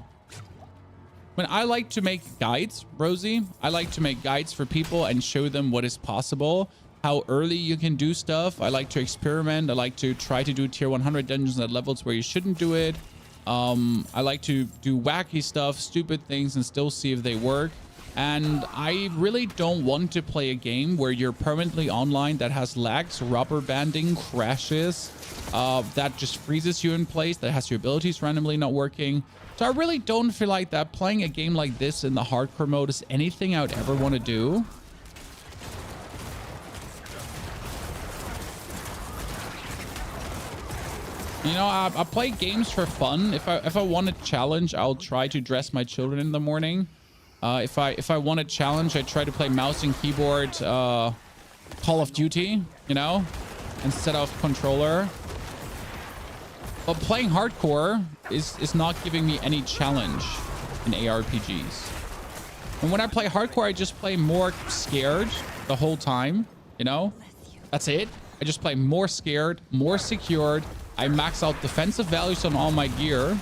When I like to make guides, Rosie, I like to make guides for people and show them what is possible, how early you can do stuff. I like to experiment. I like to try to do tier 100 dungeons at levels where you shouldn't do it. I like to do wacky stuff, stupid things, and still see if they work. And I really don't want to play a game where you're permanently online that has lags, rubber banding, crashes, that just freezes you in place, that has your abilities randomly not working. So I really don't feel like that playing a game like this in the hardcore mode is anything I would ever want to do. You know, I play games for fun. If I want a challenge, I'll try to dress my children in the morning. If I want a challenge, I try to play mouse and keyboard Call of Duty, you know, instead of controller. But playing hardcore is not giving me any challenge in ARPGs. And when I play hardcore, I just play more scared the whole time, you know? That's it. I just play more scared, more secured. I max out defensive values on all my gear.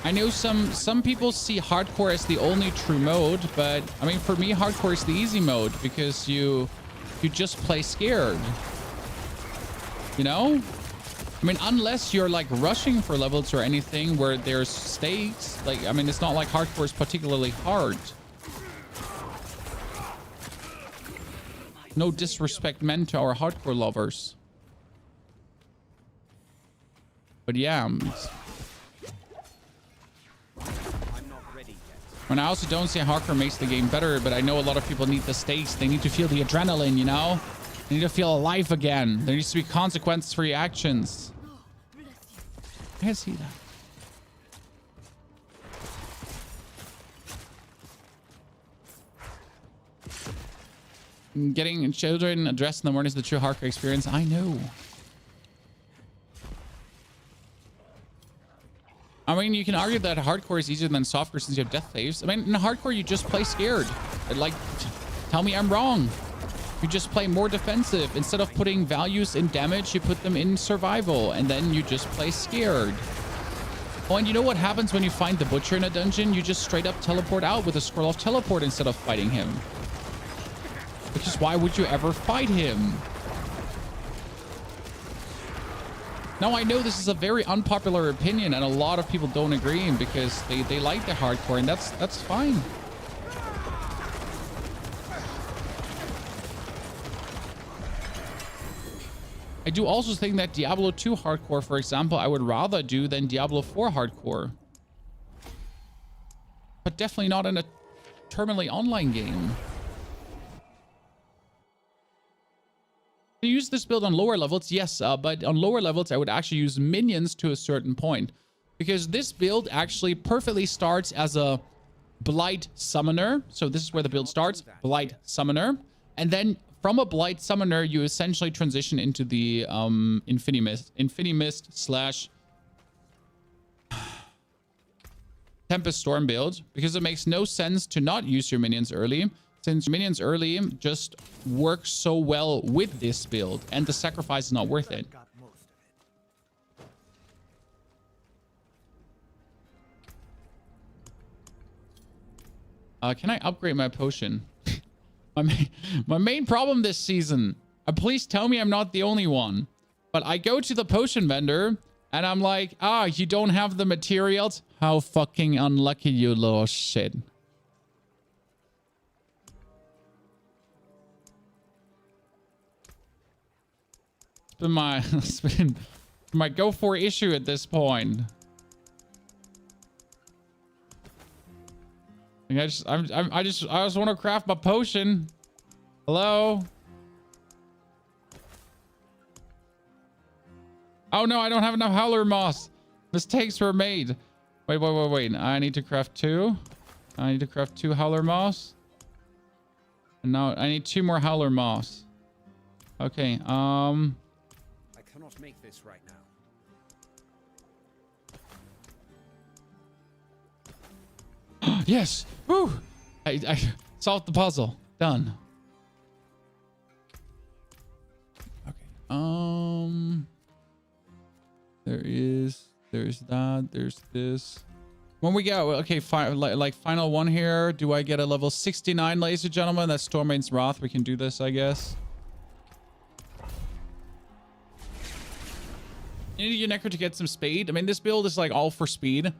I know some people see hardcore as the only true mode, but I mean, for me, hardcore is the easy mode because you just play scared, you know? I mean, unless you're like rushing for levels or anything where there's stakes, like, I mean, it's not like hardcore is particularly hard. No disrespect meant to our hardcore lovers. But yeah, I'm not ready yet. and I also don't say hardcore makes the game better, but I know a lot of people need the stakes. They need to feel the adrenaline, you know? They need to feel alive again. There needs to be consequences for your actions. I can see that. Getting children dressed in the morning is the true hardcore experience. I know. I mean, you can argue that hardcore is easier than softcore since you have death saves. I mean, in hardcore, you just play scared. Like, tell me I'm wrong. You just play more defensive. Instead of putting values in damage, you put them in survival, and then you just play scared. Oh, and you know what happens when you find the butcher in a dungeon? You just straight up teleport out with a scroll of teleport instead of fighting him. Which is why would you ever fight him? Now, I know this is a very unpopular opinion, and a lot of people don't agree because they like the hardcore, and that's fine. I do also think that Diablo 2 hardcore, for example, I would rather do than Diablo 4 hardcore. But definitely not in a terminally online game. To use this build on lower levels, yes, but on lower levels, I would actually use minions to a certain point. Because this build actually perfectly starts as a Blight Summoner. So this is where the build starts, Blight Summoner. And then from a Blight Summoner, you essentially transition into the Infinimist slash Tempest Storm build, because it makes no sense to not use your minions early, since minions early just work so well with this build, and the sacrifice is not worth it. Can I upgrade my potion? My main problem this season, please tell me I'm not the only one, but I go to the potion vendor and I'm like, you don't have the materials? How fucking unlucky, you little shit. It's been my go for issue at this point. I just want to craft my potion. Hello? Oh no, I don't have enough howler moss. Mistakes were made. Wait. I need to craft 2. I need to craft 2 howler moss. And now I need 2 more howler moss. Okay, I cannot make this right now. Yes! Woo! I solved the puzzle. Done. Okay. There is There's that. There's this. When we get, okay, like final one here. Do I get a level 69, ladies and gentlemen? That's Stormbane's Wrath. We can do this, I guess. You need your Necro to get some speed. I mean, this build is like all for speed.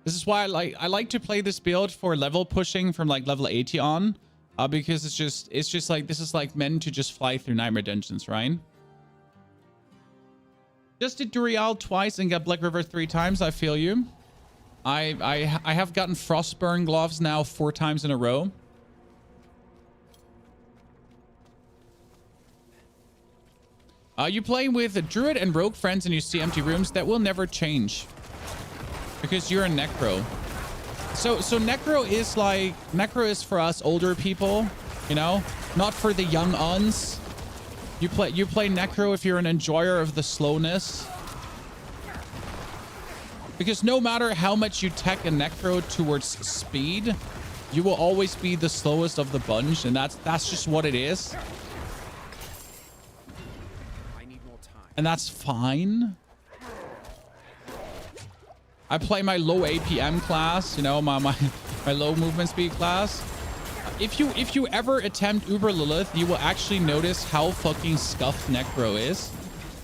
This is why I like to play this build for level pushing from like level 80 on, because it's just like, this is like meant to just fly through Nightmare Dungeons, right? Just did Durial twice and got Black River 3 times. I feel you. I have gotten Frostburn gloves now 4 times in a row. You play with a druid and rogue friends and you see empty rooms. That will never change because you're a necro. So necro is for us older people, you know, not for the young uns. You play necro if you're an enjoyer of the slowness. Because no matter how much you tech a necro towards speed, you will always be the slowest of the bunch, and that's just what it is. I need more time. And that's fine. I play my low APM class, you know, my low movement speed class. If you ever attempt Uber Lilith, you will actually notice how fucking scuffed necro is.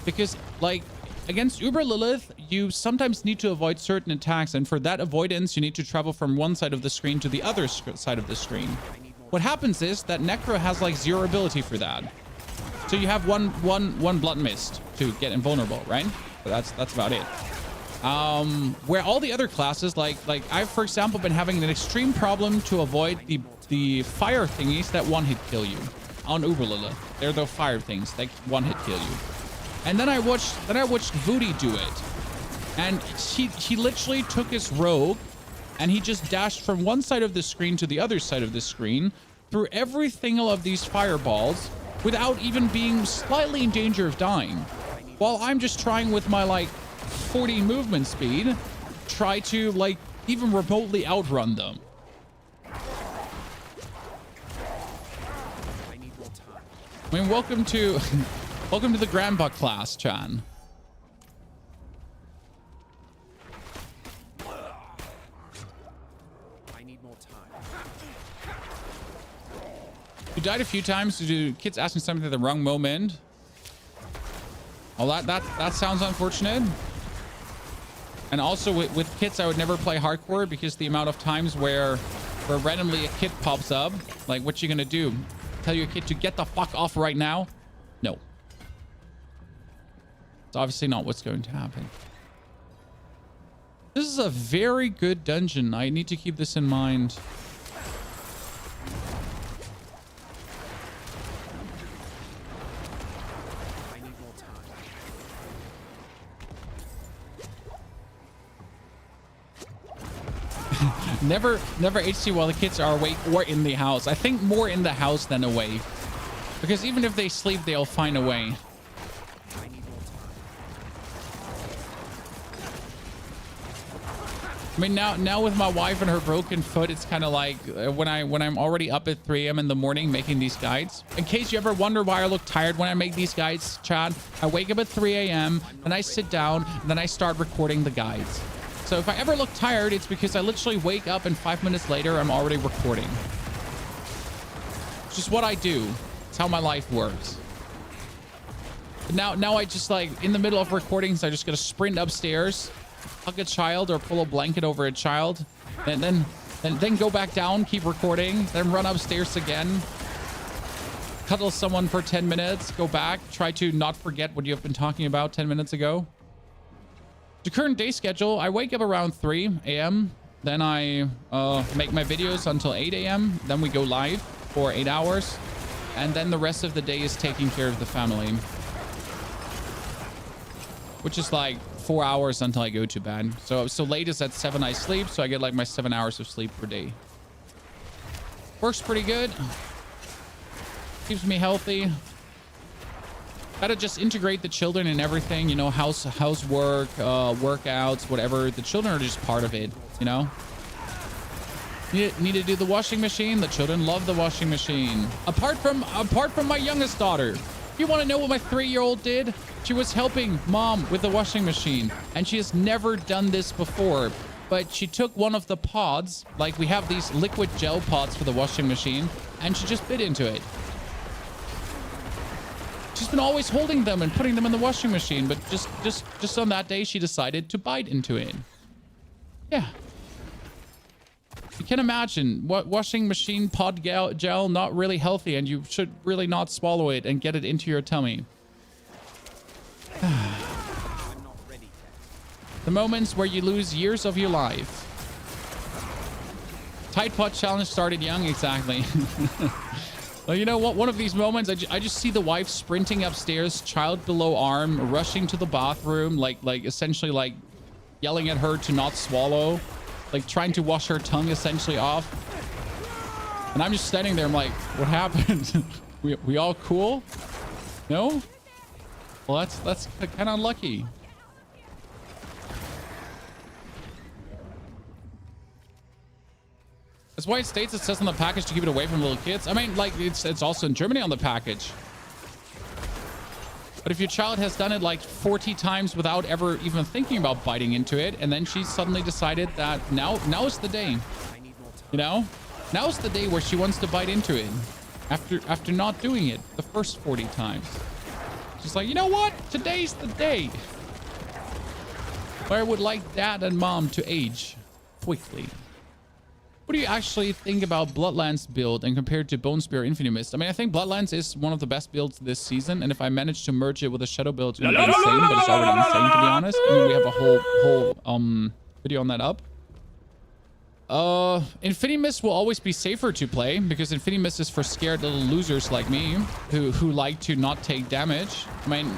Because like against Uber Lilith, you sometimes need to avoid certain attacks, and for that avoidance, you need to travel from one side of the screen to the other side of the screen. What happens is that Necro has like 0 ability for that. So you have one blood mist to get invulnerable, right? So that's about it. Where all the other classes, like I've for example been having an extreme problem to avoid the fire thingies that one hit kill you on Uber Lilith. They're the fire things that one hit kill you. And then I watched Voodie do it. And he literally took his rogue and he just dashed from one side of the screen to the other side of the screen through every single of these fireballs without even being slightly in danger of dying. While I'm just trying with my like 40 movement speed, try to like even remotely outrun them. I need more time. I mean, welcome to the Grandbuck class, Chan. I need more time. You died a few times due to kids asking something at the wrong moment. Well, that sounds unfortunate. And also with kids, I would never play hardcore because the amount of times where randomly a kid pops up, like what you gonna do? Tell your kid to get the fuck off right now? No. It's obviously not what's going to happen. This is a very good dungeon. I need to keep this in mind. I need more time. Never HC while the kids are awake or in the house. I think more in the house than awake. Because even if they sleep, they'll find a way. I need more time. I mean, now with my wife and her broken foot, it's kind of like when I'm already up at 3 a.m. in the morning making these guides. In case you ever wonder why I look tired when I make these guides, Chad, I wake up at 3 a.m. and I sit down and then I start recording the guides. So if I ever look tired, it's because I literally wake up and 5 minutes later, I'm already recording. It's just what I do. It's how my life works. But now I just like in the middle of recordings, I just gotta sprint upstairs, hug a child or pull a blanket over a child, and then go back down, keep recording, then run upstairs again, cuddle someone for 10 minutes, go back, try to not forget what you have been talking about 10 minutes ago. The current day schedule, I wake up around 3 a.m. Then I make my videos until 8 a.m. Then we go live for 8 hours. And then the rest of the day is taking care of the family. Which is like 4 hours until I go to bed. So latest at 7 I sleep. So I get like my 7 hours of sleep per day. Works pretty good. Keeps me healthy. Gotta just integrate the children in everything, you know, housework, workouts, whatever. The children are just part of it, you know. Need to do the washing machine. The children love the washing machine. Apart from my youngest daughter, You want to know what my 3-year-old did? She was helping mom with the washing machine, and she has never done this before. But she took one of the pods, like we have these liquid gel pods for the washing machine, and she just bit into it. She's been always holding them and putting them in the washing machine, but just on that day, she decided to bite into it. Yeah. You can imagine what washing machine pod gel not really healthy, and you should really not swallow it and get it into your tummy. The moments where you lose years of your life. Tight pot challenge started young, exactly. Well, you know what? One of these moments, I just see the wife sprinting upstairs, child below arm, rushing to the bathroom, like essentially like yelling at her to not swallow, like trying to wash her tongue essentially off. And I'm just standing there. I'm like, what happened? we all cool? No? Well, that's kind of unlucky. That's why it states it says on the package to keep it away from little kids. I mean, like, it's also in Germany on the package. But if your child has done it like 40 times without ever even thinking about biting into it, and then she suddenly decided that now is the day, you know? Now is the day where she wants to bite into it after not doing it the first 40 times. She's like, you know what? Today's the day where I would like dad and mom to age quickly. What do you actually think about Bloodlands build and compared to Bone Spear Infinimist? I mean, I think Bloodlands is one of the best builds this season, and if I manage to merge it with a Shadow build, it's going to be insane, but it's already insane, to be honest. I mean, we have a whole video on that up. Infinimist will always be safer to play because Infinimist is for scared little losers like me who like to not take damage. I mean,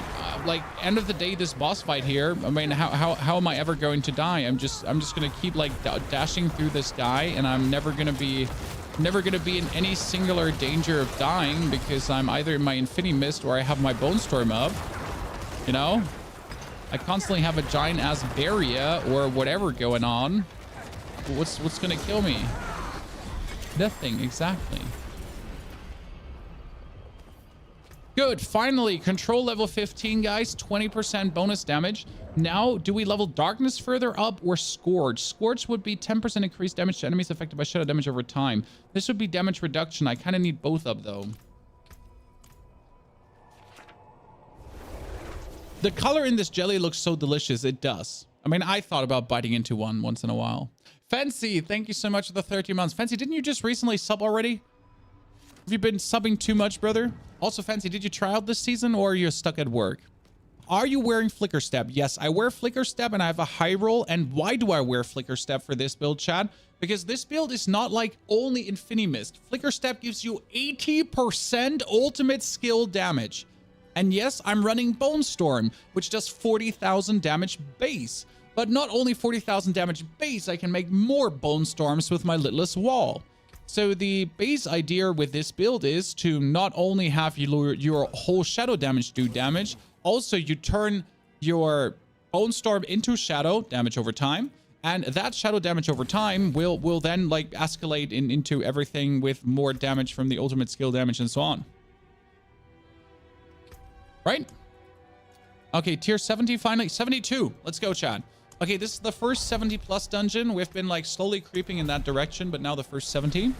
like, end of the day, this boss fight here, I mean, how am I ever going to die? I'm just gonna keep like dashing through this guy, and I'm never gonna be in any singular danger of dying because I'm either in my Infinimist or I have my Bone Storm up, you know? I constantly have a giant ass barrier or whatever going on. What's gonna kill me? Nothing, exactly. Good, finally, control level 15, guys. 20% bonus damage. Now, do we level darkness further up or Scourge? Scourge would be 10% increased damage to enemies affected by shadow damage over time. This would be damage reduction. I kind of need both up, though. The color in this jelly looks so delicious. It does. I mean, I thought about biting into one once in a while. Fancy, thank you so much for the 30 months. Fancy, didn't you just recently sub already? Have you been subbing too much, brother? Also, Fancy, did you try out this season or are you stuck at work? Are you wearing Flicker Step? Yes, I wear Flicker Step and I have a high roll. And why do I wear Flicker Step for this build, Chad? Because this build is not like only Infinimist. Flicker Step gives you 80% ultimate skill damage. And yes, I'm running Bone Storm, which does 40,000 damage base. But not only 40,000 damage base, I can make more Bone Storms with my Litless Wall. So the base idea with this build is to not only have your whole shadow damage do damage, also you turn your Bone Storm into shadow damage over time, and that shadow damage over time will then like escalate into everything with more damage from the ultimate skill damage and so on. Right? Okay, tier 70 finally. 72. Let's go, Chad. Okay, this is the first 70 plus dungeon. We've been like slowly creeping in that direction, but now the first 70.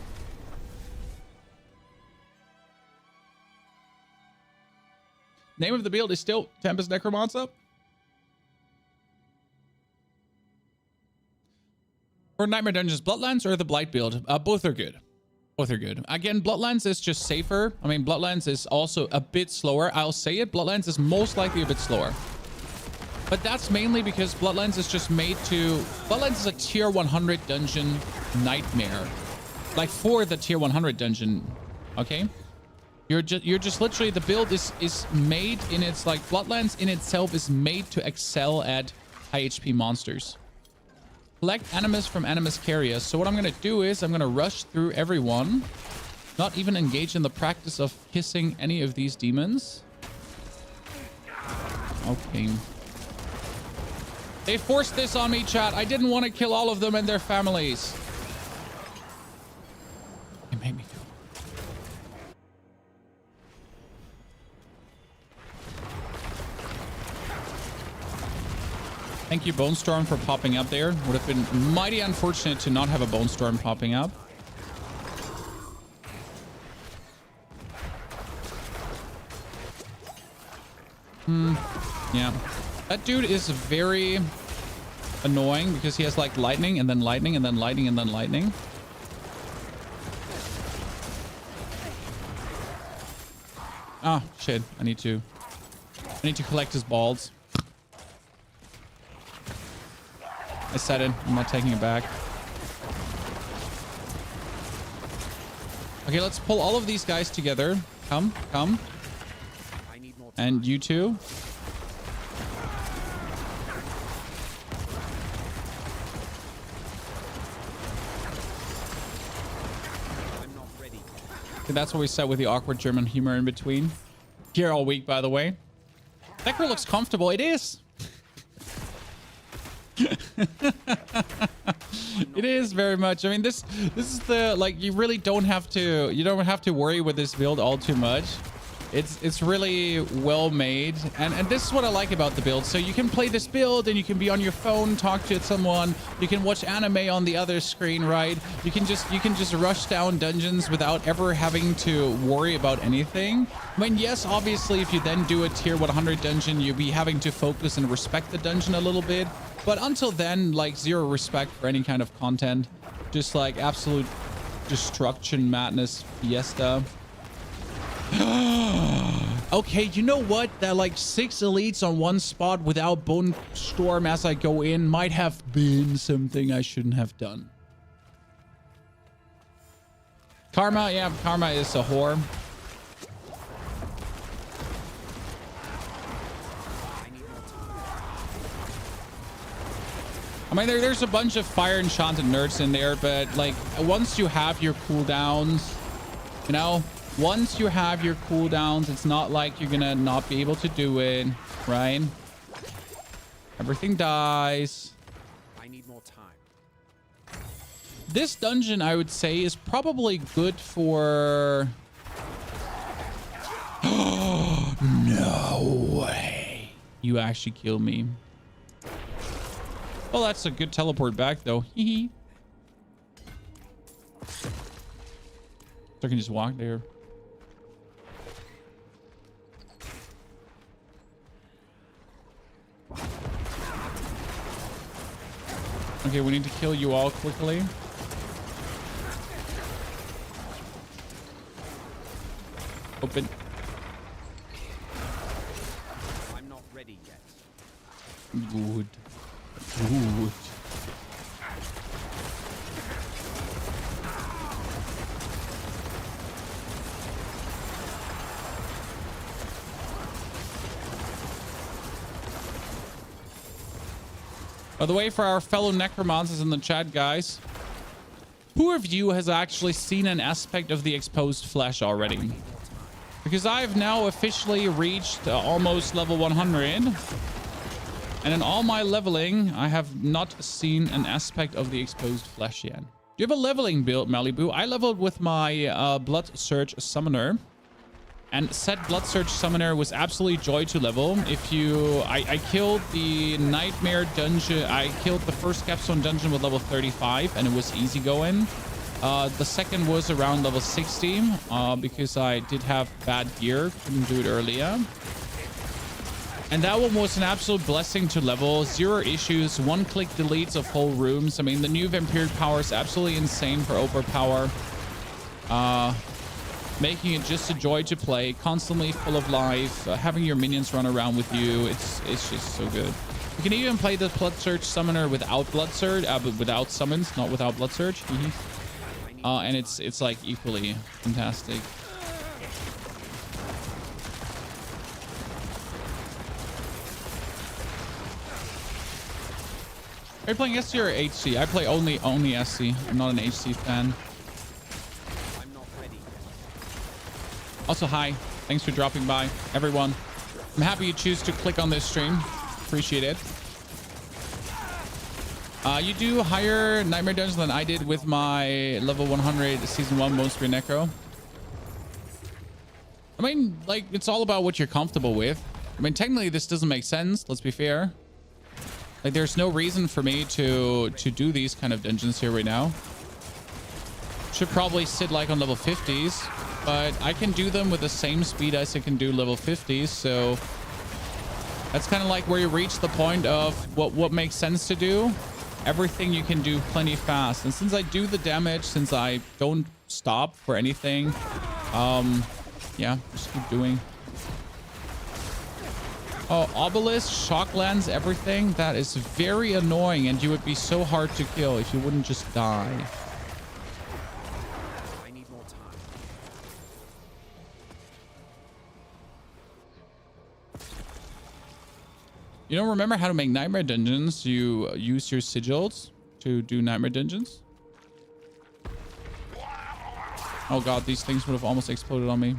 Name of the build is still Tempest Necromancer. For Nightmare Dungeons, Bloodlands or the Blight build? Both are good. Both are good. Again, Bloodlands is just safer. I mean, Bloodlands is also a bit slower. I'll say it. Bloodlands is most likely a bit slower. But that's mainly because Bloodlands is just made to... Bloodlands is a tier 100 dungeon nightmare. Like for the tier 100 dungeon, okay? You're just literally... The build is made in its... Like, Bloodlands in itself is made to excel at high HP monsters. Collect Animus from Animus Carriers. So what I'm going to do is I'm going to rush through everyone. Not even engage in the practice of kissing any of these demons. Okay. They forced this on me, chat. I didn't want to kill all of them and their families. It made me do Thank you, Bone Storm, for popping up there. Would have been mighty unfortunate to not have a Bone Storm popping up. Yeah. That dude is very annoying because he has like lightning and then lightning and then lightning and then lightning. Ah, shit. I need to collect his balls. I said it. I'm not taking it back. Okay, let's pull all of these guys together. Come. And you too. I'm not ready. Okay, that's what we said with the awkward German humor in between. Here all week, by the way. Necro looks comfortable. It is. It is very much. I mean, this is the, like, you really don't have to worry with this build all too much. It's really well made, and this is what I like about the build. So you can play this build and you can be on your phone, talk to someone, you can watch anime on the other screen, right? You can just rush down dungeons without ever having to worry about anything. I mean, yes, obviously if you then do a tier 100 dungeon, you'll be having to focus and respect the dungeon a little bit, but until then, like, zero respect for any kind of content, just like absolute destruction, madness, fiesta. Okay, you know what? That like 6 elites on one spot without Bone Storm as I go in might have been something I shouldn't have done. Karma, yeah, Karma is a whore. I mean, there's a bunch of fire enchanted nerds in there, but like once you have your cooldowns, you know, once you have your cooldowns, it's not like you're gonna not be able to do it, right? Everything dies. I need more time. This dungeon, I would say, is probably good for... No way. You actually killed me. Well, that's a good teleport back, though. Hee. So I can just walk there. Okay, we need to kill you all quickly. Open. I'm not ready yet. Good. Good. By the way, for our fellow necromancers in the chat, guys, who of you has actually seen an aspect of the exposed flesh already? Because I've now officially reached almost level 100. And in all my leveling, I have not seen an aspect of the exposed flesh yet. Do you have a leveling build, Malibu? I leveled with my Blood Surge Summoner. And said Blood Surge Summoner was absolutely joy to level. If you... I killed the Nightmare Dungeon. I killed the first Capstone Dungeon with level 35, and it was easy going. The second was around level 60, because I did have bad gear. Couldn't do it earlier. And that one was an absolute blessing to level. 0 issues, 1-click deletes of whole rooms. I mean, the new Vampiric power is absolutely insane for overpower. Making it just a joy to play, constantly full of life, having your minions run around with you. It's just so good. You can even play the Blood Surge Summoner without Blood Surge, but without summons, not without Blood Surge. And it's like equally fantastic. Are you playing SC or HC? I play only SC. I'm not an HC fan. I'm not ready. Also, hi. Thanks for dropping by, everyone. I'm happy you choose to click on this stream. Appreciate it. You do higher Nightmare Dungeons than I did with my level 100 Season 1 Bone Spear Necro. I mean, like, it's all about what you're comfortable with. I mean, technically, this doesn't make sense. Let's be fair. Like, there's no reason for me to do these kind of dungeons here right now. Should probably sit like on level 50s, but I can do them with the same speed as I can do level 50s. So that's kind of like where you reach the point of what makes sense to do. Everything you can do plenty fast. And since I do the damage, since I don't stop for anything, yeah, just keep doing. Oh, obelisk, shock lens, everything. That is very annoying, and you would be so hard to kill if you wouldn't just die. I need more time. You don't remember how to make nightmare dungeons? You use your sigils to do nightmare dungeons? Oh god, these things would have almost exploded on me.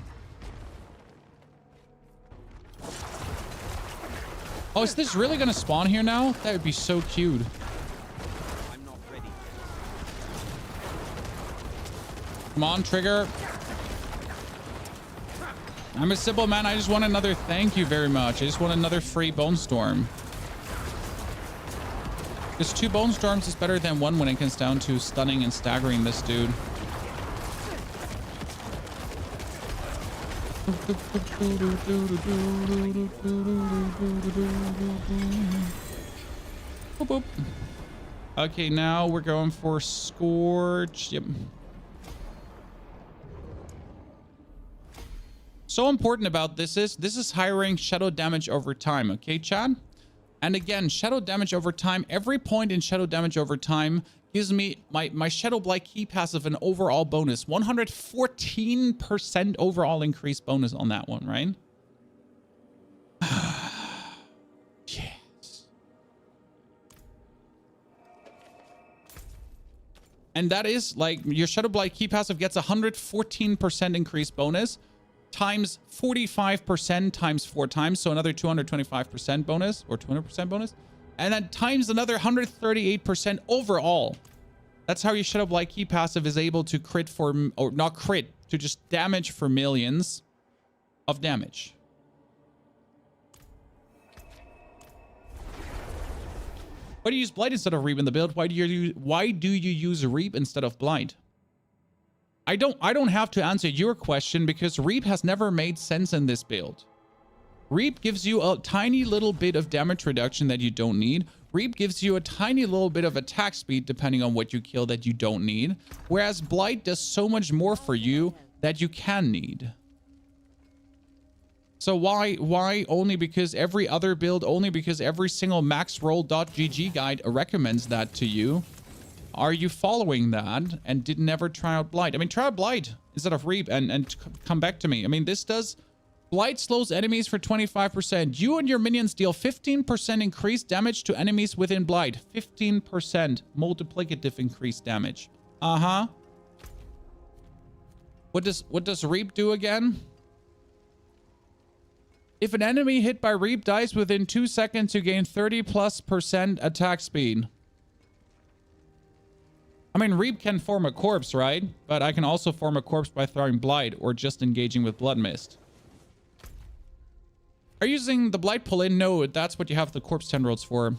Oh, is this really gonna spawn here now? That would be so cute. I'm not ready. Come on, trigger. I'm a simple man. I just want another thank you very much. I just want another free bone storm. Because 2 bone storms is better than 1 when it comes down to stunning and staggering this dude. Boop, boop. Okay, now we're going for Scorch. Yep. So important about this is hiring shadow damage over time. Okay, Chad? And again, shadow damage over time. Every point in shadow damage over time gives me my Shadow Blight key passive an overall bonus. 114% overall increase bonus on that one, right? Yes. And that is like your Shadow Blight key passive gets 114% increase bonus times 45% times 4 times. So another 225% bonus or 200% bonus. And then times another 138% overall. That's how your Shadow Blight key passive is able to crit for, or not crit, to just damage for millions of damage. Why do you use Blight instead of Reap in the build? Why do you use Reap instead of Blight? I don't have to answer your question because Reap has never made sense in this build. Reap gives you a tiny little bit of damage reduction that you don't need. Reap gives you a tiny little bit of attack speed depending on what you kill that you don't need. Whereas Blight does so much more for you that you can need. So why only because every other build, only because every single maxroll.gg guide recommends that to you, are you following that and did never try out Blight? I mean, try out Blight instead of Reap and come back to me. I mean, this does... Blight slows enemies for 25%. You and your minions deal 15% increased damage to enemies within Blight. 15% multiplicative increased damage. Uh-huh. What does Reap do again? If an enemy hit by Reap dies within 2 seconds, you gain 30+% attack speed. I mean, Reap can form a corpse, right? But I can also form a corpse by throwing Blight or just engaging with Blood Mist. Are you using the Blight pull-in? No, that's what you have the corpse tendrils for.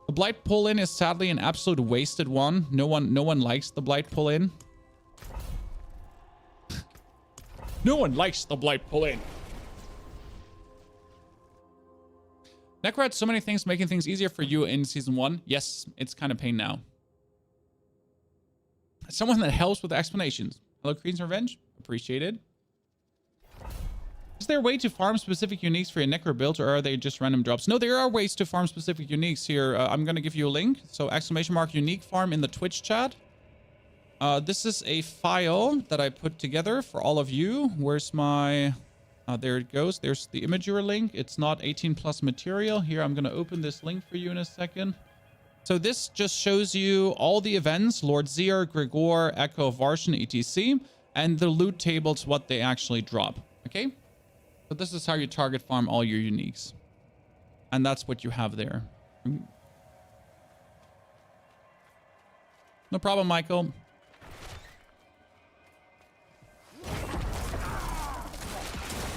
The Blight pull-in is sadly an absolute wasted one. No one likes the Blight pull-in. No one likes the Blight pull-in. Necro had so many things making things easier for you in season 1. Yes, it's kind of pain now. Someone that helps with explanations. Hello, Queen's Revenge. Appreciated. Is there a way to farm specific uniques for your Necro build, or are they just random drops? No, there are ways to farm specific uniques here. I'm going to give you a link. So !unique farm in the Twitch chat. This is a file that I put together for all of you. Where's my... there it goes. There's the Imager link. It's not 18+ material. Here, I'm going to open this link for you in a second. So this just shows you all the events, Lord Zier, Gregor, Echo, Varshan, etc. And the loot tables, what they actually drop. Okay? So this is how you target farm all your uniques. And that's what you have there. No problem, Michael.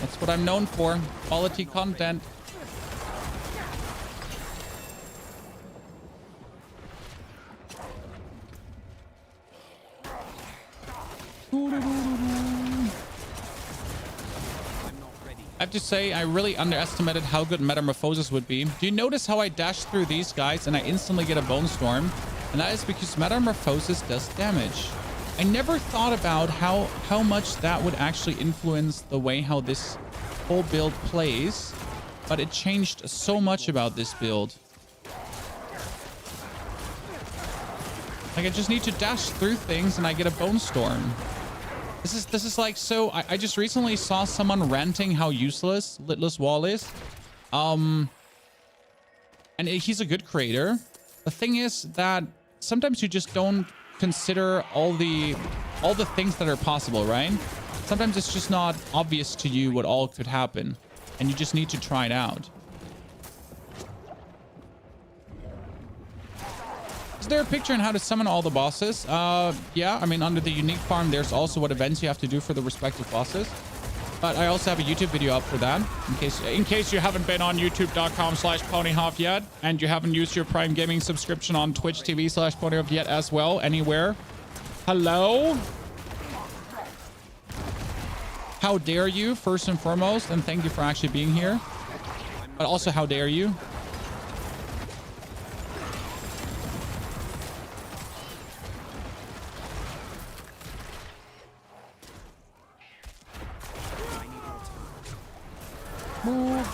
That's what I'm known for. Quality content. have to say, I really underestimated how good Metamorphosis would be. Do you notice how I dash through these guys and I instantly get a Bone Storm? And that is because Metamorphosis does damage. I never thought about how much that would actually influence the way how this whole build plays, but it changed so much about this build. Like, I just need to dash through things and I get a Bone Storm. This is like, so I just recently saw someone ranting how useless Litless Wall is. And he's a good creator. The thing is that sometimes you just don't consider all the things that are possible, right? Sometimes it's just not obvious to you what all could happen, and you just need to try it out. Is there a picture on how to summon all the bosses? Yeah, I mean, under the unique farm, there's also what events you have to do for the respective bosses. But I also have a YouTube video up for that, in case you haven't been on youtube.com/ponyhof yet, and you haven't used your Prime Gaming subscription on Twitch TV/ponyhof yet as well, anywhere. Hello? How dare you, first and foremost, and thank you for actually being here. But also, how dare you? Move.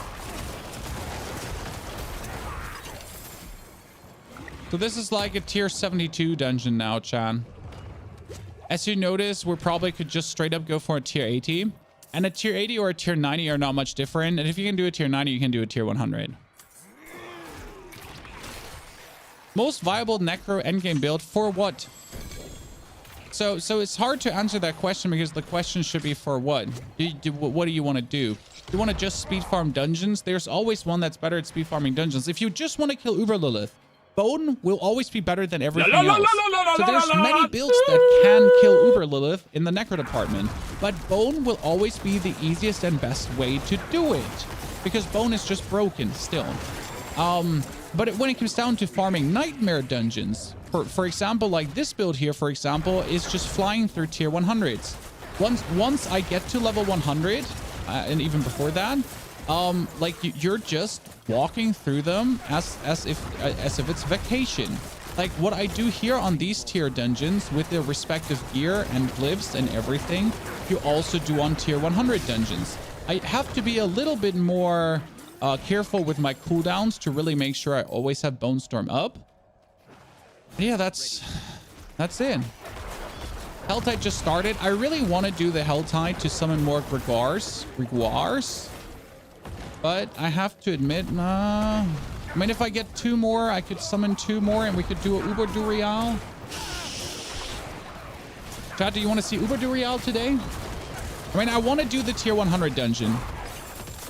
So this is like a tier 72 dungeon now, Chan. As you notice, we probably could just straight up go for a tier 80. And a tier 80 or a tier 90 are not much different. And if you can do a tier 90, you can do a tier 100. Most viable Necro endgame build for what? So it's hard to answer that question because the question should be for what? What do you want to do? You want to just speed farm dungeons? There's always one that's better at speed farming dungeons. If you just want to kill Uber Lilith, Bone will always be better than everything else. So there's many builds that can kill Uber Lilith in the Necro department, but Bone will always be the easiest and best way to do it because Bone is just broken still. But when it comes down to farming nightmare dungeons, for example, like this build here, for example, is just flying through tier 100s. Once I get to level 100, and even before that, like you're just walking through them as if it's vacation. Like what I do here on these tier dungeons with the respective gear and glyphs and everything, you also do on tier 100 dungeons. I have to be a little bit more careful with my cooldowns to really make sure I always have Bone Storm up. But yeah, that's it. Helltide just started. I really want to do the Helltide to summon more Grimoires. But I have to admit, I mean, if I get 2 more, I could summon 2 more and we could do a Uber Durial. Chat, do you want to see Uber Durial today? I mean, I want to do the tier 100 dungeon,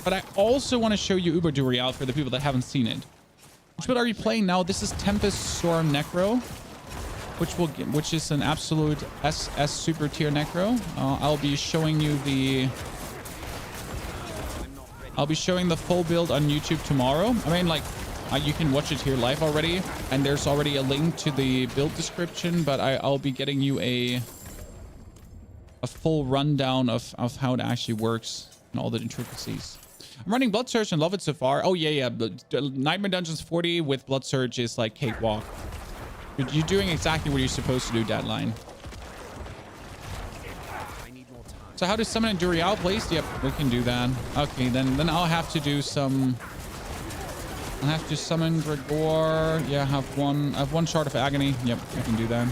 but I also want to show you Uber Durial for the people that haven't seen it. Which build are you playing now? This is Tempest Storm Necro, which is an absolute SS super tier Necro. I'll be showing you the full build on YouTube tomorrow. I mean, like, you can watch it here live already, and there's already a link to the build description, but I'll be getting you a full rundown of how it actually works and all the intricacies. I'm running Blood Surge and love it so far. Oh, yeah. Nightmare Dungeons 40 with Blood Surge is like cakewalk. You're doing exactly what you're supposed to do, Deadline. So how to summon a Durial, please? Yep, we can do that. Okay, then I'll have to do some... I'll have to summon Gregor. Yeah, I have one Shard of Agony. Yep, I can do that.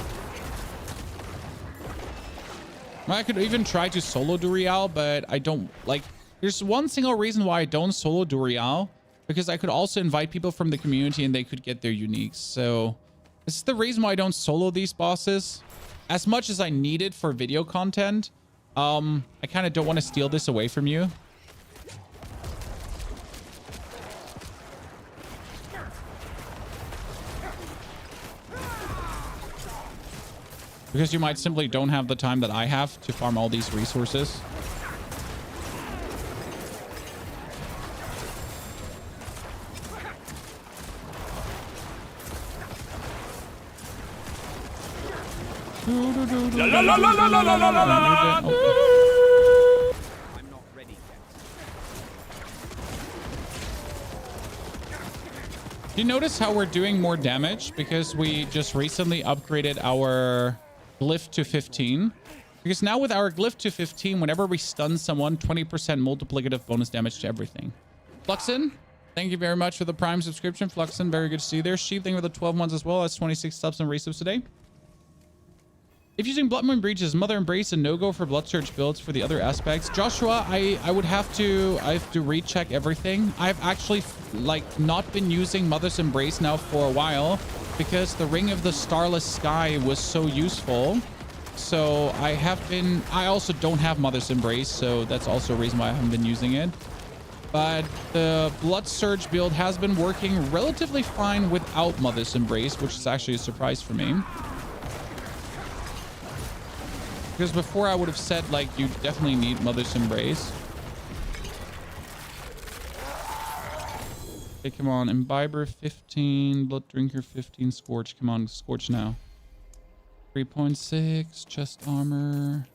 I could even try to solo Durial, but I don't like... There's one single reason why I don't solo Durial, because I could also invite people from the community and they could get their uniques. So this is the reason why I don't solo these bosses. As much as I need it for video content, I kind of don't want to steal this away from you. Because you might simply don't have the time that I have to farm all these resources. I'm not ready yet. You notice how we're doing more damage because we just recently upgraded our glyph to 15. Because now with our glyph to 15, whenever we stun someone, 20% multiplicative bonus damage to everything. Fluxin, thank you very much for the Prime subscription. Fluxin, very good to see you there. Sheep, thank you for the 12 months as well. That's 26 subs and resubs today. If using Blood Moon Breach, is Mother Embrace a no-go for Blood Surge builds for the other aspects? Joshua, I would have to recheck everything. I've actually like not been using Mother's Embrace now for a while because the Ring of the Starless Sky was so useful. So I also don't have Mother's Embrace, so that's also a reason why I haven't been using it. But the Blood Surge build has been working relatively fine without Mother's Embrace, which is actually a surprise for me. Because before I would have said, like, you definitely need Mother's Embrace. Okay, come on. Imbiber 15, Blood Drinker 15, Scorch. Come on, Scorch now. 3.6, chest armor.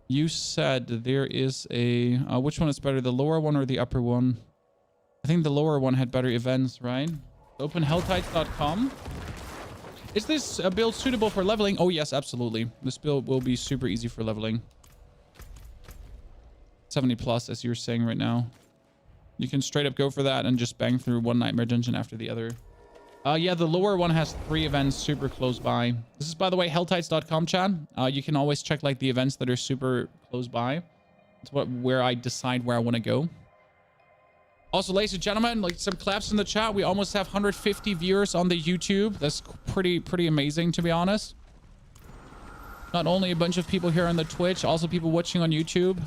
You said there is a... which one is better, the lower one or the upper one? I think the lower one had better events, right? Open helltides.com. Is this a build suitable for leveling? Oh, yes, absolutely. This build will be super easy for leveling. 70 plus, as you're saying right now. You can straight up go for that and just bang through one Nightmare Dungeon after the other. Yeah, the lower one has 3 events super close by. This is, by the way, helltides.com, chat. You can always check like the events that are super close by. It's where I decide where I want to go. Also, ladies and gentlemen, like some claps in the chat. We almost have 150 viewers on the YouTube. That's pretty amazing, to be honest. Not only a bunch of people here on the Twitch, also people watching on YouTube.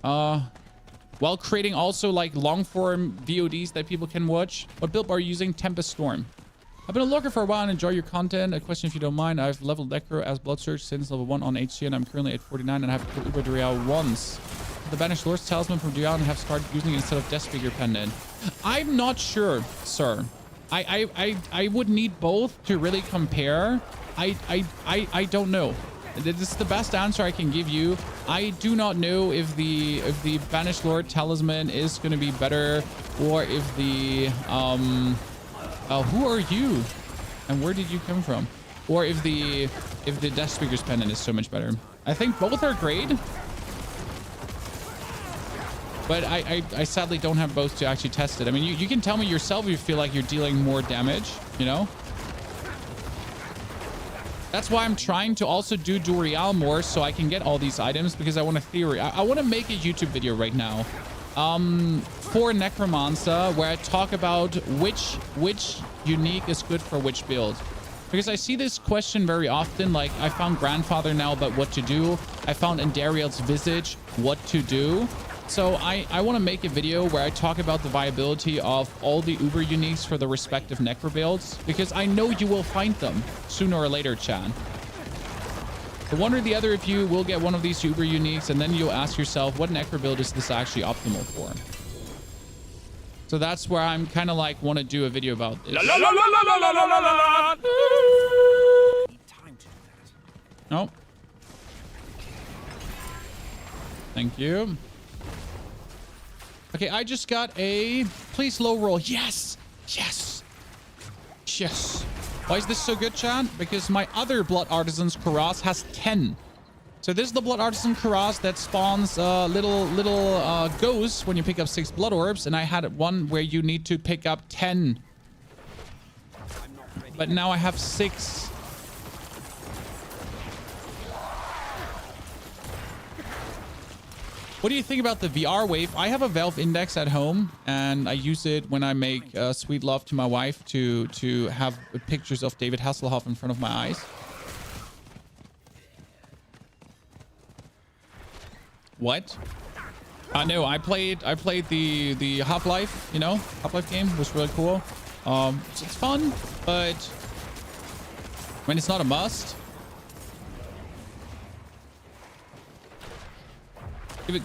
While creating also like long form VODs that people can watch. What build are you using? Tempest Storm. I've been a lurker for a while and enjoy your content. A question if you don't mind. I've leveled Necro as Blood Surge since level 1 on HC and I'm currently at 49 and I have killed Uber Duriel once. The Banished Lord's Talisman from Diablo and have started using it instead of Death Speaker Pendant. I'm not sure, sir. I would need both to really compare. I don't know. This is the best answer I can give you. I do not know if the Banished Lord Talisman is going to be better or if the who are you and where did you come from, or if the Death Speaker's Pendant is so much better. I think both are great, but I sadly don't have both to actually test it. I mean, you can tell me yourself if you feel like you're dealing more damage, you know? That's why I'm trying to also do Duriel more so I can get all these items, because I want to theory. I want to make a YouTube video right now for Necromancer where I talk about which unique is good for which build. Because I see this question very often, like I found Grandfather now, but what to do? I found Endariel's Visage, what to do? So I want to make a video where I talk about the viability of all the Uber uniques for the respective Necro builds, because I know you will find them sooner or later, Chan. The one or the other of you will get one of these Uber uniques, and then you'll ask yourself, what Necro build is this actually optimal for? So that's where I'm kind of like want to do a video about this. Oh. Thank you. Okay, I just got a... Please low roll. Yes! Yes! Yes! Why is this so good, chat? Because my other Blood Artisan's Kuras has 10. So this is the Blood Artisan Kuras that spawns little ghosts when you pick up 6 Blood Orbs. And I had one where you need to pick up 10. But now I have 6. What do you think about the VR wave? I have a Valve Index at home, and I use it when I make sweet love to my wife to have pictures of David Hasselhoff in front of my eyes. What? No, I played the Half-Life, you know, Half-Life game. It was really cool. It's fun, but when it's not a must.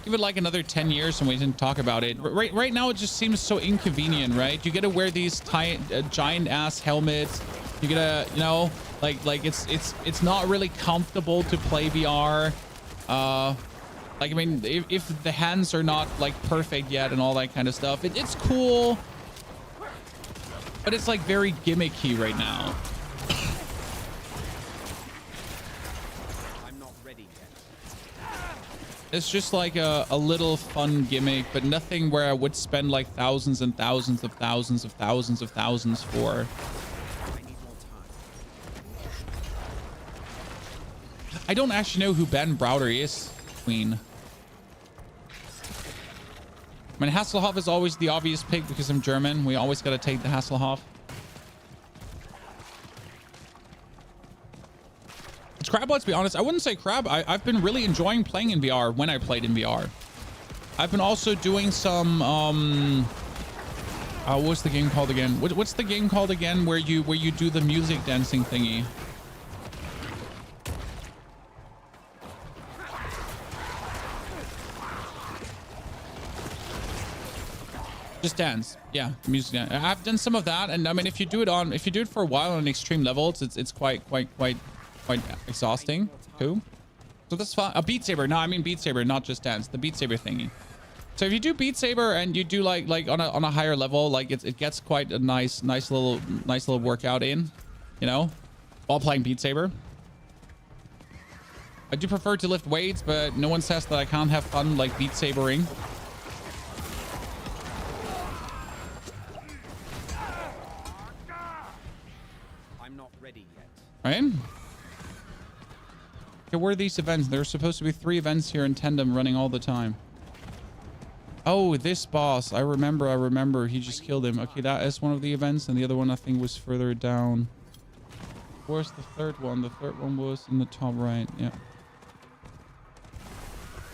Give it like another 10 years and we didn't talk about it. Right now, it just seems so inconvenient, right? You gotta wear these giant ass helmets. You gotta, you know, like it's not really comfortable to play VR. Like, I mean, if the hands are not like perfect yet and all that kind of stuff, it's cool, but it's like very gimmicky right now. I'm not ready yet. It's just like a little fun gimmick, but nothing where I would spend like thousands and thousands of thousands of thousands of thousands for. I need more time. I don't actually know who Ben Browder is, Queen. I mean, Hasselhoff is always the obvious pick because I'm German. We always got to take the Hasselhoff. It's crab, let's be honest. I wouldn't say crab. I've been really enjoying playing in VR when I played in VR. I've been also doing some what's the game called again? What's the game called again where you do the music dancing thingy? Just Dance. Yeah, music dance. I've done some of that, and I mean, if you do it for a while on extreme levels, it's quite exhausting too. So that's fine. A Beat Saber. No, I mean Beat Saber, not Just Dance. The Beat Saber thingy. So if you do Beat Saber and you do like on a higher level, like it gets quite a nice little workout in, you know, while playing Beat Saber. I do prefer to lift weights, but no one says that I can't have fun like Beat Sabering. Right? Okay, where are these events? There's supposed to be 3 events here in tandem running all the time. Oh, this boss. I remember. He just killed him. Okay, that is one of the events. And the other one, I think, was further down. Where's the third one? The third one was in the top right. Yeah.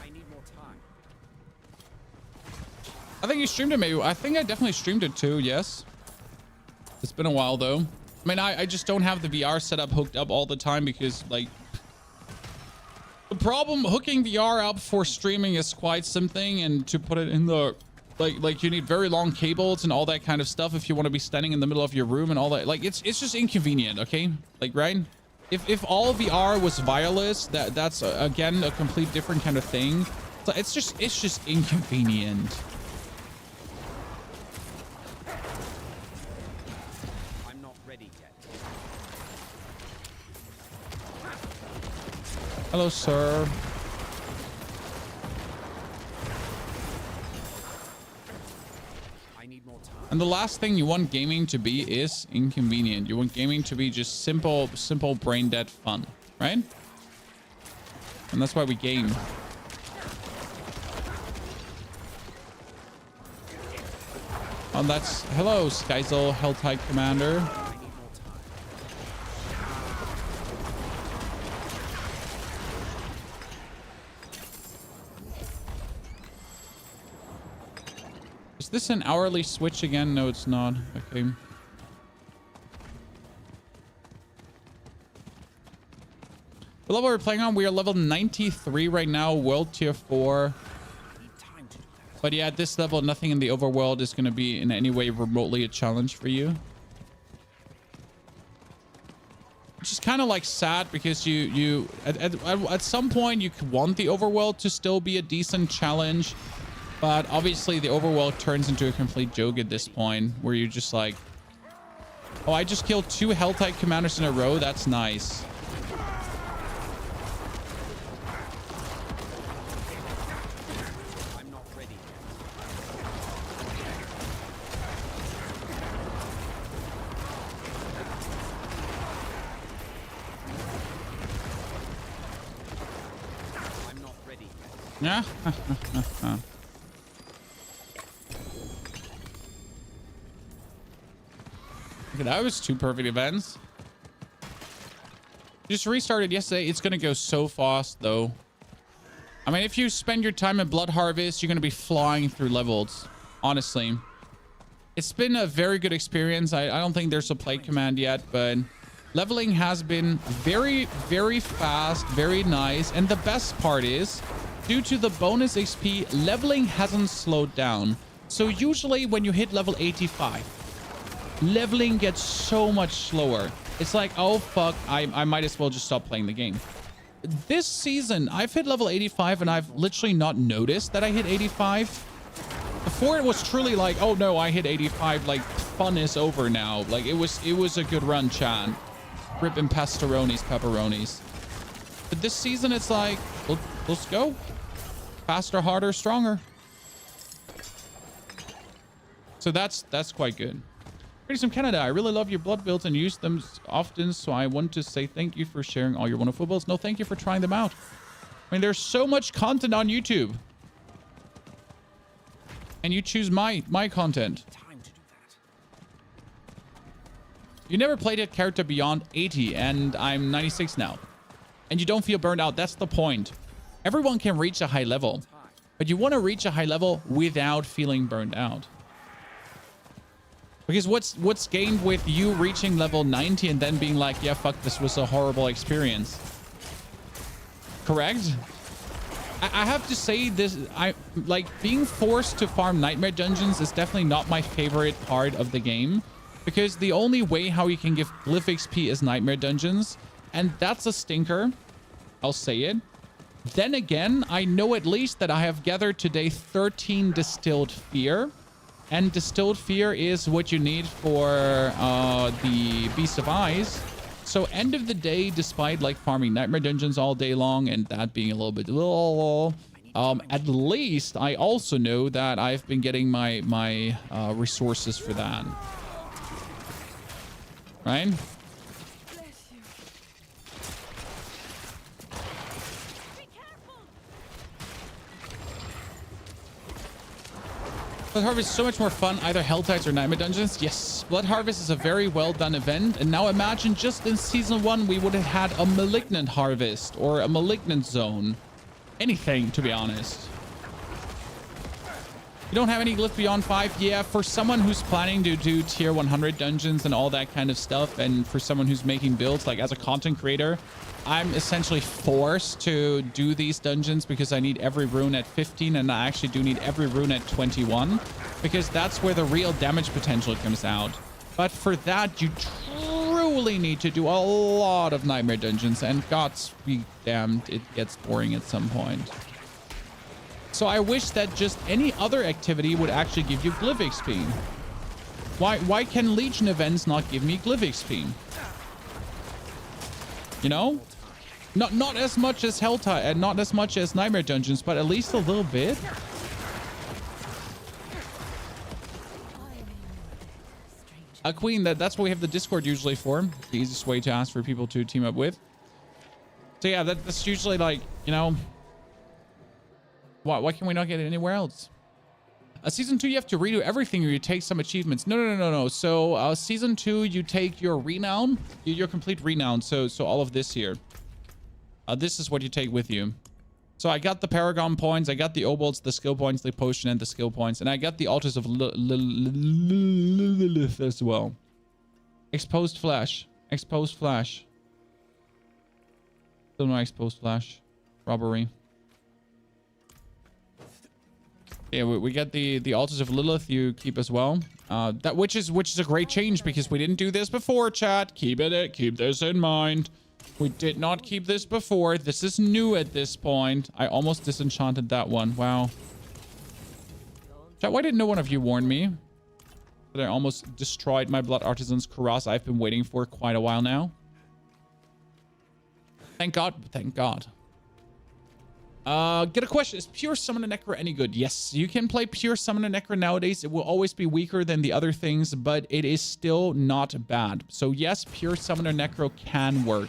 I need more time. I think you streamed it, maybe. I think I definitely streamed it too, yes. It's been a while, though. I mean, I just don't have the VR setup hooked up all the time because, like, the problem hooking VR up for streaming is quite something, and to put it in the like you need very long cables and all that kind of stuff if you want to be standing in the middle of your room and all that. Like, it's just inconvenient, okay? Like, right? If all VR was wireless, that's again a complete different kind of thing. So it's just inconvenient. Hello, sir. I need more time. And the last thing you want gaming to be is inconvenient. You want gaming to be just simple brain dead fun, right? And that's why we game. Oh, that's hello, Skyzel, Helltide Commander. Is this an hourly switch again? No, it's not. Okay. The level we're playing on, we are level 93 right now, world tier 4. But yeah, at this level, nothing in the overworld is going to be in any way remotely a challenge for you. Which is kind of like sad because you at some point you want the overworld to still be a decent challenge. But obviously the overworld turns into a complete joke at this point where you're just like, oh, I just killed 2 Helltide Commanders in a row. That's nice. I'm not ready. I'm not ready. Yeah. Okay, that was 2 perfect events. Just restarted yesterday. It's going to go so fast, though. I mean, if you spend your time in Blood Harvest, you're going to be flying through levels. Honestly. It's been a very good experience. I don't think there's a play command yet, but leveling has been very, very fast, very nice. And the best part is, due to the bonus XP, leveling hasn't slowed down. So usually when you hit level 85, leveling gets so much slower. It's like, oh fuck, I might as well just stop playing the game. this season, I've hit level 85 and I've literally not noticed that I hit 85. Before it was truly like, oh no, I hit 85, like fun is over now. Like it was a good run, Chan. Ripping pepperonis. But this season it's like, let's go. Faster, harder, stronger. So that's quite good. Greetings from Canada. I really love your blood builds and use them often, so I want to say thank you for sharing all your wonderful builds. No, thank you for trying them out. I mean, there's so much content on YouTube. And you choose my content. Time to do that. You never played a character beyond 80, and I'm 96 now. And you don't feel burned out. That's the point. Everyone can reach a high level, but you want to reach a high level without feeling burned out. Because what's gained with you reaching level 90 and then being like, yeah, fuck, this was a horrible experience. Correct? I have to say this, I like being forced to farm nightmare dungeons is definitely not my favorite part of the game, because the only way how you can give glyph XP is nightmare dungeons, and that's a stinker. I'll say it. Then again, I know at least that I have gathered today 13 distilled fear. And distilled fear is what you need for the Beast of Eyes. So end of the day, despite like farming nightmare dungeons all day long and that being a little bit at least I also know that I've been getting my resources for that. Right? Blood Harvest is so much more fun, either Hell Tides or Nightmare Dungeons. Yes, Blood Harvest is a very well done event. And now imagine just in Season 1, we would have had a Malignant Harvest or a Malignant Zone. Anything, to be honest. You don't have any glyph beyond 5? Yeah, for someone who's planning to do tier 100 dungeons and all that kind of stuff, and for someone who's making builds, like as a content creator, I'm essentially forced to do these dungeons because I need every rune at 15, and I actually do need every rune at 21, because that's where the real damage potential comes out. But for that, you truly need to do a lot of nightmare dungeons, and gods be damned, it gets boring at some point. So I wish that just any other activity would actually give you glyph XP. Why can Legion events not give me glyph XP? You know? Not as much as Helltide and not as much as Nightmare Dungeons, but at least a little bit. Queen, that's what we have the Discord usually for. The easiest way to ask for people to team up with. So yeah, that's usually like, you know, why can we not get it anywhere else? Season 2, you have to redo everything or you take some achievements. No. So Season 2, you take your renown, your complete renown. So all of this here. This is what you take with you. So I got the Paragon points, I got the Obolts, the skill points, the potion, and the skill points. And I got the Altars of Lilith as well. Exposed Flash. Exposed Flash. Still no Exposed Flash. Robbery. Yeah, we get the Altars of Lilith you keep as well. Which is a great change because we didn't do this before, chat. Keep this in mind. We did not keep this before. This is new at this point. I almost disenchanted that one. Wow. Chat, why didn't no one of you warn me that I almost destroyed my Blood Artisan's Kuras I've been waiting for quite a while now? Thank God. Thank God. Get a question. Is Pure Summoner Necro any good? Yes, you can play Pure Summoner Necro nowadays. It will always be weaker than the other things, but it is still not bad. So yes, Pure Summoner Necro can work.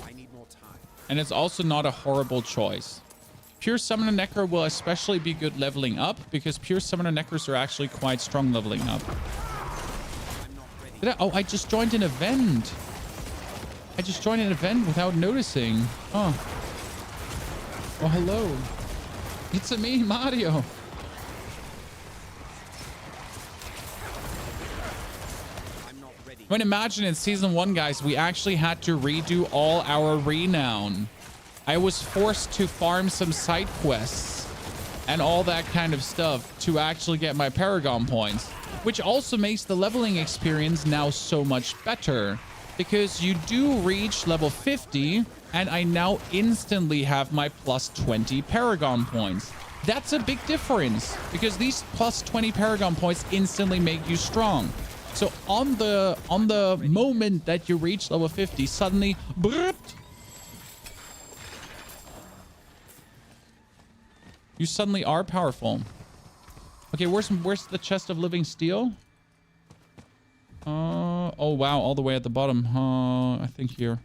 I need more time. And it's also not a horrible choice. Pure Summoner Necro will especially be good leveling up because Pure Summoner Necros are actually quite strong leveling up. Oh, I just joined an event. I just joined an event without noticing. Oh. Oh, hello. It's me, Mario. I'm not ready. I mean, imagine in Season 1, guys, we actually had to redo all our renown. I was forced to farm some side quests and all that kind of stuff to actually get my Paragon points. which also makes the leveling experience now so much better, because you do reach level 50 and I now instantly have my plus 20 Paragon points. That's a big difference, because these plus 20 Paragon points instantly make you strong. So on the moment that you reach level 50, suddenly you suddenly are powerful. Okay, where's the chest of living steel? Oh wow, all the way at the bottom. I think here.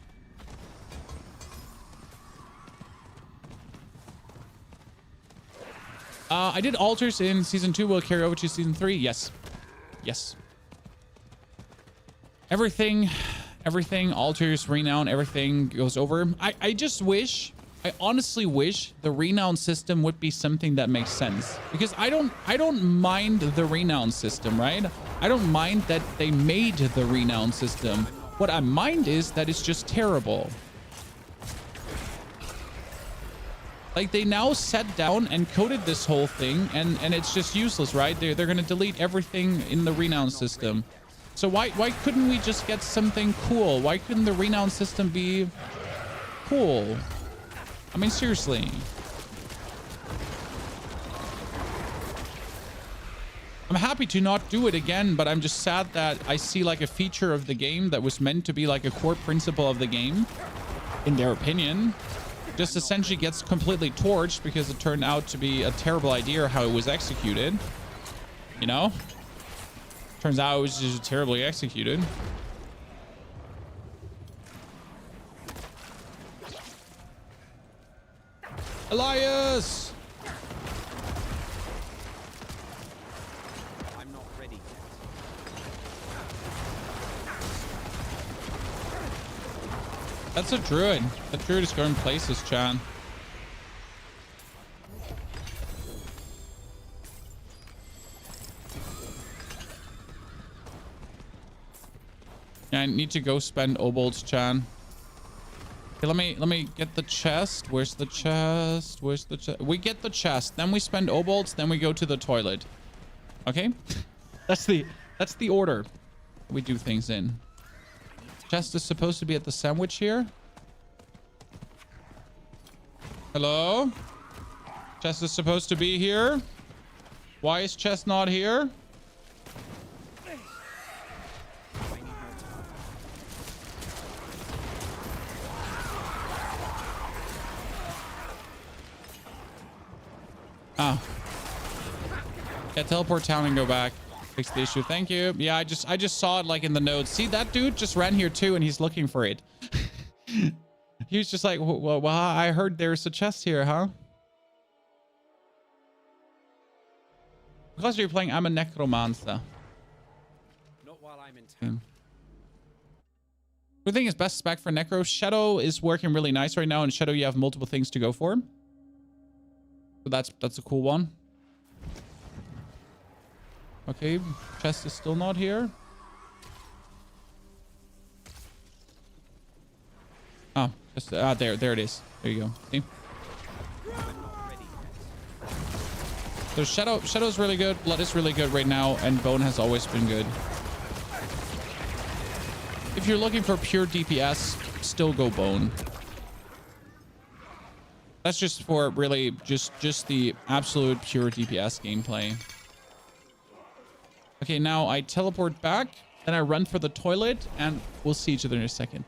I did altars in season 2. Will it carry over to season 3? Yes. Yes. Everything, altars, renown, everything goes over. I just wish, I honestly wish the renown system would be something that makes sense, because I don't mind the renown system, right? I don't mind that they made the renown system. What I mind is that it's just terrible. Like, they now sat down and coded this whole thing, and it's just useless, right? They're going to delete everything in the renown system. So why couldn't we just get something cool? Why couldn't the renown system be cool? I mean, seriously. I'm happy to not do it again, but I'm just sad that I see like a feature of the game that was meant to be like a core principle of the game, in their opinion, just essentially gets completely torched because it turned out to be a terrible idea how it was executed. You know? Turns out it was just terribly executed. Elias! I'm not ready yet. That's a druid. That druid is going places, Chan. Yeah, I need to go spend obols, Chan. Okay, let me get the chest. Where's the chest? Where's the chest? We get the chest, then we spend obols, then we go to the toilet. Okay? That's the order we do things in. Chest is supposed to be at the sandwich here. Hello? Chest is supposed to be here. Why is chest not here? Oh. Yeah, teleport town and go back. Fix the issue. Thank you. Yeah, I just saw it like in the notes. See, that dude just ran here too, and he's looking for it. He was just like, well, I heard there's a chest here, huh? Because you're playing, I'm a necromancer. Not while I'm in town. The thing is best spec for Necro. Shadow is working really nice right now. In Shadow, you have multiple things to go for. So that's a cool one. Okay, chest is still not here. Oh, just there it is. There you go. See? So Shadow's really good. Blood is really good right now, and Bone has always been good. If you're looking for pure DPS, still go Bone. That's just for really just the absolute pure DPS gameplay. Okay, now I teleport back, then I run for the toilet, and we'll see each other in a second.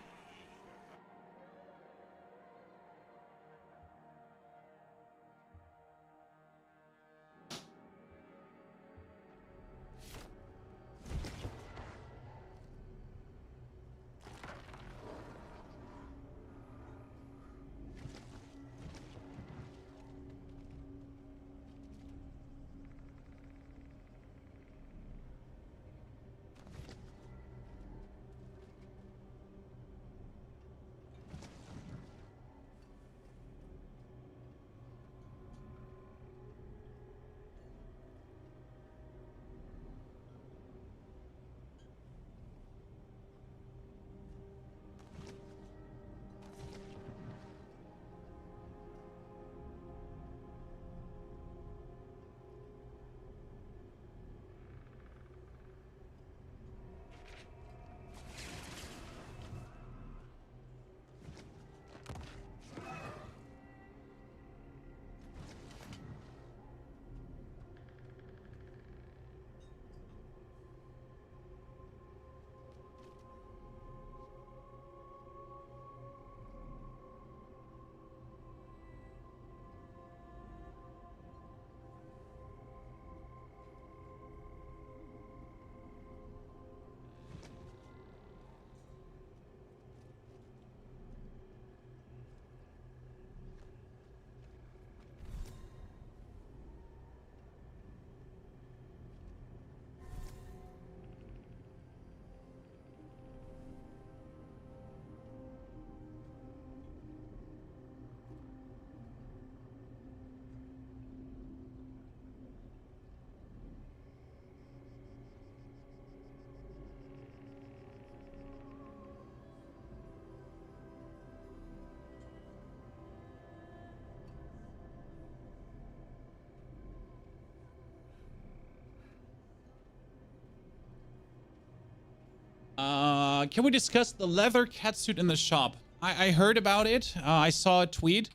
Can we discuss the leather catsuit in the shop? I heard about it. I saw a tweet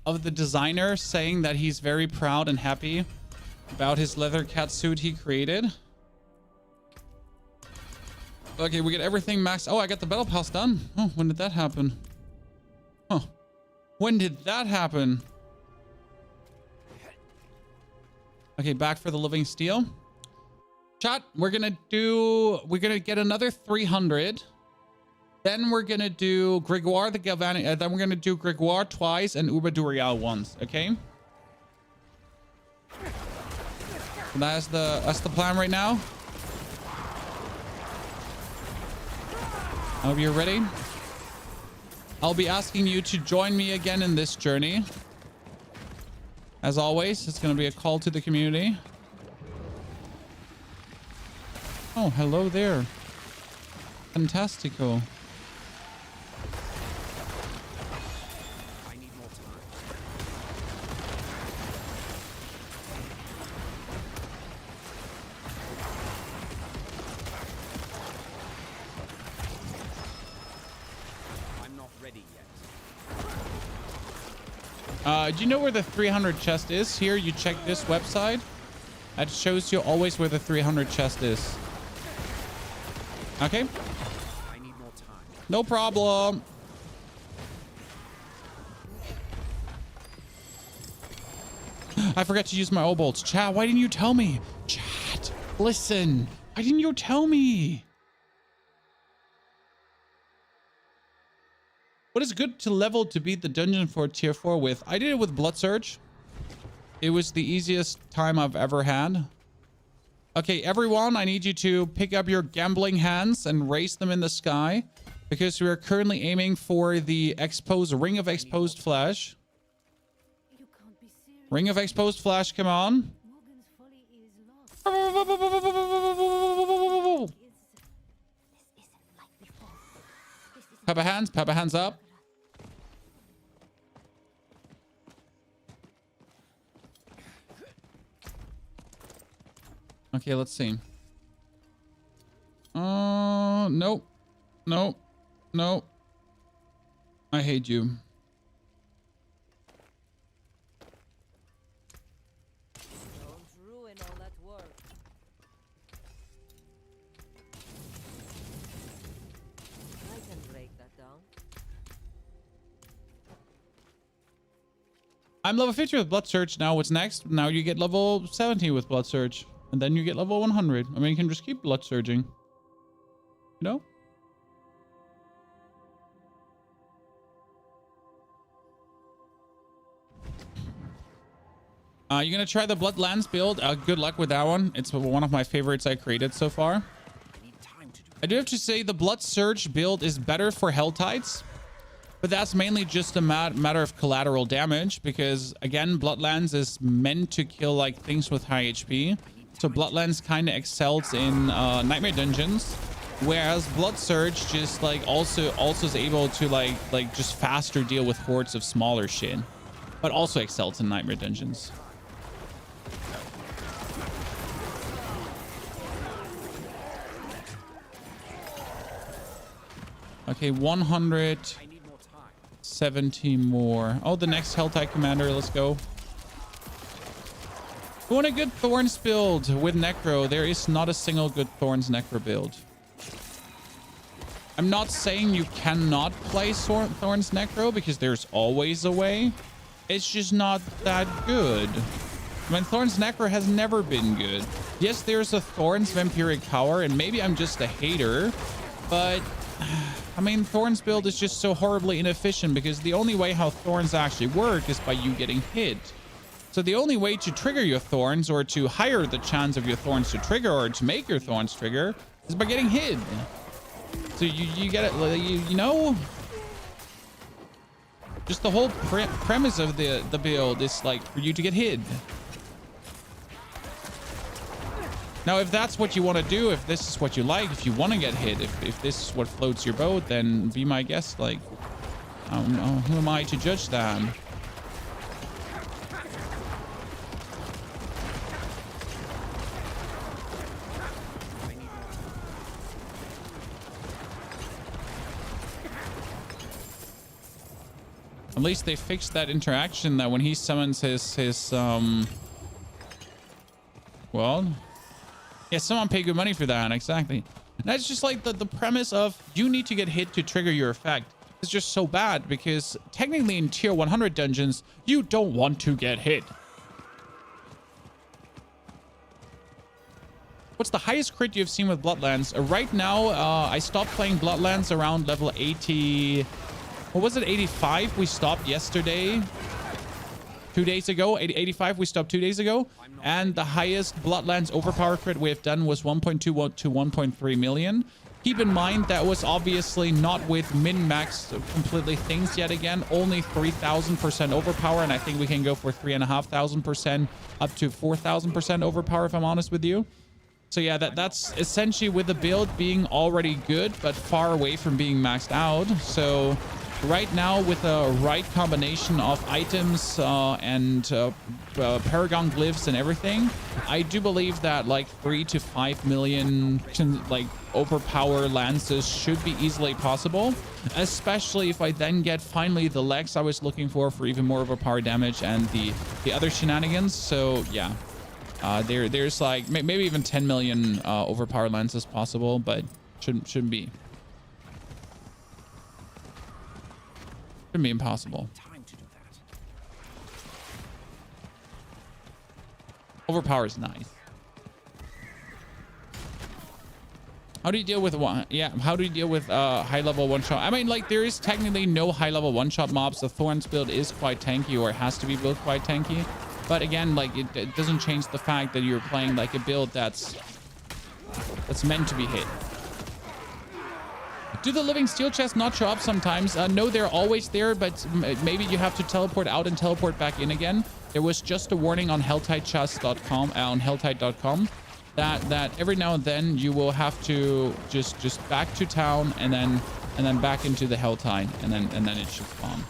of the designer saying that he's very proud and happy about his leather catsuit he created. Okay, we get everything maxed. Oh, I got the battle pass done. Oh, when did that happen? Huh. When did that happen? Okay, back for the living steel. Chat, we're gonna get another 300. Then we're gonna do Gregoire the Galvanic. Then we're gonna do Gregoire twice and Uber Durial once. Okay. So that's the plan right now. I hope you're ready. I'll be asking you to join me again in this journey. As always, it's gonna be a call to the community. Oh, hello there. Fantastico. I need more time. I'm not ready yet. Do you know where the 300 chest is? Here, you check this website. It shows you always where the 300 chest is. Okay. I need more time. No problem. I forgot to use my O-bolts. Chat, why didn't you tell me? Chat, listen. Why didn't you tell me? What is good to level to beat the dungeon for tier 4 with? I did it with Blood Surge. It was the easiest time I've ever had. Okay, everyone, I need you to pick up your gambling hands and raise them in the sky, because we are currently aiming for the ring of exposed flesh. You can't be serious. Ring of exposed flesh, come on. Morgan's folly is lost. This isn't like before. This isn't Pepper hands up. Okay, let's see. Nope. Nope. Nope. I hate you. Don't ruin all that work. I can break that down. I'm level 50 with Blood Surge. Now what's next? Now you get level 70 with Blood Surge. And then you get level 100. I mean, you can just keep Blood Surging. You know? You're gonna try the Bloodlands build. Good luck with that one. It's one of my favorites I created so far. I need time to do I do have to say the Blood Surge build is better for Helltides. But that's mainly just a matter of collateral damage. Because, again, Bloodlands is meant to kill, like, things with high HP. So Bloodlands kind of excels in Nightmare Dungeons, whereas Blood Surge just like also is able to like just faster deal with hordes of smaller shit, but also excels in Nightmare Dungeons. Okay, 170 more. Oh, the next Helltide Commander. Let's go. We want a good Thorns build with Necro. There is not a single good Thorns Necro build. I'm not saying you cannot play Thorns Necro, because there's always a way. It's just not that good. I mean, Thorns Necro has never been good. Yes, there's a Thorns Vampiric Power, and maybe I'm just a hater, but I mean, Thorns build is just so horribly inefficient, because the only way how Thorns actually work is by you getting hit. So the only way to trigger your Thorns, or to higher the chance of your Thorns to trigger, or to make your Thorns trigger, is by getting hit. So you get it, you know? Just the whole premise of the build is like for you to get hit. Now, if that's what you want to do, if this is what you like, if you want to get hit, if this is what floats your boat, then be my guest. Like, I don't know, who am I to judge that? At least they fixed that interaction that when he summons his well, yeah, someone pay good money for that. Exactly. And that's just like the premise of you need to get hit to trigger your effect. It's just so bad because technically in tier 100 dungeons, you don't want to get hit. What's the highest crit you've seen with Bloodlands? Right now, I stopped playing Bloodlands around level 80. What was it? 85? We stopped yesterday. 2 days ago. 85 we stopped 2 days ago. And the highest Bloodlands overpower crit we have done was 1.2 to 1.3 million. Keep in mind that was obviously not with min-max completely things yet again. Only 3,000% overpower. And I think we can go for 3,500% up to 4,000% overpower if I'm honest with you. So yeah, that's essentially with the build being already good, but far away from being maxed out. So right now with the right combination of items and Paragon glyphs and everything, I do believe that like 3 to 5 million like overpower lances should be easily possible, especially if I then get finally the legs I was looking for even more overpower damage and the other shenanigans. So yeah. There's like maybe even 10 million overpower lenses possible, but shouldn't be impossible. Overpower is nice. How do you deal with one? Yeah, how do you deal with high level one shot? I mean, like there is technically no high level one shot mobs. The Thorns build is quite tanky, or it has to be built quite tanky. But again, like it doesn't change the fact that you're playing like a build that's meant to be hit. Do the living steel chests not show up sometimes? No, they're always there, but maybe you have to teleport out and teleport back in again. There was just a warning on helltightchests.com on helltight.com that every now and then you will have to just back to town and then back into the Helltide and then it should spawn.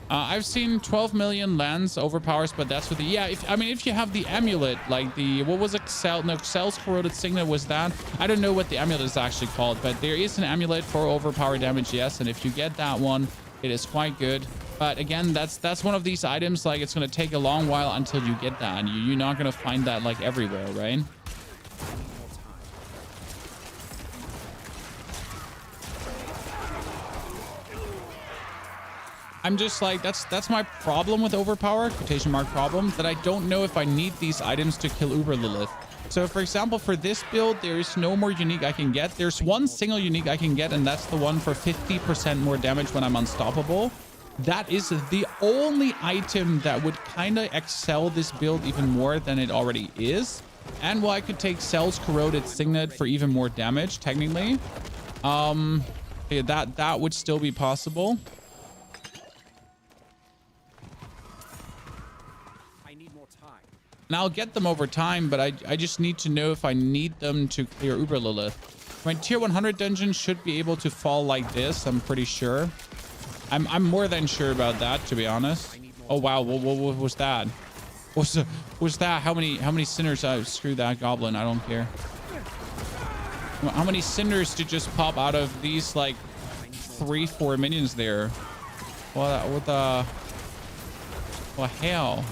I've seen 12 million lands overpowers, but that's with the if you have the amulet, like the what was it? Cell's corroded signet was that. I don't know what the amulet is actually called, but there is an amulet for overpower damage, yes. And if you get that one, it is quite good. But again, that's one of these items. Like it's gonna take a long while until you get that, and you're not gonna find that like everywhere, right? I'm just like, that's my problem with overpower, quotation mark problem, that I don't know if I need these items to kill Uber Lilith. So for example, for this build, there is no more unique I can get. There's one single unique I can get, and that's the one for 50% more damage when I'm unstoppable. That is the only item that would kind of excel this build even more than it already is. And while I could take Cell's corroded signet for even more damage, technically, yeah, that would still be possible. And I'll get them over time, but I just need to know if I need them to clear Uber Lilith. My tier 100 dungeon should be able to fall like this, I'm pretty sure. I'm more than sure about that, to be honest. Oh wow, what was that? What's that? How many sinners? Screw that goblin, I don't care. How many cinders did just pop out of these like 3-4 minions there? What the hell?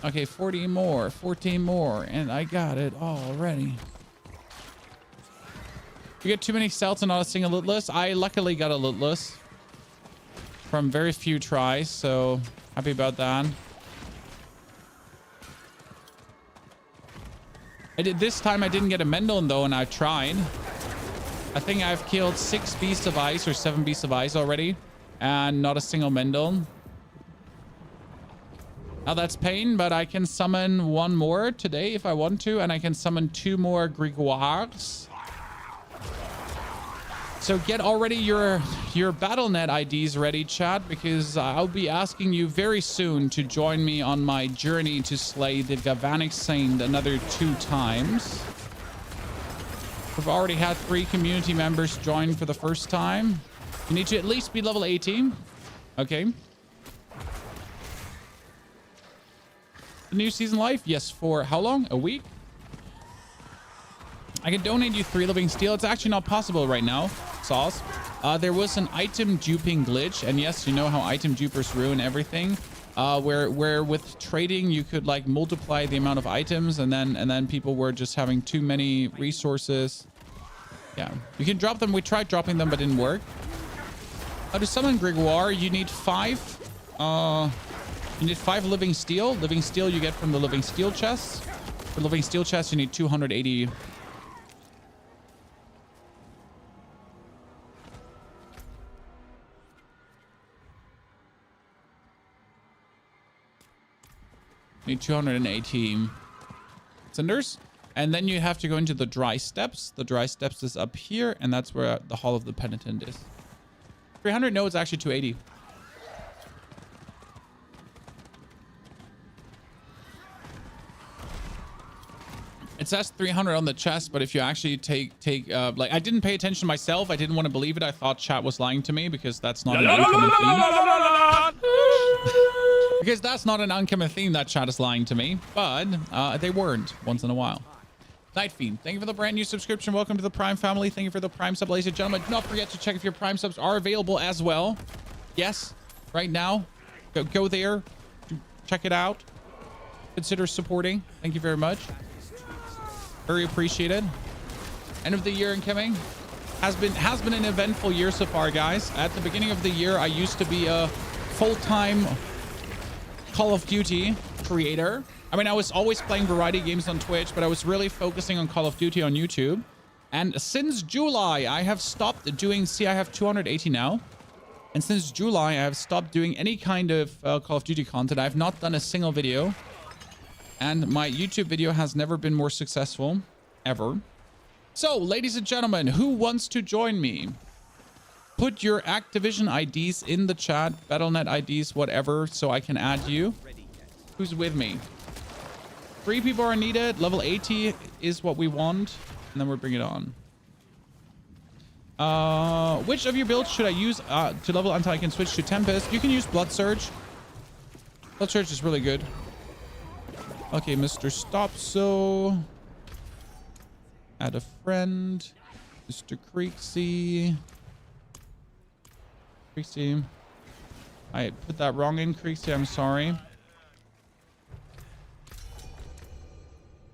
Okay, 14 more, and I got it already. You get too many cells and not a single lootless. I luckily got a lootless from very few tries, so happy about that. This time I didn't get a Mendel though, and I tried. I think I've killed 6 beasts of ice or 7 beasts of ice already, and not a single Mendel. Now that's pain, but I can summon 1 more today if I want to, and I can summon 2 more Grigoires. So get already your BattleNet IDs ready, chat, because I'll be asking you very soon to join me on my journey to slay the Galvanic Saint another 2 times. We've already had 3 community members join for the first time. You need to at least be level 18. Okay. The new season life? Yes, for how long? A week? I can donate you 3 living steel. It's actually not possible right now, Sauce. There was an item duping glitch, and yes, you know how item dupers ruin everything. Where with trading you could like multiply the amount of items, and then people were just having too many resources. Yeah, you can drop them. We tried dropping them, but didn't work. To summon Gregoire, you need 5. You need 5 living steel. Living steel you get from the living steel chests. For living steel chests, you need 280. Need 218 cinders, and then you have to go into the dry steps. The dry steps is up here, and that's where the Hall of the Penitent is. 300? No, it's actually 280. It says 300 on the chest, but if you actually take like, I didn't pay attention myself. I didn't want to believe it. I thought chat was lying to me because that's not an uncommon theme. Because that's not an uncommon theme that chat is lying to me, but they weren't once in a while. Night Fiend, thank you for the brand new subscription. Welcome to the Prime family. Thank you for the Prime sub, ladies and gentlemen. Do not forget to check if your Prime subs are available as well. Yes, right now. Go there. Check it out. Consider supporting. Thank you very much. Very appreciated. End of the year incoming. Has been an eventful year so far, guys. At the beginning of the year, I used to be a full-time Call of Duty creator. I mean, I was always playing variety games on Twitch, but I was really focusing on Call of Duty on YouTube. And since July, I have stopped doing... See, I have 280 now. And since July, I have stopped doing any kind of Call of Duty content. I have not done a single video. And my YouTube video has never been more successful, ever. So, ladies and gentlemen, who wants to join me? Put your Activision IDs in the chat, BattleNet IDs, whatever, so I can add you. Who's with me? 3 people are needed. Level 80 is what we want, and then we'll bring it on. Which of your builds should I use to level until I can switch to Tempest? You can use Blood Surge. Blood Surge is really good. Okay, Mr. Stopso. Add a friend. Mr. Creeksy. Creeksy. I put that wrong in, Creeksy. I'm sorry.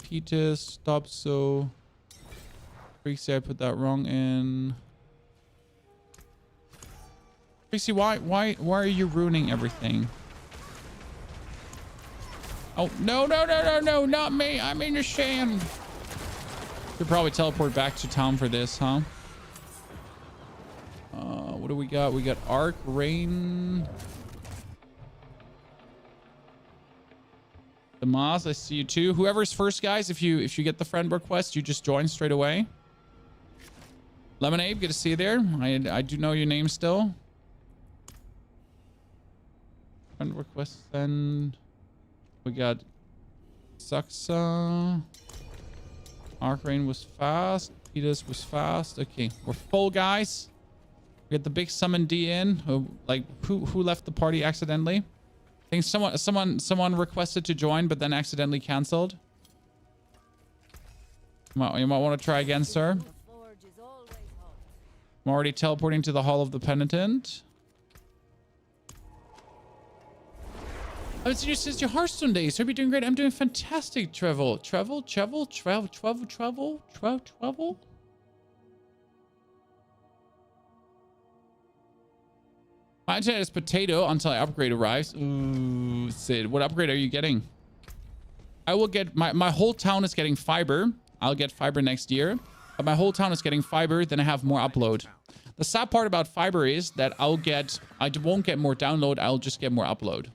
Petus, Stopso. Creeksy, I put that wrong in. Creeksy, why are you ruining everything? Oh, no, not me. I'm in the sand. Could probably teleport back to town for this, huh? What do we got? We got Arc, Rain. Damaz, I see you too. Whoever's first, guys, if you get the friend request, you just join straight away. Lemonade, good to see you there. I do know your name still. Friend request send. We got Saxa. Arcrain was fast. Petus was fast. Okay, we're full, guys. We got the big summon D in. Who left the party accidentally? I think someone requested to join, but then accidentally canceled. You might want to try again, sir. I'm already teleporting to the Hall of the Penitent. I haven't seen you since your Hearthstone days. Hope you're doing great. I'm doing fantastic, Travel. My internet is potato until I upgrade arrives. Ooh, Sid, what upgrade are you getting? I will get my whole town is getting fiber. I'll get fiber next year, but my whole town is getting fiber. Then I have more upload. The sad part about fiber is that I won't get more download. I'll just get more upload.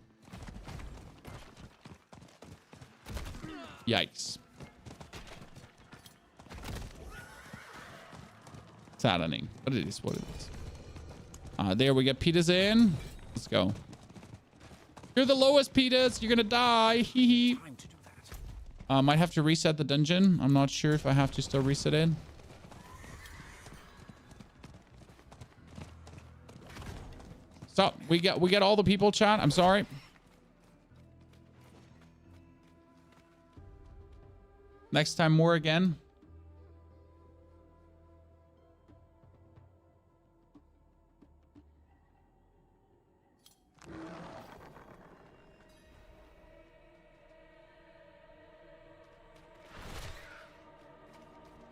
Yikes. saddening, but it is what it is. There we get Peter's in. Let's go. You're the lowest, Peters. You're gonna die. Hee hee. Time to do that. Might have to reset the dungeon. I'm not sure if I have to still reset it. Stop. We get all the people, chat. I'm sorry. Next time more again.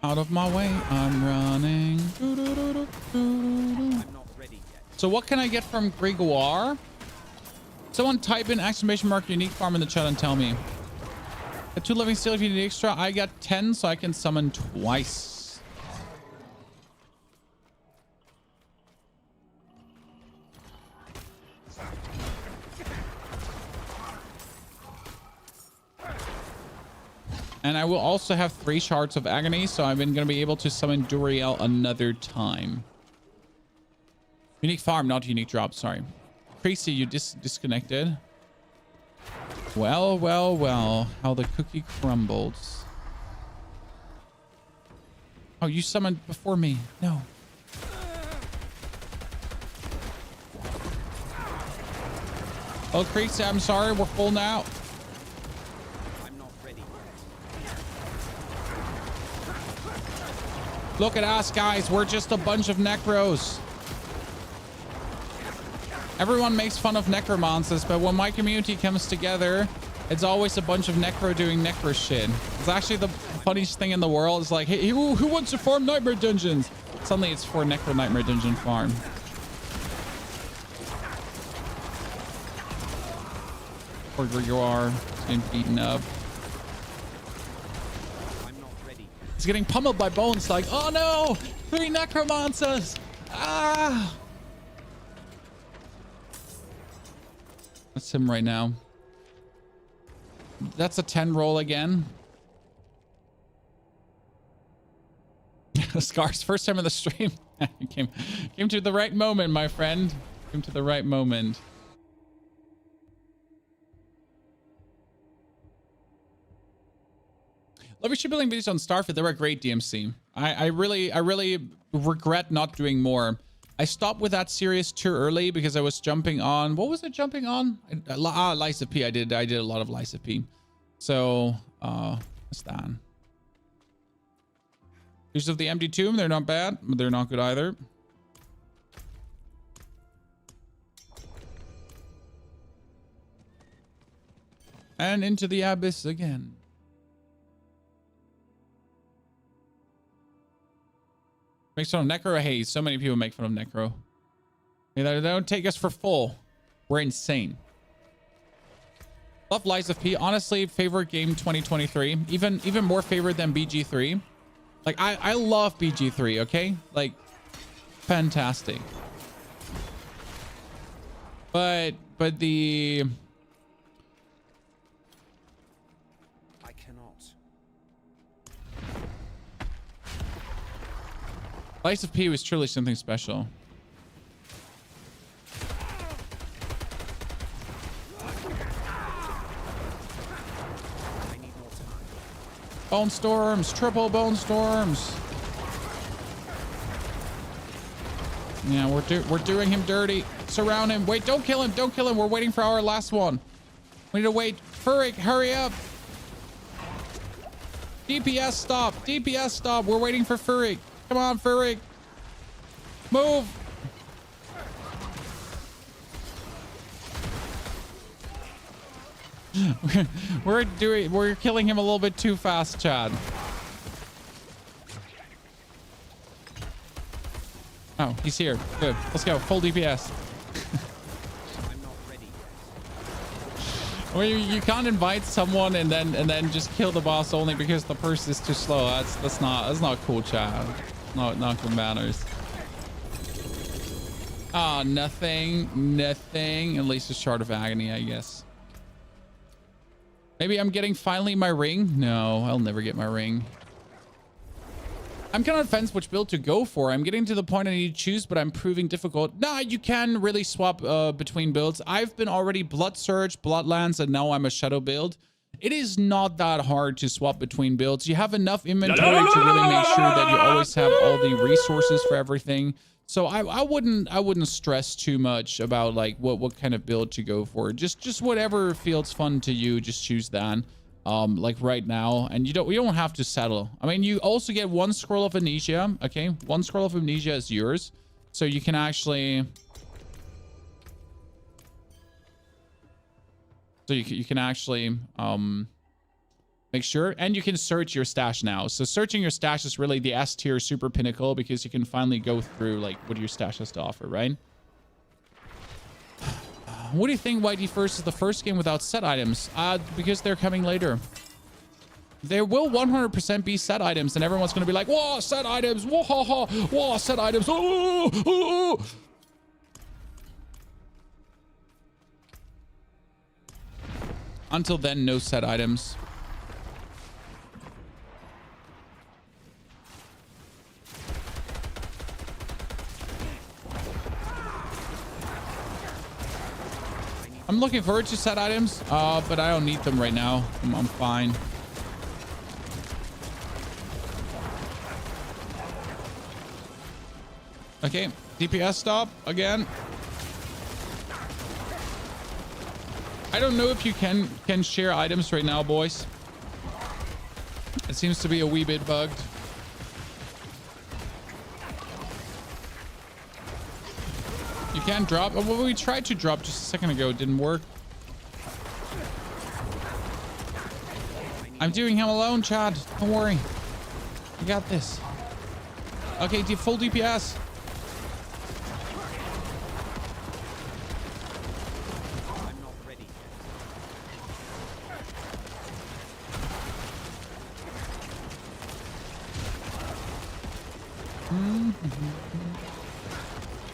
Out of my way, I'm running. I'm not ready yet. So what can I get from Gregoire? Someone type in !! unique farm in the chat and tell me. Get 2 living steel if you need extra. I got 10, so I can summon twice. And I will also have 3 shards of agony, so I'm going to be able to summon Duriel another time. Unique farm, not unique drop. Sorry. Tracy, you disconnected. Well, well, well. How the cookie crumbles. Oh, you summoned before me. No. Oh, Tracy, I'm sorry. We're full now. I'm not ready yet. Look at us, guys. We're just a bunch of necros. Everyone makes fun of necromancers, but when my community comes together, it's always a bunch of necro doing necro shit. It's actually the funniest thing in the world. It's like, hey, who wants to farm nightmare dungeons? Suddenly it's for necro nightmare dungeon farm. Poor Gregoire getting beaten up. I'm not ready. He's getting pummeled by bones. Like, oh no, 3 necromancers. Ah. That's him right now. That's a 10 roll again. Scars, first time in the stream. came to the right moment, my friend. Came to the right moment. Love your shipbuilding videos on Starfield. They were a great DMC. I really regret not doing more. I stopped with that series too early because I was jumping on. What was I jumping on? Lysa P. I did a lot of Lysa P. So, what's that? Use of the Empty Tomb. They're not bad, but they're not good either. And into the abyss again. Makes fun of Necro. Hey, so many people make fun of Necro. They don't take us for full. We're insane. Love Lies of P. Honestly, favorite game 2023. Even more favorite than BG3. Like, I love BG3, okay? Like, fantastic. But the... I cannot. Lies of P was truly something special. I need more time. Bone storms, triple bone storms. Yeah, we're doing him dirty. Surround him. Wait, don't kill him. Don't kill him. We're waiting for our last one. We need to wait. Furik, hurry up. DPS stop. DPS stop. We're waiting for Furik. Come on, Furik. Move. We're killing him a little bit too fast, Chad. Oh, he's here. Good. Let's go. Full DPS. I'm not ready yet. Well, you can't invite someone and then just kill the boss only because the person is too slow. That's not cool, Chad. Not good manners. Ah, nothing. At least a shard of agony, I guess. Maybe I'm getting finally my ring. No, I'll never get my ring. I'm kind of on the fence which build to go for. I'm getting to the point I need to choose, but I'm proving difficult. Nah, you can really swap between builds. I've been already Blood Surge, Bloodlands, and now I'm a Shadow build. It is not that hard to swap between builds. You have enough inventory to really make sure that you always have all the resources for everything. So I wouldn't stress too much about like what kind of build to go for. Just whatever feels fun to you, just choose that. Like right now, and you don't have to settle. I mean, you also get 1 Scroll of Amnesia. Okay, 1 Scroll of Amnesia is yours, so you can actually make sure, and you can search your stash now. So searching your stash is really the S tier super pinnacle, because you can finally go through like what your stash has to offer, right? What do you think YD First is the first game without set items? Because they're coming later. There will 100% be set items, and everyone's going to be like, whoa, set items, whoa, ha, ha, whoa, set items, oh, oh, oh. Until then, no set items. I'm looking forward to set items, but I don't need them right now. I'm fine. Okay, DPS stop again. I don't know if you can share items right now, boys. It seems to be a wee bit bugged. You can't drop. Well, we tried to drop just a second ago. It didn't work. I'm doing him alone, Chad. Don't worry. You got this. Okay, full DPS. I'm not ready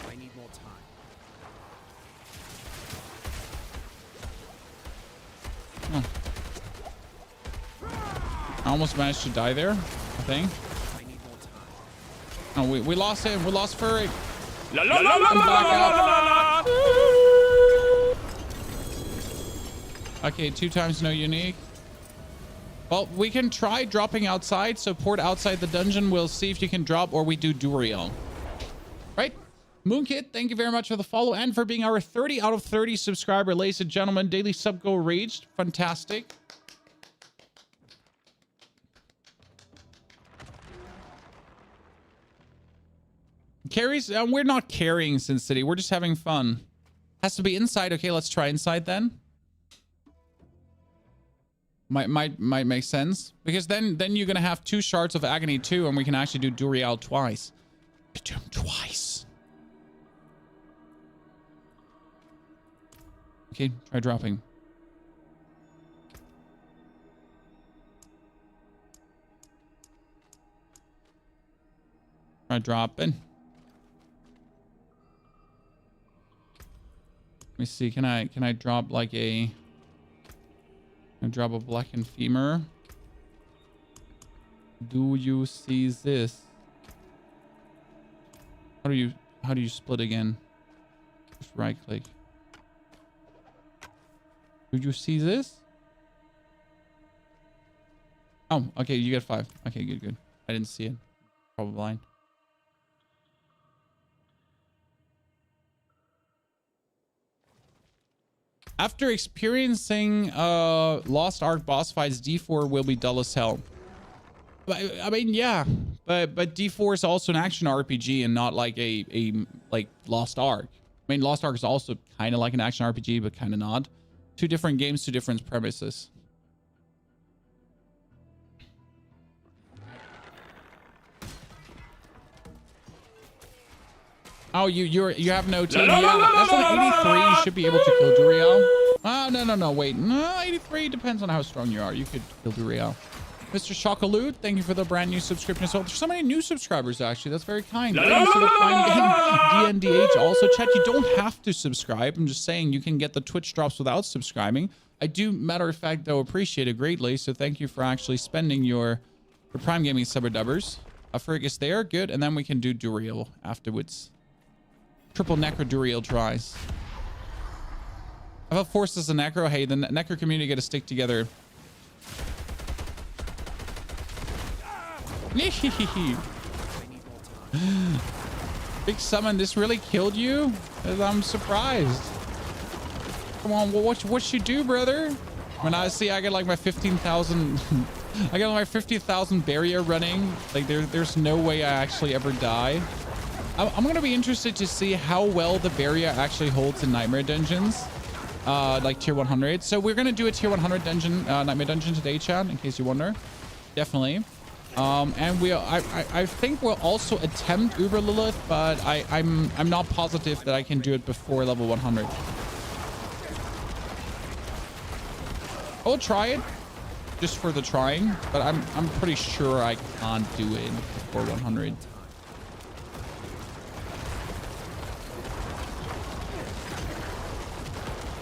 I need more time. Oh. I almost managed to die there, I think. I need more time. Oh, we lost him. We lost Furry. La la la la Come la back la up. la la. Okay, 2 times no unique. Well, we can try dropping outside. So port outside the dungeon. We'll see if you can drop, or we do Duriel. Right? Moonkid, thank you very much for the follow and for being our 30 out of 30 subscriber. Ladies and gentlemen, daily sub goal reached. Fantastic. Carries? We're not carrying Sin City. We're just having fun. Has to be inside. Okay, let's try inside then. Might make sense, because then you're gonna have 2 shards of agony too, and we can actually do Duriel twice. Do him twice. Okay, try dropping. Try dropping. Let me see. Can I drop like a? I drop a blackened femur. Do you see this? How do you split again? Just right click. Do you see this? Oh, okay, you get 5. Okay, good. I didn't see it. Probably blind. After experiencing Lost Ark boss fights, D4 will be dull as hell. But, I mean, yeah, but D4 is also an action RPG and not like a like Lost Ark. I mean, Lost Ark is also kind of like an action RPG, but kind of not. 2 different games, 2 different premises. Oh, you have no team. Yeah, that's like 83. You should be able to kill Duriel. Oh, no, wait. No, 83 depends on how strong you are. You could kill Duriel. Mr. Chocolate, thank you for the brand new subscription as well. There's so many new subscribers, actually. That's very kind. Thanks for the Prime Game. DNDH. Also, chat, you don't have to subscribe. I'm just saying you can get the Twitch drops without subscribing. I do, matter of fact, though, appreciate it greatly. So thank you for actually spending your Prime Gaming subber dubbers. Ferg is there. Good. And then we can do Duriel afterwards. Triple Necro Duriel tries. I felt forced as a Necro. Hey, the Necro community got to stick together. Big summon. This really killed you? I'm surprised. Come on. What you do, brother? When I see I get like my 15,000... I got my 50,000 barrier running. Like there's no way I actually ever die. I'm going to be interested to see how well the barrier actually holds in Nightmare dungeons. Like tier 100. So we're going to do a tier 100 dungeon, Nightmare dungeon today, chat, in case you wonder. Definitely. And I think we'll also attempt Uber Lilith, but I'm not positive that I can do it before level 100. I'll try it just for the trying, but I'm pretty sure I can't do it before 100.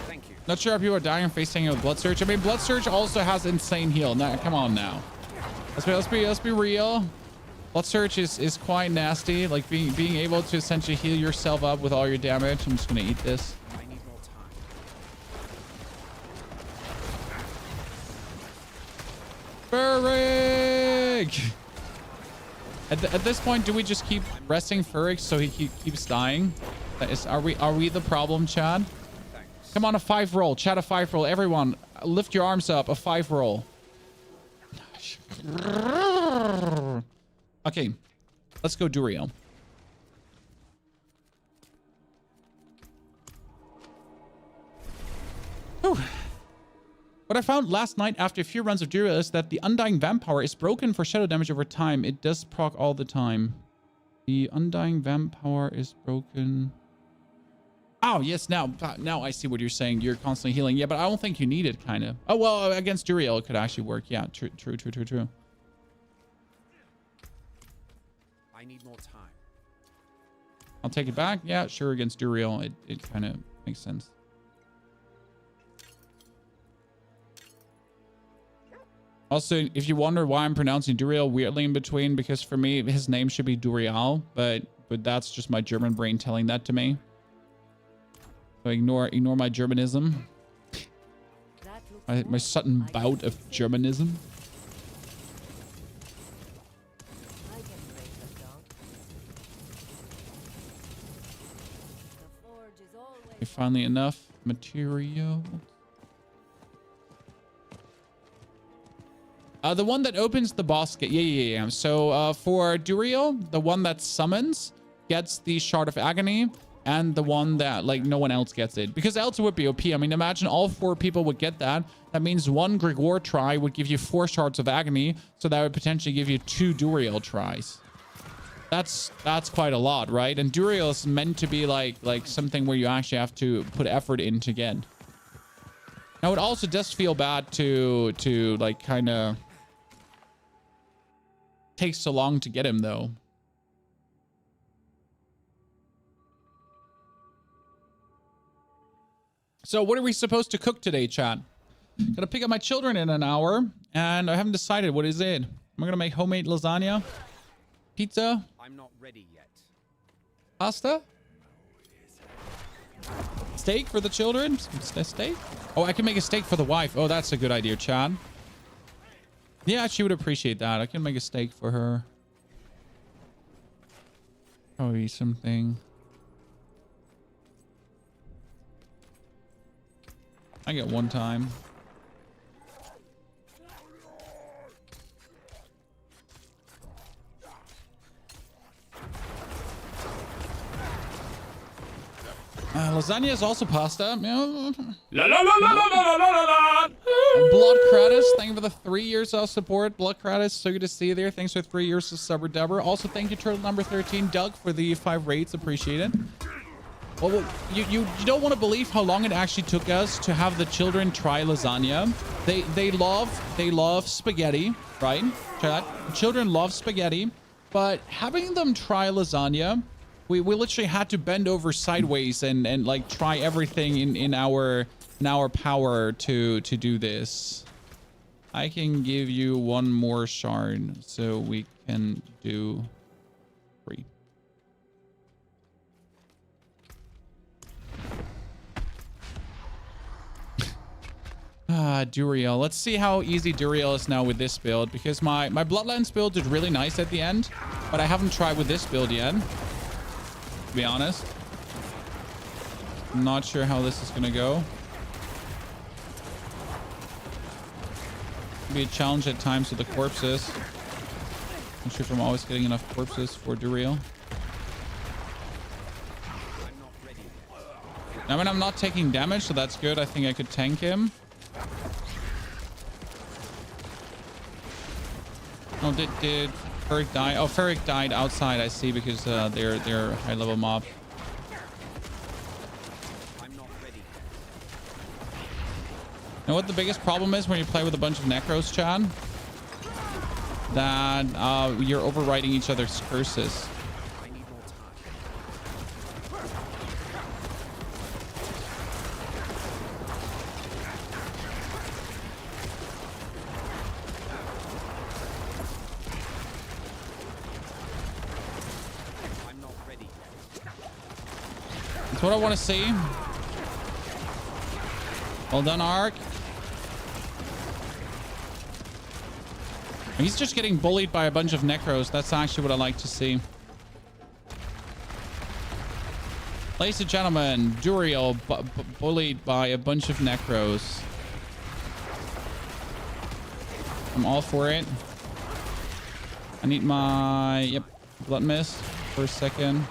Thank you. Not sure if people are dying and facing with Blood Surge. I mean, Blood Surge also has insane heal. Now, come on now. Let's be real. Blood Surge is quite nasty. Like being able to essentially heal yourself up with all your damage. I'm just gonna eat this. I need more time. Ferrig! At this point, do we just keep resting Ferrig so he keeps dying? Are we the problem, Chad? Thanks. Come on, a 5 roll. Chad, a 5 roll. Everyone, lift your arms up. A 5 roll. Okay, let's go Duriel. Whew. What I found last night after a few runs of Duriel is that the Undying Vamp power is broken for shadow damage over time. It does proc all the time. The Undying Vamp power is broken. Oh, yes, now I see what you're saying. You're constantly healing. Yeah, but I don't think you need it, kind of. Oh, well, against Duriel, it could actually work. Yeah, true. I need more time. I'll take it back. Yeah, sure, against Duriel, it kind of makes sense. Also, if you wonder why I'm pronouncing Duriel weirdly in between, because for me, his name should be Duriel, but that's just my German brain telling that to me. So ignore my Germanism. My sudden bout of Germanism. Okay, finally enough material. The one that opens the boss gate. Yeah. So for Duriel, the one that summons gets the Shard of Agony, and the one that like no one else gets it, because else it would be OP. I mean, imagine all 4 people would get that. That means 1 Grigor try would give you 4 Shards of Agony, so that would potentially give you 2 Duriel tries. That's quite a lot, right? And Duriel is meant to be like something where you actually have to put effort in to get. Now it also does feel bad to like kind of take so long to get him though. So what are we supposed to cook today, chat? Gotta pick up my children in an hour, and I haven't decided what is it. Am I gonna make homemade lasagna? Pizza? I'm not ready yet. Pasta? Steak for the children? Steak? Oh, I can make a steak for the wife. Oh, that's a good idea, Chad. Yeah, she would appreciate that. I can make a steak for her. Probably something. I get one time. Lasagna is also pasta. La la la la la la la la la. Blood Kratos, thank you for the 3 years of support. Blood Kratos, so good to see you there. Thanks for 3 years of Subber Dubber. Also, thank you, Turtle number 13, Doug, for the 5 rates. Appreciate it. Well, you don't want to believe how long it actually took us to have the children try lasagna. They love spaghetti, right? Chat. Children love spaghetti, but having them try lasagna, we literally had to bend over sideways and like try everything in our power to do this. I can give you one more shard, so we can do 3. Duriel. Let's see how easy Duriel is now with this build, because my Bloodlands build did really nice at the end, but I haven't tried with this build yet, to be honest. I'm not sure how this is gonna go. Be a challenge at times with the corpses. Not sure if I'm always getting enough corpses for Duriel. I mean, I'm not taking damage, so that's good. I think I could tank him. Oh, did Ferric die? Oh, Ferric died outside, I see, because they're high level mob. Know what the biggest problem is when you play with a bunch of Necros, Chad? That you're overriding each other's curses. That's what I want to see. Well done, Ark. He's just getting bullied by a bunch of Necros. That's actually what I like to see. Ladies and gentlemen, Duriel bullied by a bunch of Necros. I'm all for it. I need my... Yep. Blood mist for a second.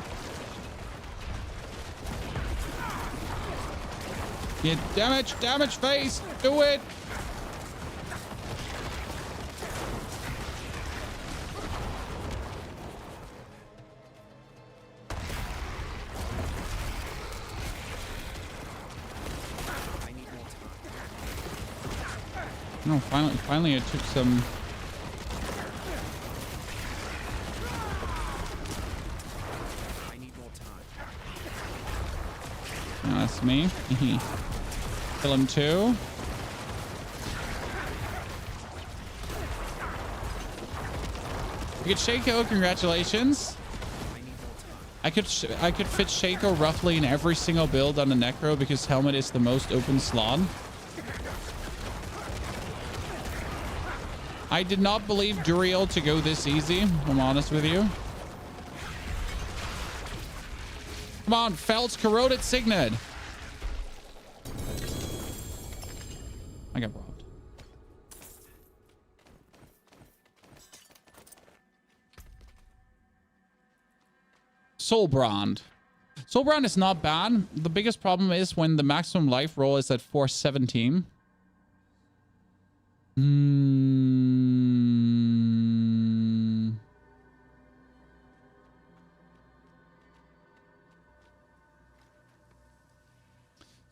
Yeah, damage face. Do it. No, finally I took some. I need more time. Oh, that's me. Kill him too. We get Shaco, congratulations. I could fit Shaco roughly in every single build on the Necro because Helmet is the most open slot. I did not believe Duriel to go this easy, I'm honest with you. Come on, Felt's Corroded Signet. I got robbed. Soulbrand. Soulbrand is not bad. The biggest problem is when the maximum life roll is at 417.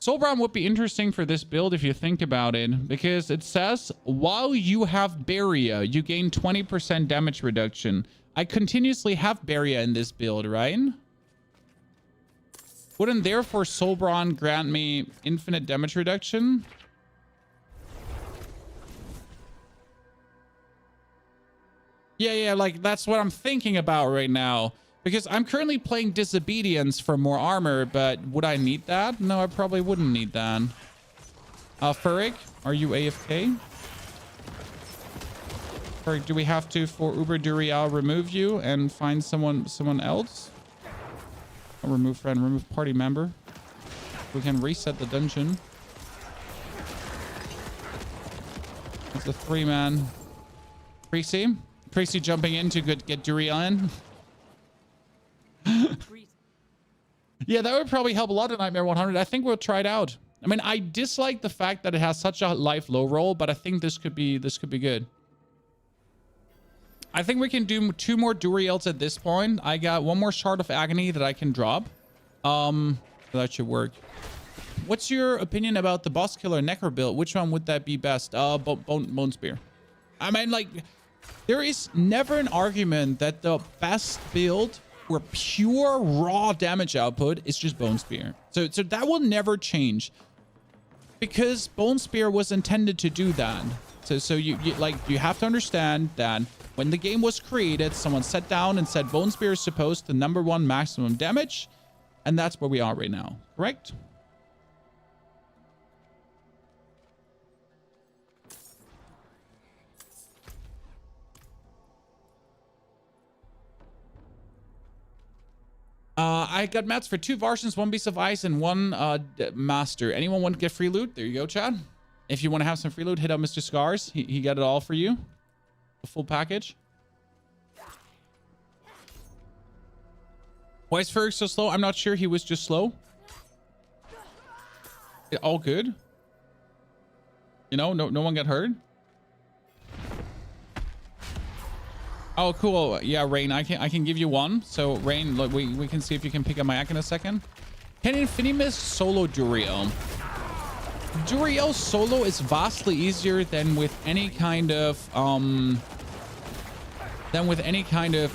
Soulbrand would be interesting for this build if you think about it, because it says while you have Barrier, you gain 20% damage reduction. I continuously have Barrier in this build, right? Wouldn't therefore Soulbrand grant me infinite damage reduction? Yeah, like that's what I'm thinking about right now. Because I'm currently playing Disobedience for more armor, but would I need that? No, I probably wouldn't need that. Furric, are you AFK? Furric, do we have to, for Uber Duriel, remove you and find someone else? I'll remove friend, remove party member. We can reset the dungeon. It's a 3-man. Creasy jumping in to get Duriel in. Yeah, that would probably help a lot in Nightmare 100. I think we'll try it out. I mean, I dislike the fact that it has such a life low roll, but I think this could be good. I think we can do 2 more Duriels at this point. I got 1 more Shard of Agony that I can drop. That should work. What's your opinion about the Boss Killer Necro build? Which one would that be best? Bone Spear. I mean, like, there is never an argument that the best build where pure raw damage output is just Bone Spear. So that will never change because Bone Spear was intended to do that. So you have to understand that when the game was created, someone sat down and said Bone Spear is supposed to #1 maximum damage, and that's where we are right now. Correct? I got mats for 2 Varsons, 1 Beast of Ice, and 1 Master. Anyone want to get free loot? There you go, Chad. If you want to have some free loot, hit up Mr. Scars. He got it all for you. The full package. Why is Ferg so slow? I'm not sure. He was just slow. All good. You know, no one got hurt. Oh, cool. Yeah, Rain, I can give you 1. So, Rain, look, we can see if you can pick up my act in a second. Can Infinimist solo Duriel? Duriel solo is vastly easier than with any kind of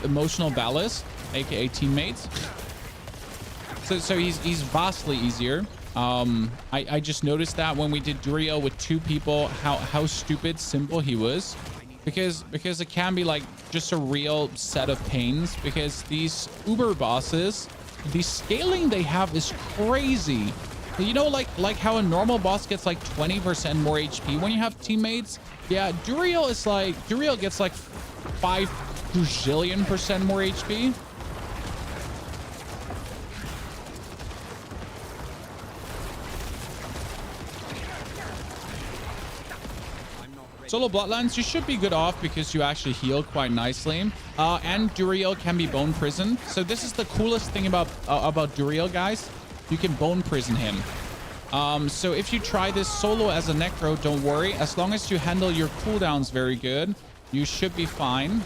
emotional ballast, aka teammates. So he's vastly easier. I just noticed that when we did Duriel with 2 people, how stupid simple he was. Because it can be like just a real set of pains, because these uber bosses, the scaling they have is crazy. You know, like how a normal boss gets like 20% more HP when you have teammates. Yeah, Duriel gets like 5 gazillion% more HP. Solo Bloodlines, you should be good off because you actually heal quite nicely. And Duriel can be bone prisoned. So this is the coolest thing about Duriel, guys. You can bone prison him. So if you try this solo as a Necro, don't worry. As long as you handle your cooldowns very good, you should be fine.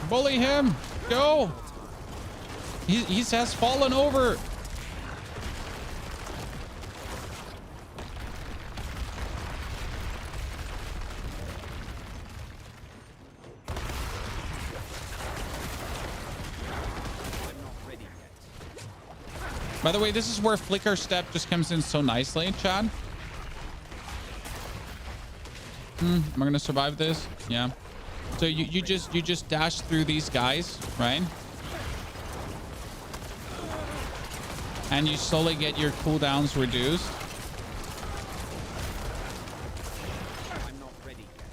Bully him. Go. He has fallen over. By the way, this is where Flicker Step just comes in so nicely, Chad. Am I gonna survive this? Yeah. So you just dash through these guys, right? And you slowly get your cooldowns reduced. I'm not ready yet.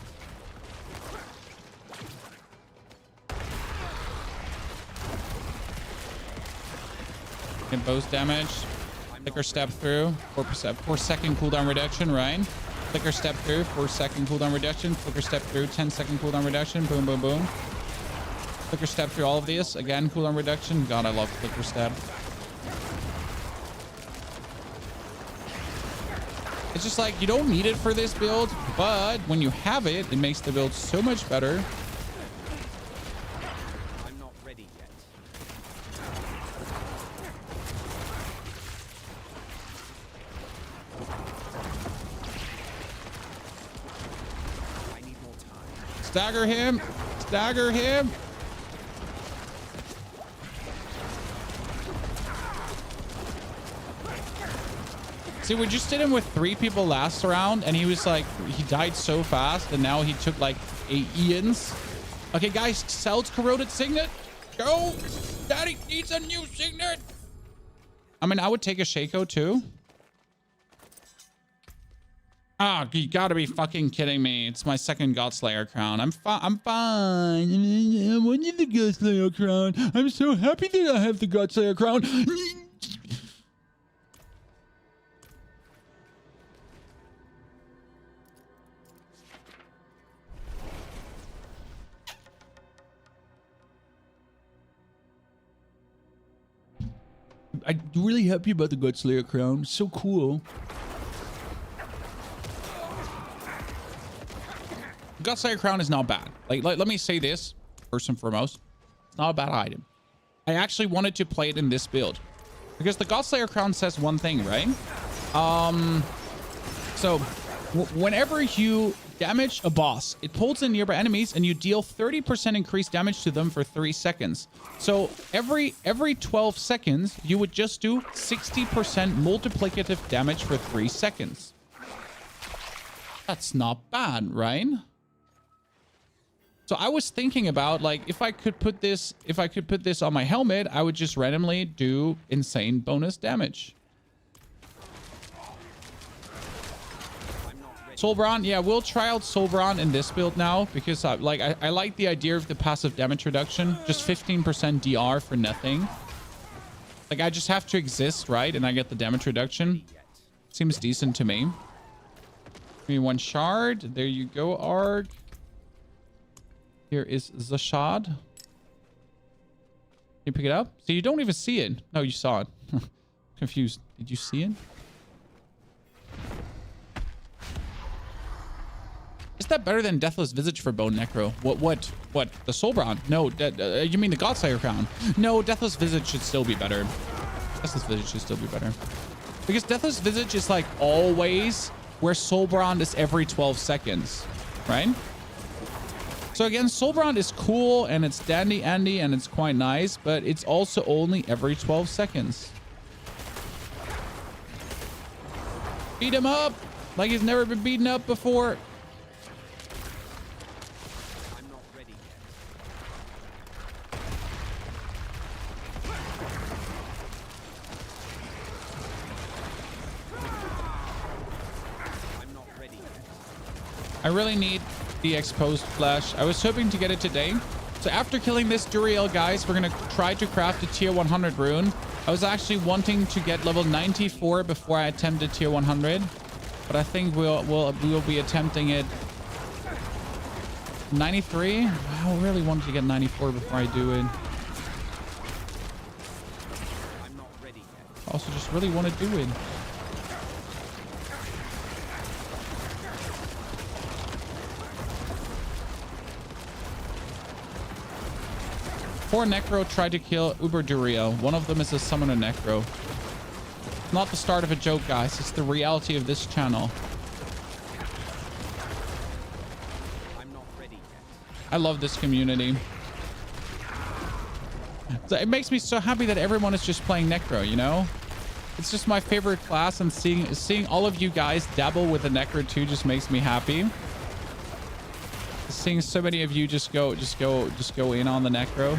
Get boost damage. Flicker Step through. 4-second cooldown reduction, right? Flicker Step through, 4-second cooldown reduction. Flicker Step through, 10-second cooldown reduction. Boom, boom, boom. Flicker Step through all of these. Again, cooldown reduction. God, I love Flicker Step. It's just like, you don't need it for this build, but when you have it, it makes the build so much better. I'm not ready yet. I need more time. Stagger him. Stagger him. See, we just did him with 3 people last round, and he was like, he died so fast, and now he took like 8 Ians. Okay, guys, Celd's Corroded Signet. Go. Daddy needs a new Signet. I mean, I would take a Shaco too. Ah, oh, you gotta be fucking kidding me. It's my second Godslayer crown. I'm fine. I wanted the Godslayer crown. I'm so happy that I have the Godslayer crown. I'm really happy about the Godslayer crown. So cool. Godslayer crown is not bad. Like, let me say this first and foremost. It's not a bad item. I actually wanted to play it in this build because the Godslayer crown says one thing, right? So Whenever you damage a boss, it pulls in nearby enemies and you deal 30% increased damage to them for 3 seconds. So every 12 seconds, you would just do 60% multiplicative damage for 3 seconds. That's not bad, right? So I was thinking about, like, if I could put this on my helmet, I would just randomly do insane bonus damage. Soulbron, yeah, we'll try out Soulbron in this build now because I like the idea of the passive damage reduction. Just 15% DR for nothing. Like, I just have to exist, right? And I get the damage reduction. Seems decent to me. Give me 1 shard. There you go, Arg. Here is the shard. Can you pick it up? So you don't even see it. No, you saw it. Confused. Did you see it? Is that better than Deathless Visage for Bone Necro? What? The Soulbron? No, you mean the GoXLR crown? No, Deathless Visage should still be better. Deathless Visage should still be better. Because Deathless Visage is like always, where Soulbron is every 12 seconds, right? So again, Soulbron is cool and it's dandy Andy and it's quite nice, but it's also only every 12 seconds. Beat him up like he's never been beaten up before. I really need the exposed flesh. I was hoping to get it today. So after killing this Duriel, guys, we're going to try to craft a tier 100 rune. I was actually wanting to get level 94 before I attempted tier 100. But I think we'll be attempting it 93. I really wanted to get 94 before I do it. I also just really want to do it. Four Necro tried to kill Uber Duriel. One of them is a Summoner Necro. Not the start of a joke, guys. It's the reality of this channel. I'm not ready yet. I love this community. So it makes me so happy that everyone is just playing Necro, you know? It's just my favorite class, and seeing all of you guys dabble with the Necro too just makes me happy. Seeing so many of you just go in on the Necro.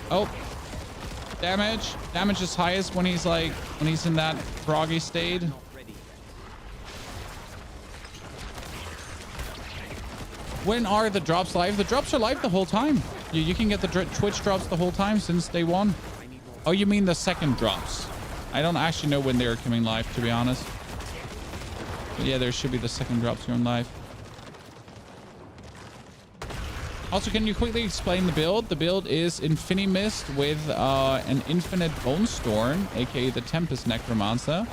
Oh, damage is highest when he's in that groggy state. When are the drops live? The drops are live the whole time. You can get the Twitch drops the whole time since day one. Oh, you mean the second drops? I don't actually know when they're coming live, to be honest. But yeah, there should be the second drops going live. Also, can you quickly explain the build? The build is Infinimist with an infinite Bone Storm, aka the Tempest Necromancer.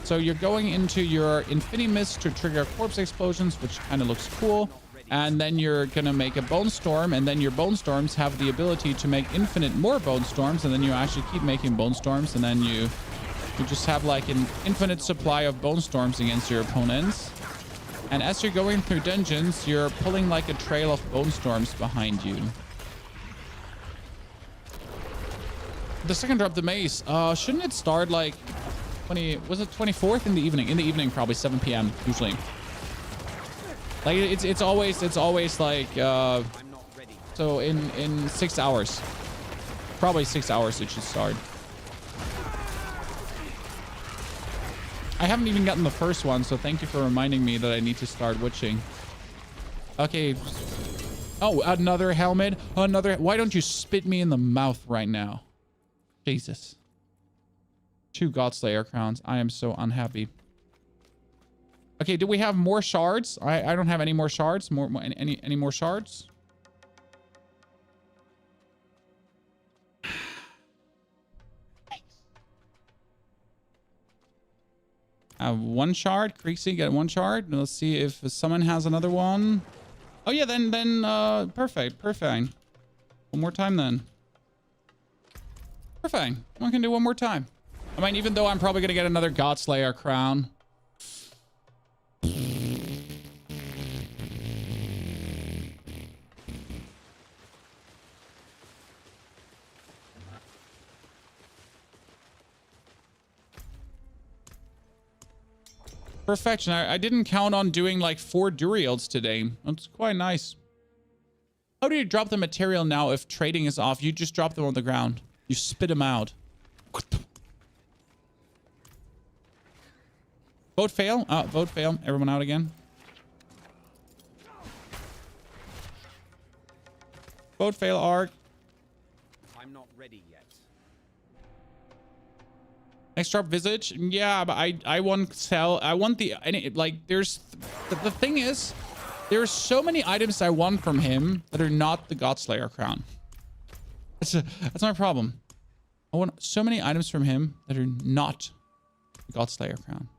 So you're going into your Infinimist to trigger corpse explosions, which kind of looks cool. And then you're going to make a Bone Storm, and then your Bone Storms have the ability to make infinite more Bone Storms, and then you actually keep making Bone Storms, and then you just have like an infinite supply of Bone Storms against your opponents. And as you're going through dungeons, you're pulling like a trail of Bone Storms behind you. The second drop, the mace, shouldn't it start like 24th in the evening? In the evening, probably 7 p.m. usually. Like it's always like so in 6 hours. Probably 6 hours it should start. I haven't even gotten the first one, so thank you for reminding me that I need to start witching. Okay. Oh, another helmet. Another. Why don't you spit me in the mouth right now? Jesus. 2 GoXLR crowns. I am so unhappy. Okay, do we have more shards? I don't have any more shards. Any more shards? I have 1 shard. Creasy, get 1 shard. Let's see if someone has another one. Oh yeah, then perfect. One more time then. Perfect. I can do 1 more time. I mean, even though I'm probably gonna get another GoXLR crown. Perfection. I didn't count on doing like 4 Duriels today. That's quite nice. How do you drop the material now if trading is off? You just drop them on the ground. You spit them out. Vote fail. Vote fail. Everyone out again. Vote fail, Arc. I'm not ready yet. Next drop Visage. Yeah, but I want sell. I want the like. There's the thing is, there's so many items I want from him that are not the GoXLR crown. That's my problem. I want so many items from him that are not the GoXLR crown.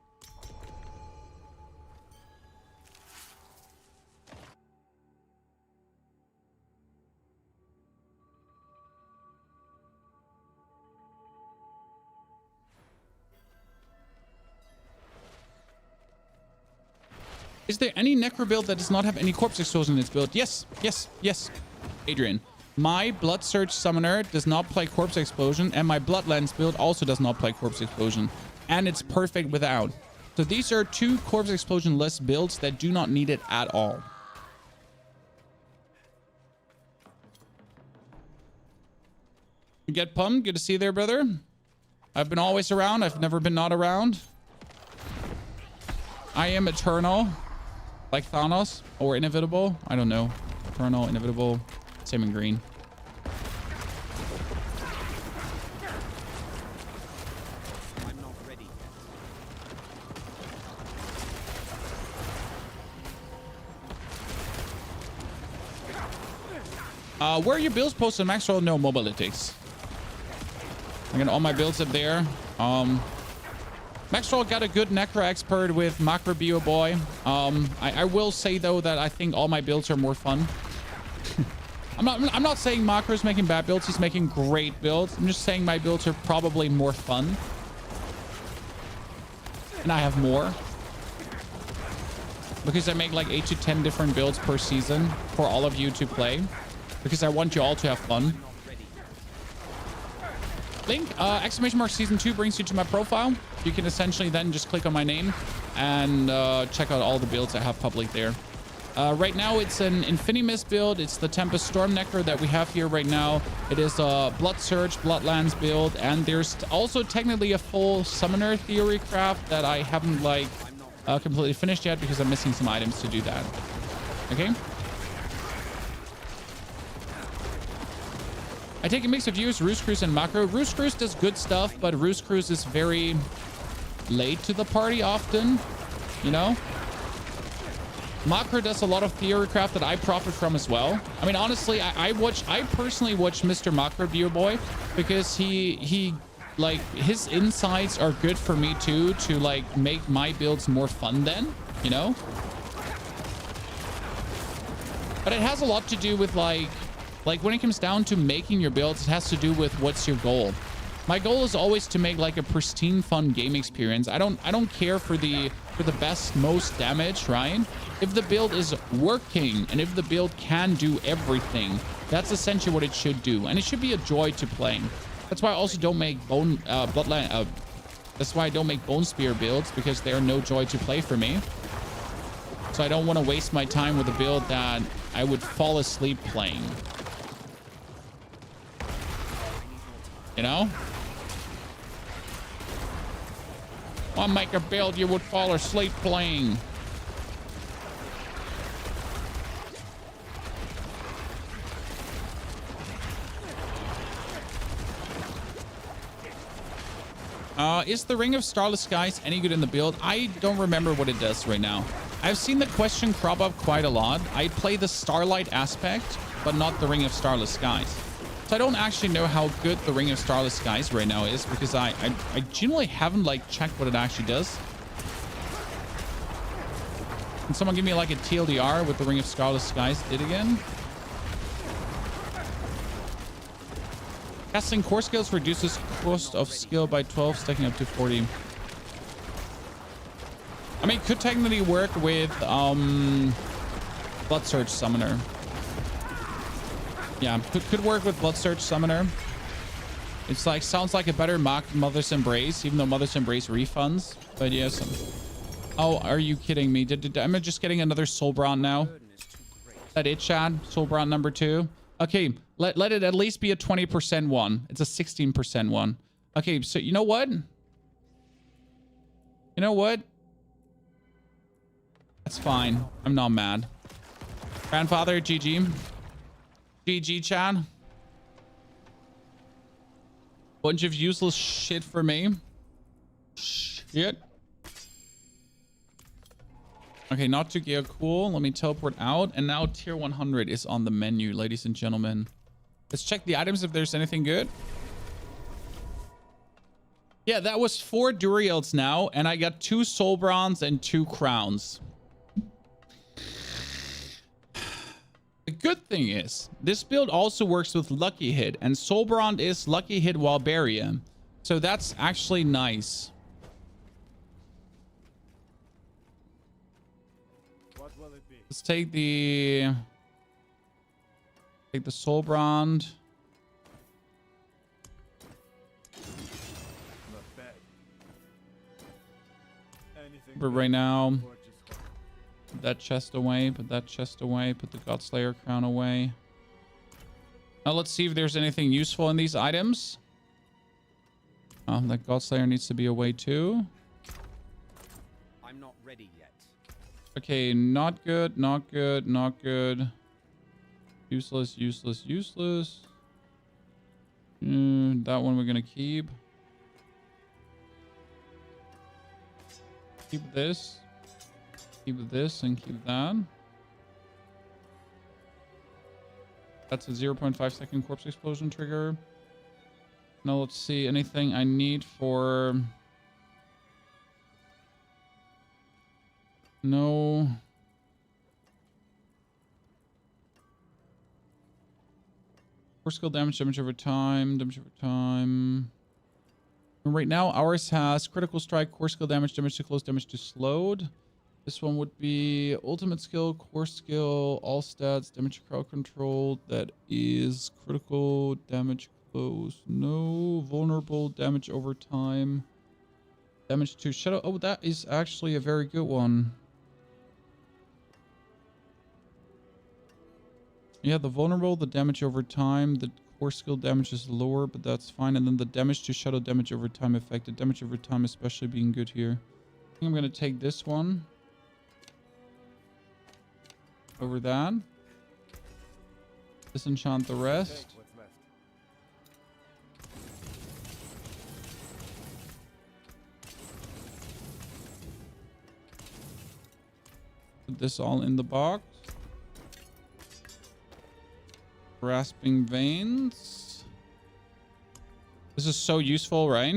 Is there any Necro build that does not have any corpse explosion in its build? Yes, yes, yes. Adrian, my Blood Surge Summoner does not play corpse explosion, and my Bloodlands build also does not play corpse explosion, and it's perfect without. So these are 2 corpse explosion less builds that do not need it at all. You get pumped? Good to see you there, brother. I've been always around. I've never been not around. I am eternal. Like Thanos or inevitable. I don't know. Eternal, inevitable. Same in green. I'm not ready yet. Where are your builds posted? Maxwell? No, Mobilitics. I got all my builds up there. Maxwell got a good Necro expert with Macro Bio Boy. I will say though that I think all my builds are more fun. I'm not saying Macro's making bad builds. He's making great builds. I'm just saying my builds are probably more fun. And I have more. Because I make like 8 to 10 different builds per season for all of you to play. Because I want you all to have fun. Link, exclamation mark season 2 brings you to my profile. You can essentially then just click on my name and check out all the builds I have public there. Right now it's an Infinimist build. It's the Tempest Storm Necro that we have here right now. It is a Blood Surge, Bloodlands build, and there's also technically a full Summoner Theory craft that I haven't like completely finished yet because I'm missing some items to do that. Okay. I take a mix of views, Roost Cruise and Macro. Roost Cruise does good stuff, but Roost Cruise is very late to the party often, you know? Macro does a lot of theory craft that I profit from as well. I mean, honestly, I personally watch Mr. Macro Beer Boy because he like his insights are good for me too, to like make my builds more fun then, you know? But it has a lot to do with like when it comes down to making your builds, it has to do with what's your goal. My goal is always to make like a pristine, fun game experience. I don't care for the best, most damage, right? If the build is working and if the build can do everything, that's essentially what it should do, and it should be a joy to playing. That's why I also don't make that's why I don't make Bone Spear builds, because they are no joy to play for me. So I don't want to waste my time with a build that I would fall asleep playing. You know? I'll make a build you would fall asleep playing. Is the Ring of Starless Skies any good in the build? I don't remember what it does right now. I've seen the question crop up quite a lot. I play the Starlight aspect, but not the Ring of Starless Skies. So I don't actually know how good the Ring of Starless Skies right now is, because I genuinely haven't like checked what it actually does. Can someone give me like a TLDR what the Ring of Starless Skies did again? Casting core skills reduces cost of skill by 12, stacking up to 40. I mean, it could technically work with Blood Surge Summoner. Yeah, could work with Blood Surge Summoner. It's like, sounds like a better mock Mother's Embrace, even though Mother's Embrace refunds. But yes. Oh, are you kidding me? Am I just getting another Soul Brand now? Burden is too great. Is that it, Chad? Soul Brand number 2. Okay, let it at least be a 20% one. It's a 16% one. Okay, so you know what? You know what? That's fine. I'm not mad. Grandfather, GG. GG, Chad. Bunch of useless shit for me. Shit. Okay, not too gear. Cool. Let me teleport out. And now tier 100 is on the menu, ladies and gentlemen. Let's check the items if there's anything good. Yeah, that was 4 Duriels now. And I got 2 Soul Bronze and 2 Crowns. The good thing is, this build also works with Lucky Hit. And Soul Bronze is Lucky Hit while Barium. So that's actually nice. Let's take the Soul Brand. But right now, put that chest away. Put that chest away. Put the Godslayer crown away. Now let's see if there's anything useful in these items. Oh, that Godslayer needs to be away too. I'm not ready yet. Okay, not good, not good, not good. Useless, useless, useless. That one we're gonna keep. Keep this. Keep this and keep that. That's a 0.5 second corpse explosion trigger. Now let's see, anything I need for... No. Core skill damage over time, damage over time. And right now, ours has critical strike, core skill damage to close, damage to slowed. This one would be ultimate skill, core skill, all stats, damage crowd control. That is critical damage close. No vulnerable damage over time. Damage to shadow. Oh, that is actually a very good one. Yeah, the vulnerable, the damage over time, the core skill damage is lower, but that's fine. And then the damage to shadow damage over time affected. Damage over time especially being good here. I think I'm going to take this one over that. Disenchant the rest. Put this all in the box. Grasping veins. This is so useful, right?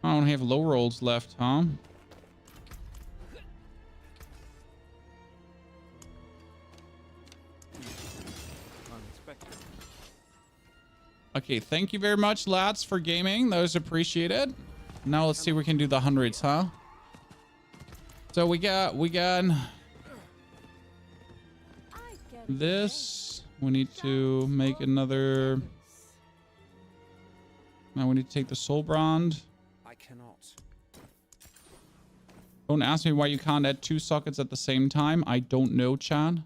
I don't have low rolls left, huh? Okay, thank you very much, lads, for gaming. That was appreciated. Now let's see if we can do the hundreds, huh? So we got this. We need to make another. Now we need to take the Soul Brand. I cannot. Don't ask me why you can't add 2 sockets at the same time. I don't know, Chad.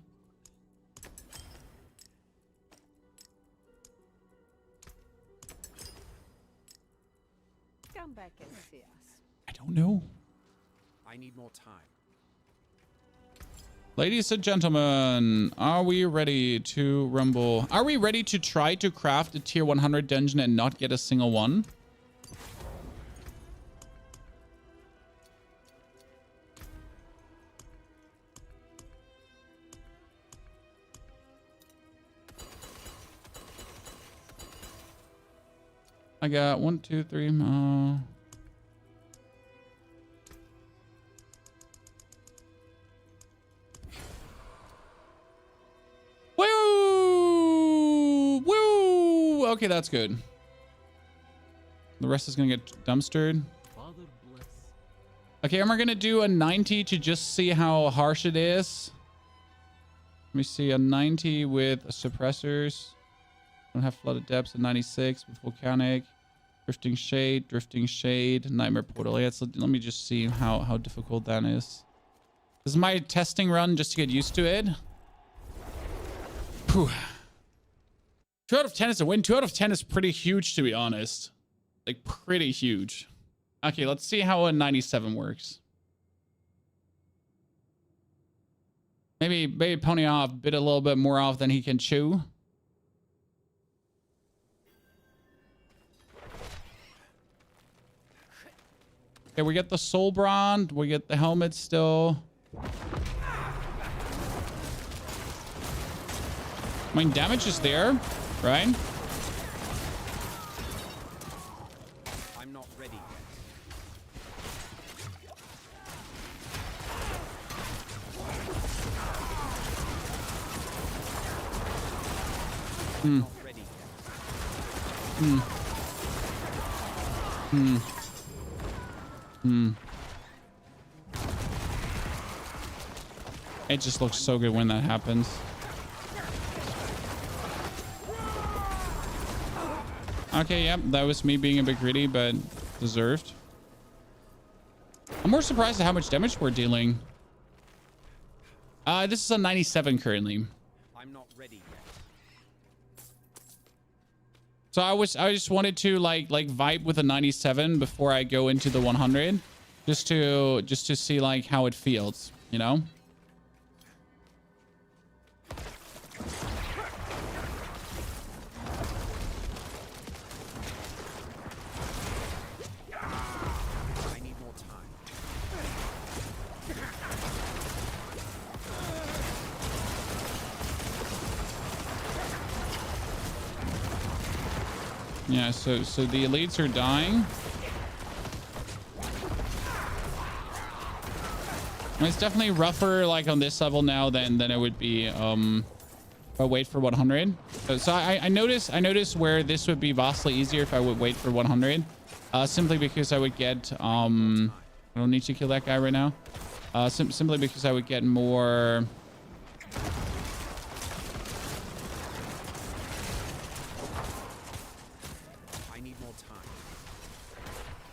Come back and see us. I don't know. I need more time. Ladies and gentlemen, are we ready to rumble? Are we ready to try to craft a tier 100 dungeon and not get a single one? I got 1, 2, 3. Woo! Woo! Okay, that's good. The rest is gonna get dumpstered. Okay, and we're gonna do a 90 to just see how harsh it is. Let me see, a 90 with suppressors. Don't have flooded depths at 96 with volcanic. Drifting shade, nightmare portal. Yeah, so let me just see how difficult that is. This is my testing run just to get used to it. Whew. 2 out of 10 is a win. 2 out of 10 is pretty huge, to be honest. Like, pretty huge. Okay, let's see how a 97 works. Maybe Pony off bit a little bit more off than he can chew. Okay, we get the soul brand. We get the helmet still. I mean, damage is there, right? I'm not ready yet. I'm not ready yet. It just looks so good when that happens. Okay, yep, that was me being a bit greedy, but deserved. I'm more surprised at how much damage we're dealing. This is a 97 currently. I'm not ready yet. So I just wanted to like vibe with a 97 before I go into the 100, just to see like how it feels, you know? I need more time. Yeah, so the elites are dying. It's definitely rougher like on this level now than it would be if I wait for 100. So I notice where this would be vastly easier if I would wait for 100. Simply because I would get I don't need to kill that guy right now. Simply because I would get more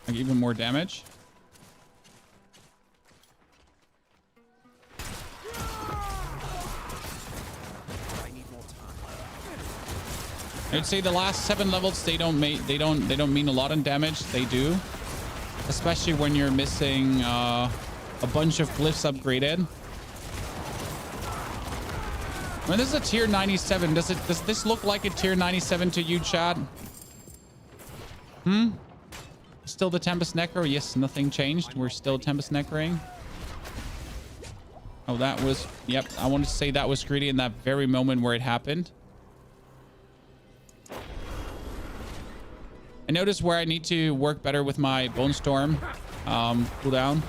like even more damage. I'd say the last 7 levels they don't mean a lot in damage. They do, especially when you're missing a bunch of glyphs upgraded. When this is a tier 97, does this look like a tier 97 to you, chat? Still the Tempest Necro? Yes, nothing changed. We're still Tempest Necroing. Oh, that was... Yep, I wanted to say that was greedy in that very moment where it happened. I noticed where I need to work better with my Bone Storm cooldown.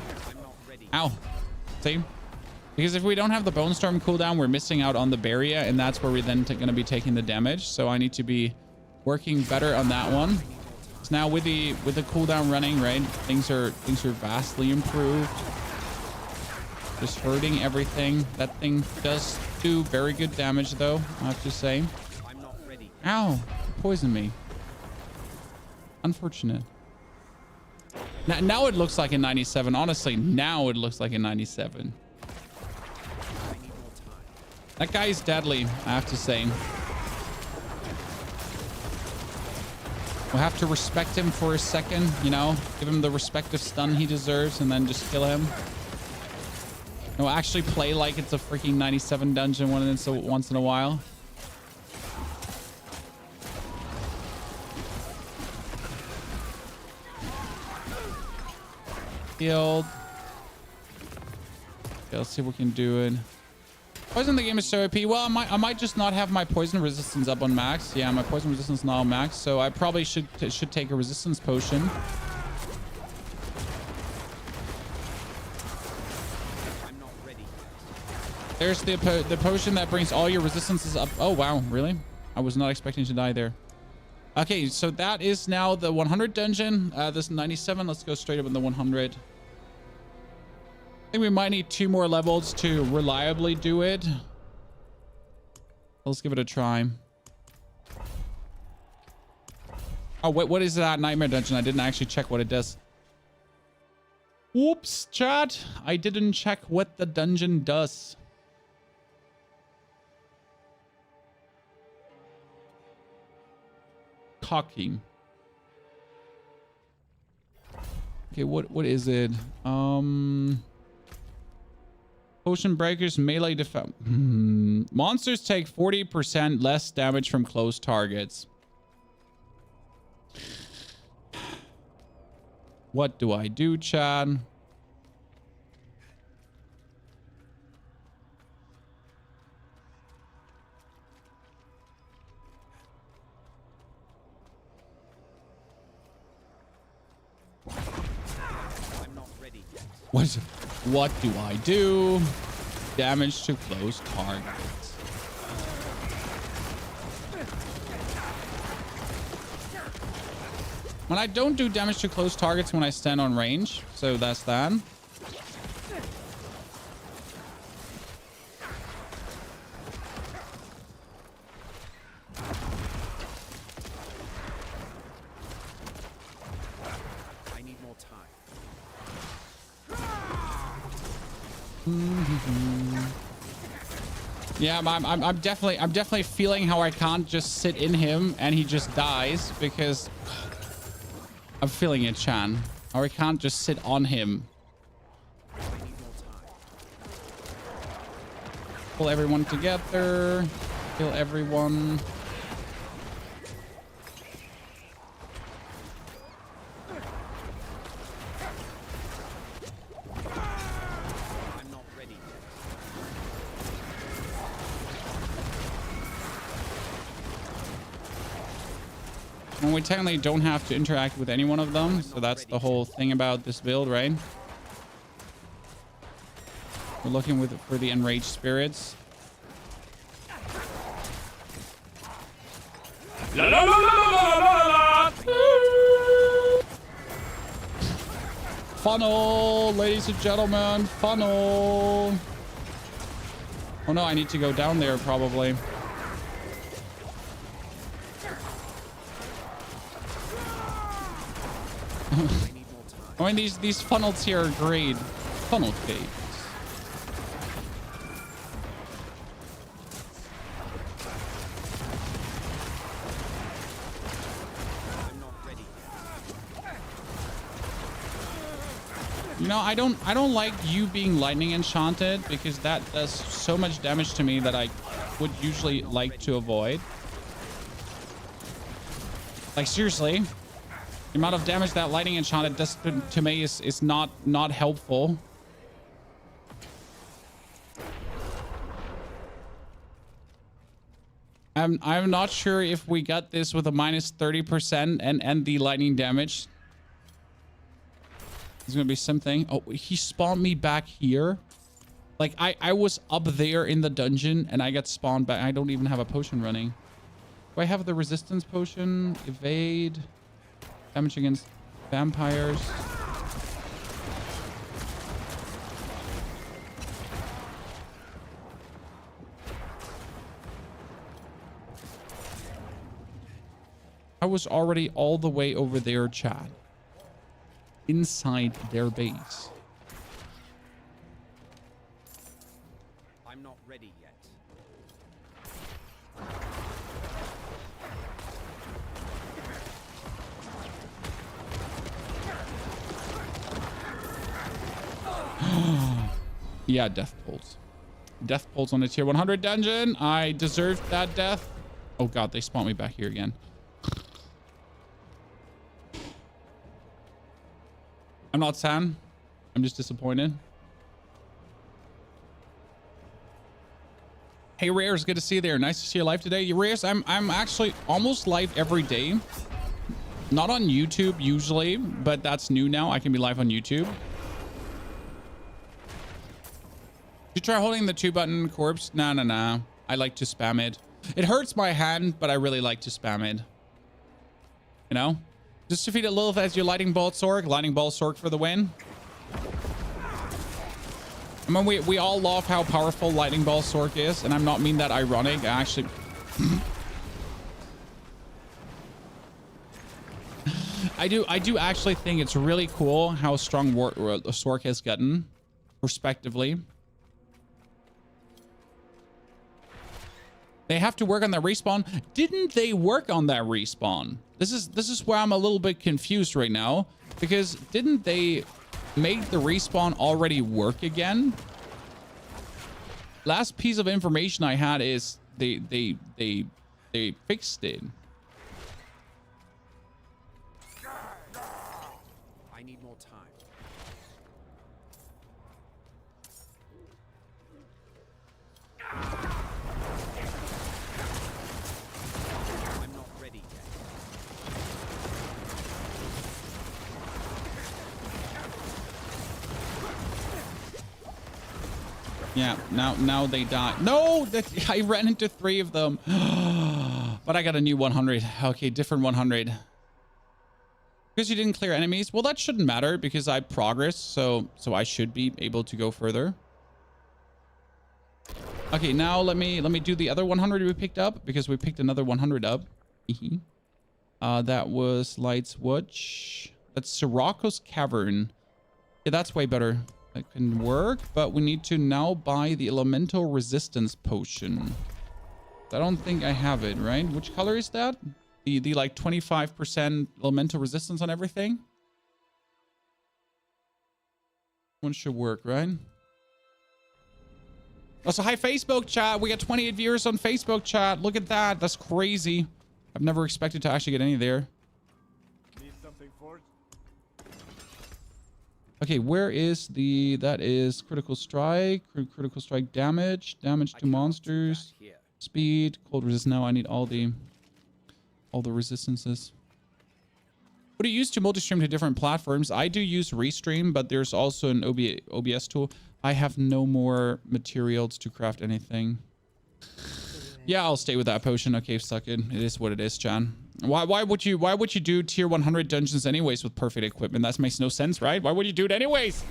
Ow. See? Because if we don't have the Bone Storm cooldown, we're missing out on the barrier, and that's where we're then going to be taking the damage. So I need to be working better on that one. So now with the cooldown running, right, things are vastly improved. Just hurting everything. That thing does do very good damage, though, I have to say. Ow! Poisoned me. Unfortunate. Now it looks like a 97. Honestly, now it looks like a 97. That guy is deadly, I have to say. We'll have to respect him for a second, you know, give him the respective stun he deserves, and then just kill him. No, actually play like it's a freaking 97 dungeon once in a while. Healed. Okay, let's see if we can do it. Poison the game is so OP. Well, I might just not have my poison resistance up on max. Yeah, my poison resistance is not on max, so I probably should take a resistance potion. I'm not ready. There's the potion that brings all your resistances up. Oh wow, really? I was not expecting to die there. Okay, so that is now the 100 dungeon. This 97. Let's go straight up in the 100. I think we might need 2 more levels to reliably do it. Let's give it a try. Oh, wait, what is that nightmare dungeon? I didn't actually check what it does. Oops, chat. I didn't check what the dungeon does. Cocky. Okay, what is it? Potion breakers, melee defense. Monsters take 40% less damage from close targets. What do I do, Chad? I'm not ready yet. What do I do? Damage to close targets. When I don't do damage to close targets when I stand on range, so that's that. I need more time. Yeah, I'm definitely feeling how I can't just sit in him and he just dies because I'm feeling it, Chan. Or I can't just sit on him. I need more time. Pull everyone together. Kill everyone. I'm not ready yet. And we technically don't have to interact with any one of them, so that's the whole thing about this build, right? We're looking for the enraged spirits. La la la la la la la la. Funnel, ladies and gentlemen, funnel. Oh no, I need to go down there probably. I mean, these funnels here are great. Funnel cakes. I'm not ready yet. You know, I don't like you being lightning enchanted because that does so much damage to me that I would usually like to avoid. Like seriously, the amount of damage that lightning enchanted does to me is not helpful. I'm not sure if we got this with a minus 30% and the lightning damage. There's gonna be something. Oh, he spawned me back here. Like I was up there in the dungeon and I got spawned back. I don't even have a potion running. Do I have the resistance potion? Evade. Damage against vampires. I was already all the way over there, chat. Inside their base. I'm not ready yet. Yeah, death pulse. Death pulse on the tier 100 dungeon. I deserved that death. Oh god, they spawned me back here again. I'm not sad. I'm just disappointed. Hey Rares, good to see you there. Nice to see you live today. Rares, I'm actually almost live every day. Not on YouTube usually, but that's new now. I can be live on YouTube. You try holding the 2-button corpse? Nah. I like to spam it. It hurts my hand, but I really like to spam it. You know? Just defeat it, Lilith, as your Lightning Bolt Sork. Lightning Bolt Sork for the win. I mean, we all love how powerful Lightning Bolt Sork is, and I'm not mean that ironic. I actually... I do actually think it's really cool how strong Sork has gotten, respectively. They have to work on that respawn. Didn't they work on that respawn? This is where I'm a little bit confused right now, because didn't they make the respawn already work again? Last piece of information I had is they fixed it. I need more time. I'm not ready yet. Yeah, now they die. No, I ran into 3 of them. But I got a new 100. Okay, different 100. Because you didn't clear enemies. Well, that shouldn't matter because I progressed, so I should be able to go further. Okay, now let me do the other 100 we picked up, because we picked another 100 up. That was Light's Watch. That's Sirocco's Cavern. Yeah, that's way better. That can work, but we need to now buy the elemental resistance potion. I don't think I have it, right? Which color is that? The like 25% elemental resistance on everything? One should work, right? Also, hi Facebook chat. We got 28 viewers on Facebook chat. Look at that. That's crazy. I've never expected to actually get any there. Need something for it? Okay, where is the... That is critical strike. Critical strike damage. Damage to monsters. Here. Speed. Cold resist. Now I need all the resistances. What do you use to multi-stream to different platforms? I do use Restream, but there's also an OBS tool. I have no more materials to craft anything. Yeah, I'll stay with that potion. Okay, suck it. It is what it is, Chan. Why would you do tier 100 dungeons anyways with perfect equipment? That makes no sense, right? Why would you do it anyways?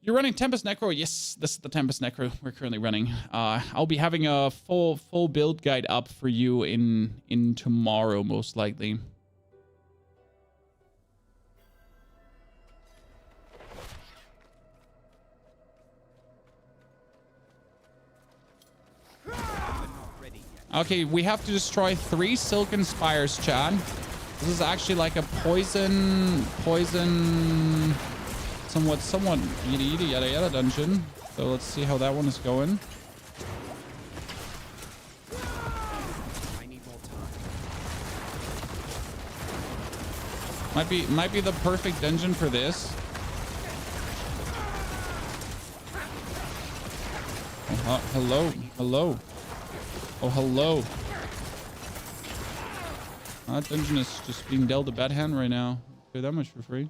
You're running Tempest Necro? Yes, this is the Tempest Necro we're currently running. I'll be having a full build guide up for you in tomorrow, most likely. Okay, we have to destroy 3 silken spires, Chad. This is actually like a poison, somewhat yada yada dungeon. So let's see how that one is going. I need more time. Might be the perfect dungeon for this. Oh, hello. Oh, hello. That dungeon is just being dealt a bad hand right now. Pay that much for free.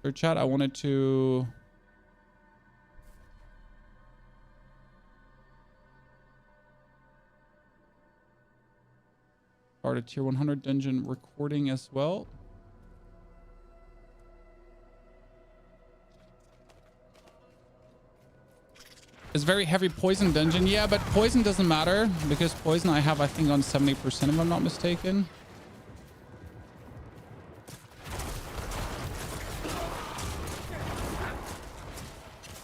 For chat, I wanted to... start a tier 100 dungeon recording as well. It's very heavy poison dungeon. Yeah, but poison doesn't matter because poison I have, I think, on 70% if I'm not mistaken.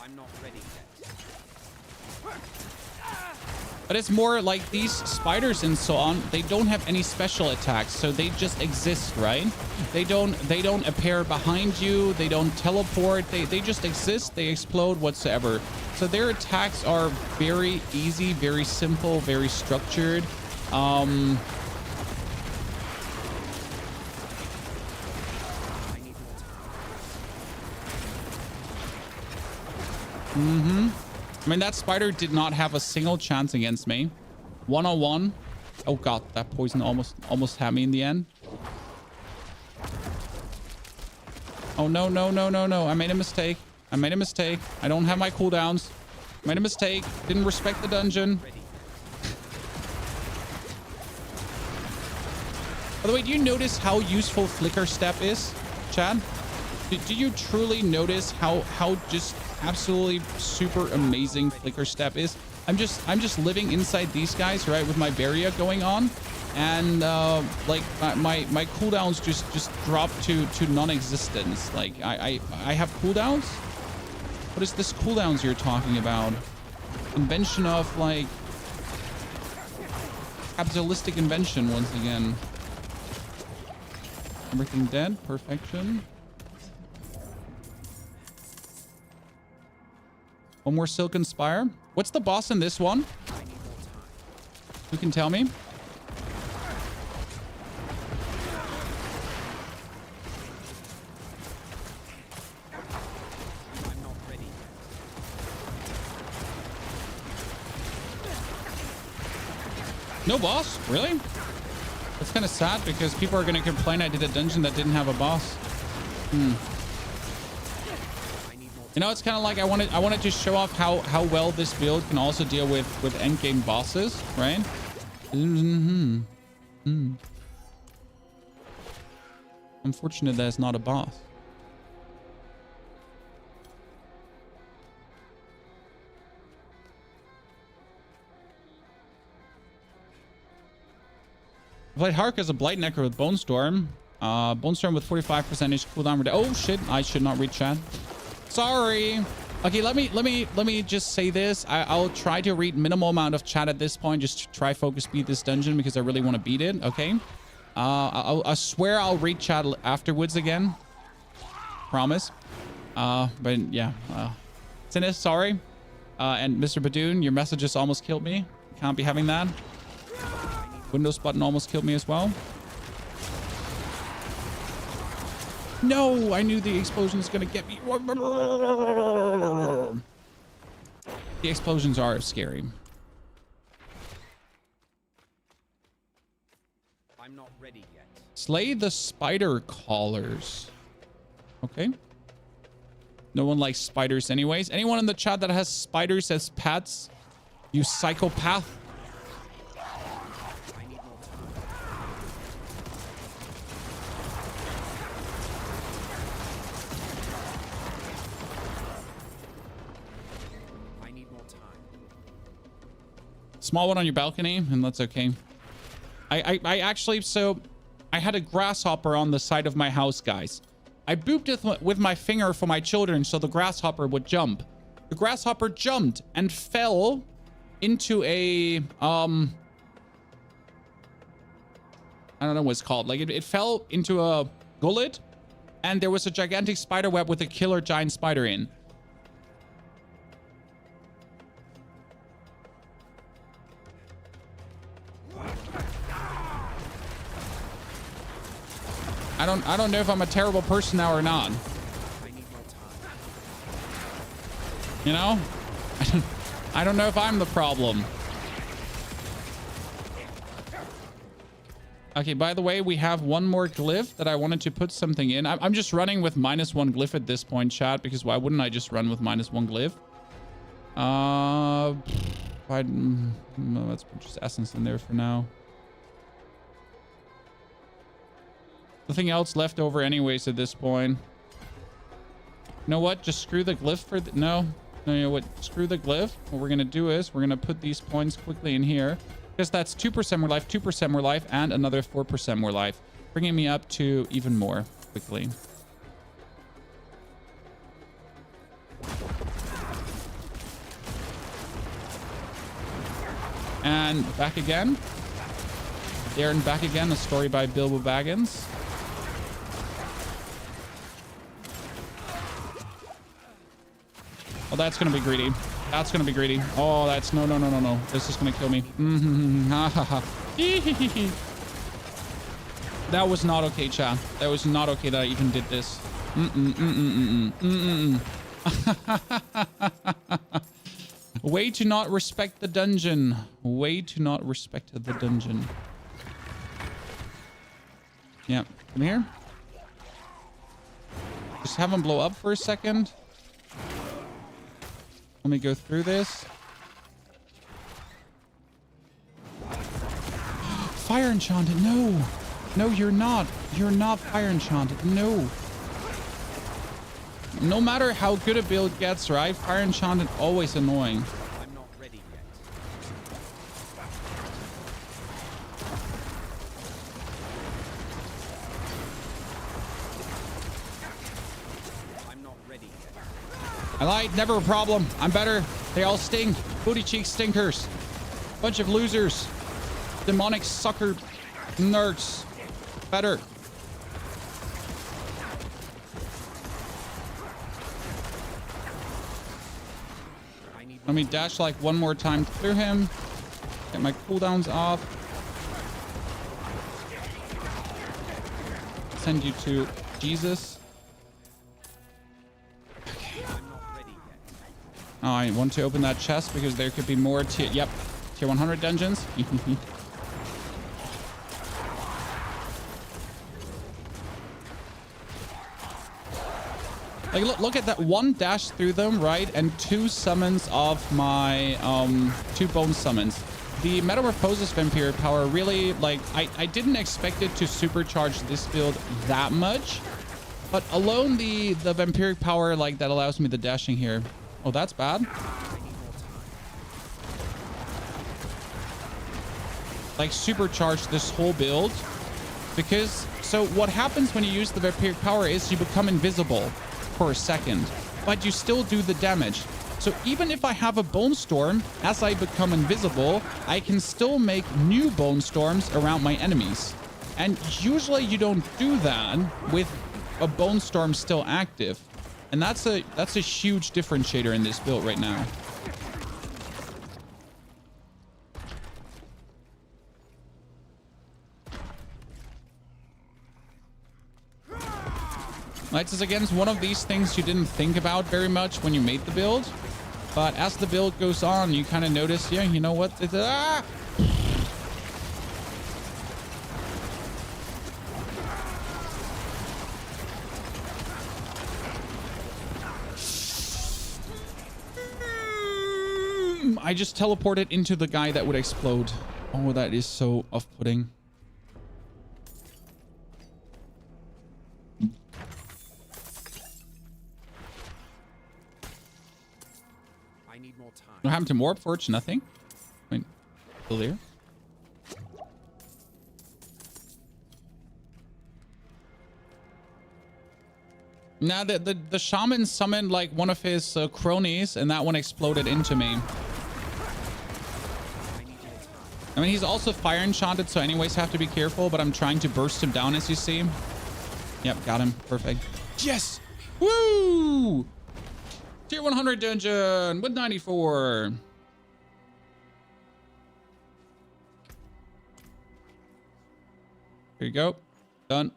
I'm not ready yet. But it's more like these spiders and so on, they don't have any special attacks, so they just exist, right? They don't appear behind you, they don't teleport, they just exist, they explode whatsoever. So their attacks are very easy, very simple, very structured. I mean, that spider did not have a single chance against me. 1-on-1. Oh god, that poison almost had me in the end. Oh no. I made a mistake. I don't have my cooldowns. Made a mistake. Didn't respect the dungeon. By the way, do you notice how useful Flicker Step is, Chad? Do you truly notice how just absolutely super amazing Flicker Step is? I'm just living inside these guys, right, with my barrier going on, and like my cooldowns just drop to non-existence. Like I have cooldowns. What is this cooldowns you're talking about? Invention of like capitalistic invention once again. Everything dead. Perfection. One more Silken Spire. What's the boss in this one? Who can tell me? No boss? Really? That's kind of sad because people are going to complain I did a dungeon that didn't have a boss. You know, it's kind of like I wanted to show off how well this build can also deal with endgame bosses, right? Unfortunate that it's not a boss. I played Hark as a Blight Necro with Bone Storm. Bone Storm with 45% cooldown. Oh shit! I should not read chat. Sorry. Okay, let me just say this. I'll try to read minimal amount of chat at this point, just to try focus beat this dungeon because I really want to beat it. Okay. I swear I'll read chat afterwards again. Promise. But yeah. Sinis, sorry. And Mr. Badoon, your messages almost killed me. Can't be having that. Windows button almost killed me as well. No, I knew the explosion was going to get me. The explosions are scary. I'm not ready yet. Slay the spider callers. Okay. No one likes spiders anyways. Anyone in the chat that has spiders as pets? You psychopath. Small one on your balcony, and that's okay. I actually, so I had a grasshopper on the side of my house, guys. I booped it with my finger for my children so the grasshopper would jump. The grasshopper jumped and fell into a, I don't know what it's called. Like it fell into a gullet, and there was a gigantic spider web with a killer giant spider in. I don't know if I'm a terrible person now or not. You know? I don't know if I'm the problem. Okay, by the way, we have one more glyph that I wanted to put something in. I'm just running with -1 glyph at this point, chat, because why wouldn't I just run with -1 glyph? Let's put just essence in there for now. Nothing else left over anyways at this point. You know what? Just screw the glyph for no, you know what? Screw the glyph. What we're going to do is we're going to put these points quickly in here. Because that's 2% more life, 2% more life, and another 4% more life. Bringing me up to even more quickly. And back again. Darren back again. A story by Bilbo Baggins. Oh, that's going to be greedy. That's going to be greedy. Oh, that's... No. This is going to kill me. That was not okay, chat. That was not okay that I even did this. Way to not respect the dungeon. Way to not respect the dungeon. Yeah, come here. Just have him blow up for a second. Let me go through this. Fire enchanted. No. No, you're not. You're not fire enchanted. No. No matter how good a build gets, right? Fire enchanted always annoying. I'm not ready yet. I lied. Never a problem. I'm better. They all sting. Booty cheek stinkers. Bunch of losers. Demonic sucker nerds. Better. Let me dash like one more time to clear him. Get my cooldowns off. Send you to Jesus. Okay. Oh, I want to open that chest because there could be more tier. Yep. Tier 100 dungeons. Like, look at that. One dash through them, right? And 2 summons of my, 2 bone summons. The Metamorphosis Vampire power really, like, I didn't expect it to supercharge this build that much. But alone, the Vampiric power, like, that allows me the dashing here. Oh, that's bad. Like, supercharge this whole build. Because, so what happens when you use the Vampiric power is you become invisible for a second, but you still do the damage. So even if I have a Bone Storm, as I become invisible, I can still make new Bone Storms around my enemies. And usually you don't do that with a Bone Storm still active. And that's a huge differentiator in this build right now. Lights is against one of these things you didn't think about very much when you made the build. But as the build goes on, you kind of notice, yeah, you know what? I just teleported into the guy that would explode. Oh, that is so off-putting. What happened to Morb Forge? Nothing. Wait, still there? Now the shaman summoned like one of his cronies, and that one exploded into me. I mean, he's also fire enchanted, so anyways have to be careful. But I'm trying to burst him down, as you see. Yep, got him. Perfect. Yes. Woo! Tier 100 dungeon with 94. Here you go. Done.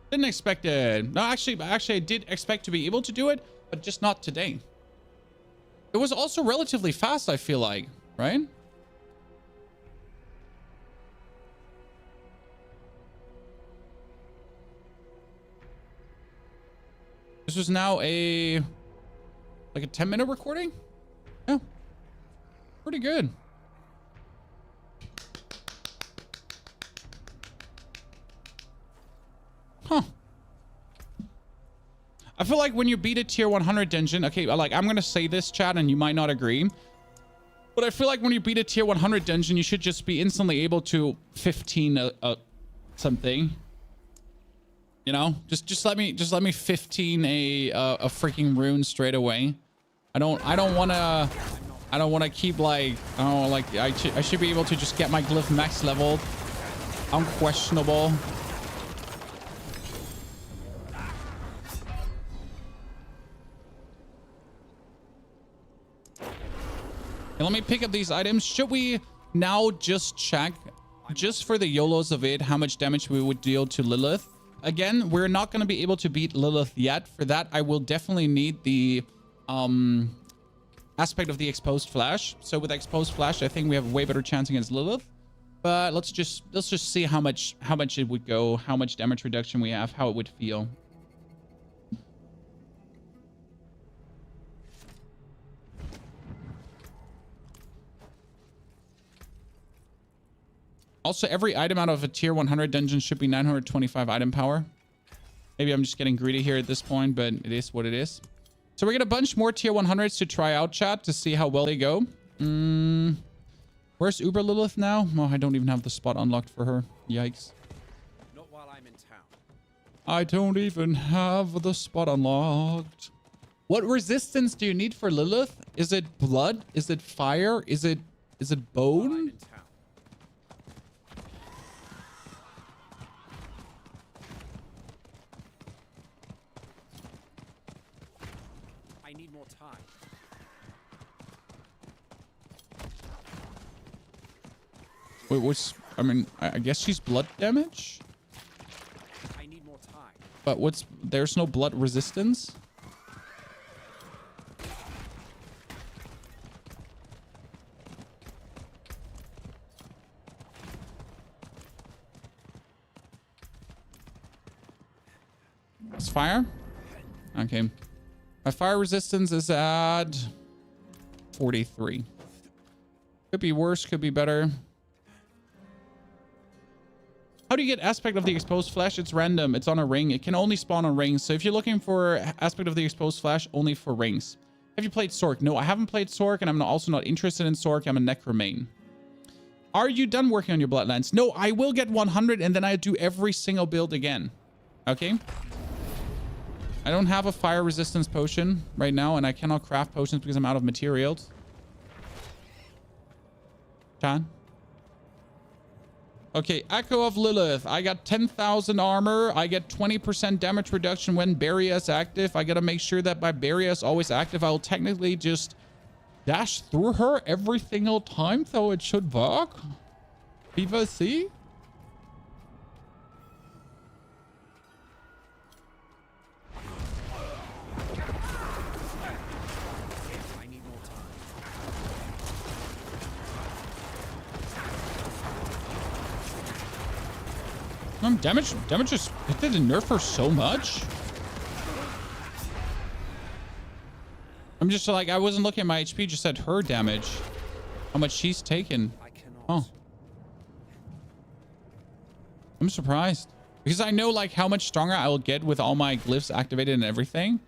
Didn't expect it. No, actually, I did expect to be able to do it, but just not today. It was also relatively fast, I feel like, right? This was now like a 10-minute recording? Yeah. Pretty good. Huh. I feel like when you beat a tier 100 dungeon, okay, like I'm going to say this, chat, and you might not agree, but I feel like when you beat a tier 100 dungeon, you should just be instantly able to 15 something. You know, just let me 15 a freaking rune straight away. I don't want to keep like, oh, like I should be able to just get my glyph max leveled. Unquestionable. And let me pick up these items. Should we now just check, just for the YOLOs of it, how much damage we would deal to Lilith? Again, we're not going to be able to beat Lilith yet. For that, I will definitely need the aspect of the exposed flash. So with exposed flash, I think we have a way better chance against Lilith. But let's just see how much it would go, how much damage reduction we have, how it would feel. Also, every item out of a tier 100 dungeon should be 925 item power. Maybe I'm just getting greedy here at this point, but it is what it is. So we're going to bunch more tier 100s to try out, chat, to see how well they go. Where's Uber Lilith now? Oh, I don't even have the spot unlocked for her. Yikes. Not while I'm in town. I don't even have the spot unlocked. What resistance do you need for Lilith? Is it blood? Is it fire? Is it bone? In town. I need more time. Wait, what's... I mean, I guess she's blood damage? I need more time. But what's... There's no blood resistance? It's fire? Okay. My fire resistance is at 43. Could be worse, could be better. How do you get aspect of the exposed flesh? It's random. It's on a ring. It can only spawn on rings. So if you're looking for aspect of the exposed flesh, only for rings. Have you played Sork? No, I haven't played Sork, and I'm also not interested in Sork. I'm a Necro main. Are you done working on your Bloodlands? No, I will get 100, and then I do every single build again. Okay? I don't have a fire resistance potion right now, and I cannot craft potions because I'm out of materials. Chan? Okay, Echo of Lilith. I got 10,000 armor. I get 20% damage reduction when barrier is active. I gotta make sure that my barrier is always active. I will technically just dash through her every single time, so it should work. People see? I need more time. Damage just... It didn't nerf her so much. I'm just like, I wasn't looking at my HP, just at her damage. How much she's taken. I cannot. Oh. I'm surprised. Because I know like how much stronger I will get with all my glyphs activated and everything.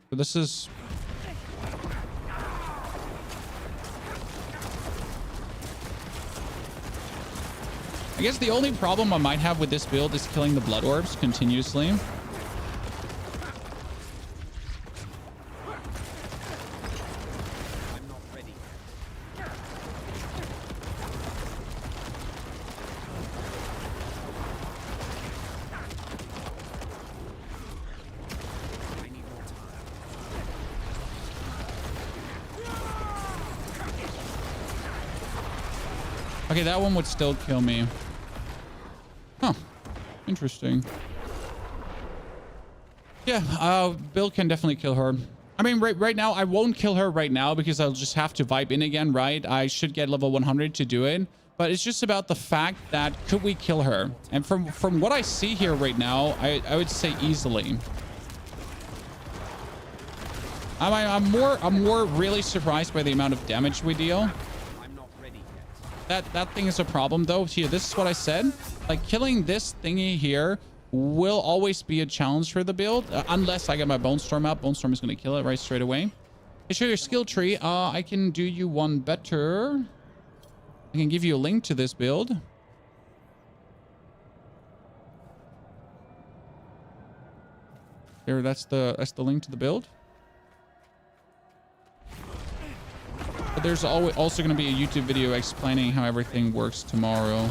But this is... I guess the only problem I might have with this build is killing the blood orbs continuously. I'm not ready. I need more time. Okay, that one would still kill me. Huh. Interesting. Yeah, Bill can definitely kill her. I mean, right now, I won't kill her right now because I'll just have to vibe in again, right? I should get level 100 to do it. But it's just about the fact that could we kill her? And from what I see here right now, I would say easily. I'm more really surprised by the amount of damage we deal. I'm not ready yet. That thing is a problem though. Here, this is what I said. Like killing this thingy here will always be a challenge for the build, unless I get my Bone Storm out. Bone Storm is going to kill it right straight away. Hey, show your skill tree. I can do you one better. I can give you a link to this build. There, that's the link to the build. But there's also going to be a YouTube video explaining how everything works tomorrow.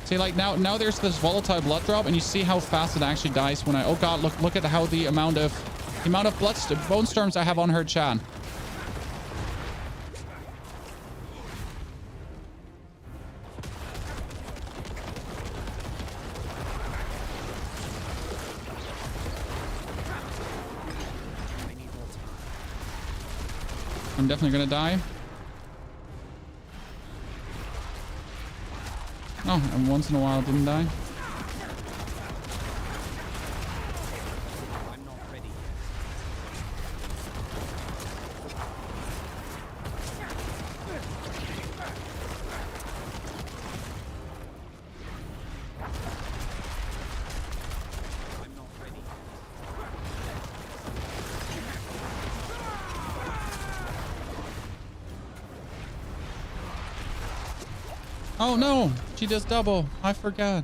See, like now there's this volatile blood drop, and you see how fast it actually dies when I... Oh god, look at how the amount of bone storms I have on her, Chan. I'm definitely gonna die. Oh, and once in a while didn't die. I'm not ready yet. I'm not ready. Oh no, she does double. I forgot.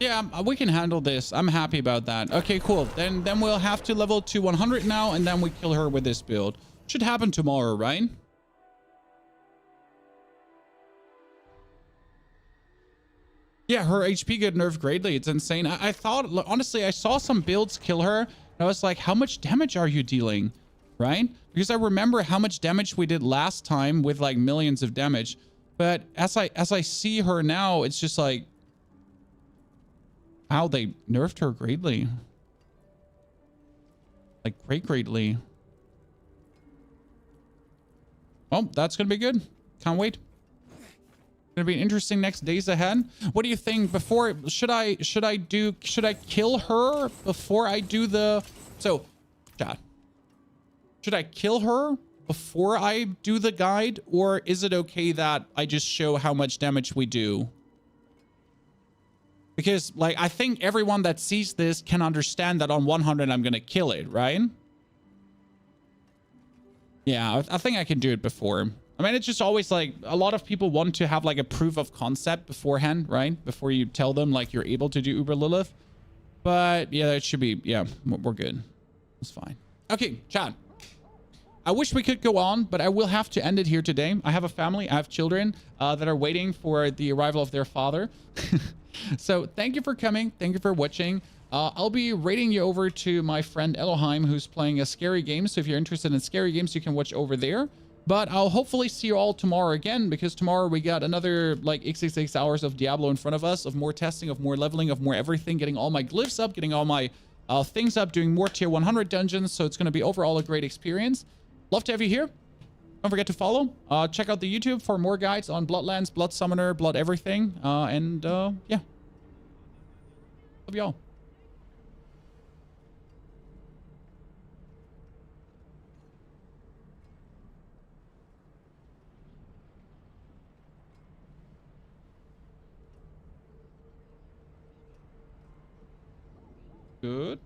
Yeah, we can handle this. I'm happy about that. Okay, cool. Then we'll have to level to 100 now, and then we kill her with this build. Should happen tomorrow, right? Yeah, her HP got nerfed greatly. It's insane. I thought, honestly, I saw some builds kill her. And I was like, how much damage are you dealing? Right? Because I remember how much damage we did last time with like millions of damage. But as I see her now, it's just like, wow, they nerfed her greatly. Like greatly. Oh, that's going to be good. Can't wait. Gonna be interesting next days ahead. What do you think? Before should I kill her before I do the chat? Should I kill her before I do the guide, or is it okay that I just show how much damage we do? Because like I think everyone that sees this can understand that on 100 I'm gonna kill it, right? Yeah, I think I can do it before. I mean, it's just always like a lot of people want to have like a proof of concept beforehand, right? Before you tell them like you're able to do Uber Lilith. But yeah, it should be, yeah, we're good. It's fine. Okay, chat. I wish we could go on, but I will have to end it here today. I have a family, I have children that are waiting for the arrival of their father. So thank you for coming. Thank you for watching. I'll be rating you over to my friend Elohim, who's playing a scary game. So if you're interested in scary games, you can watch over there. But I'll hopefully see you all tomorrow again, because tomorrow we got another like 6 hours of Diablo in front of us, of more testing, of more leveling, of more everything, getting all my glyphs up, getting all my things up, doing more tier 100 dungeons. So it's going to be overall a great experience. Love to have you here. Don't forget to follow. Check out the YouTube for more guides on Bloodlands, Blood Summoner, Blood everything. Yeah. Love y'all. Good.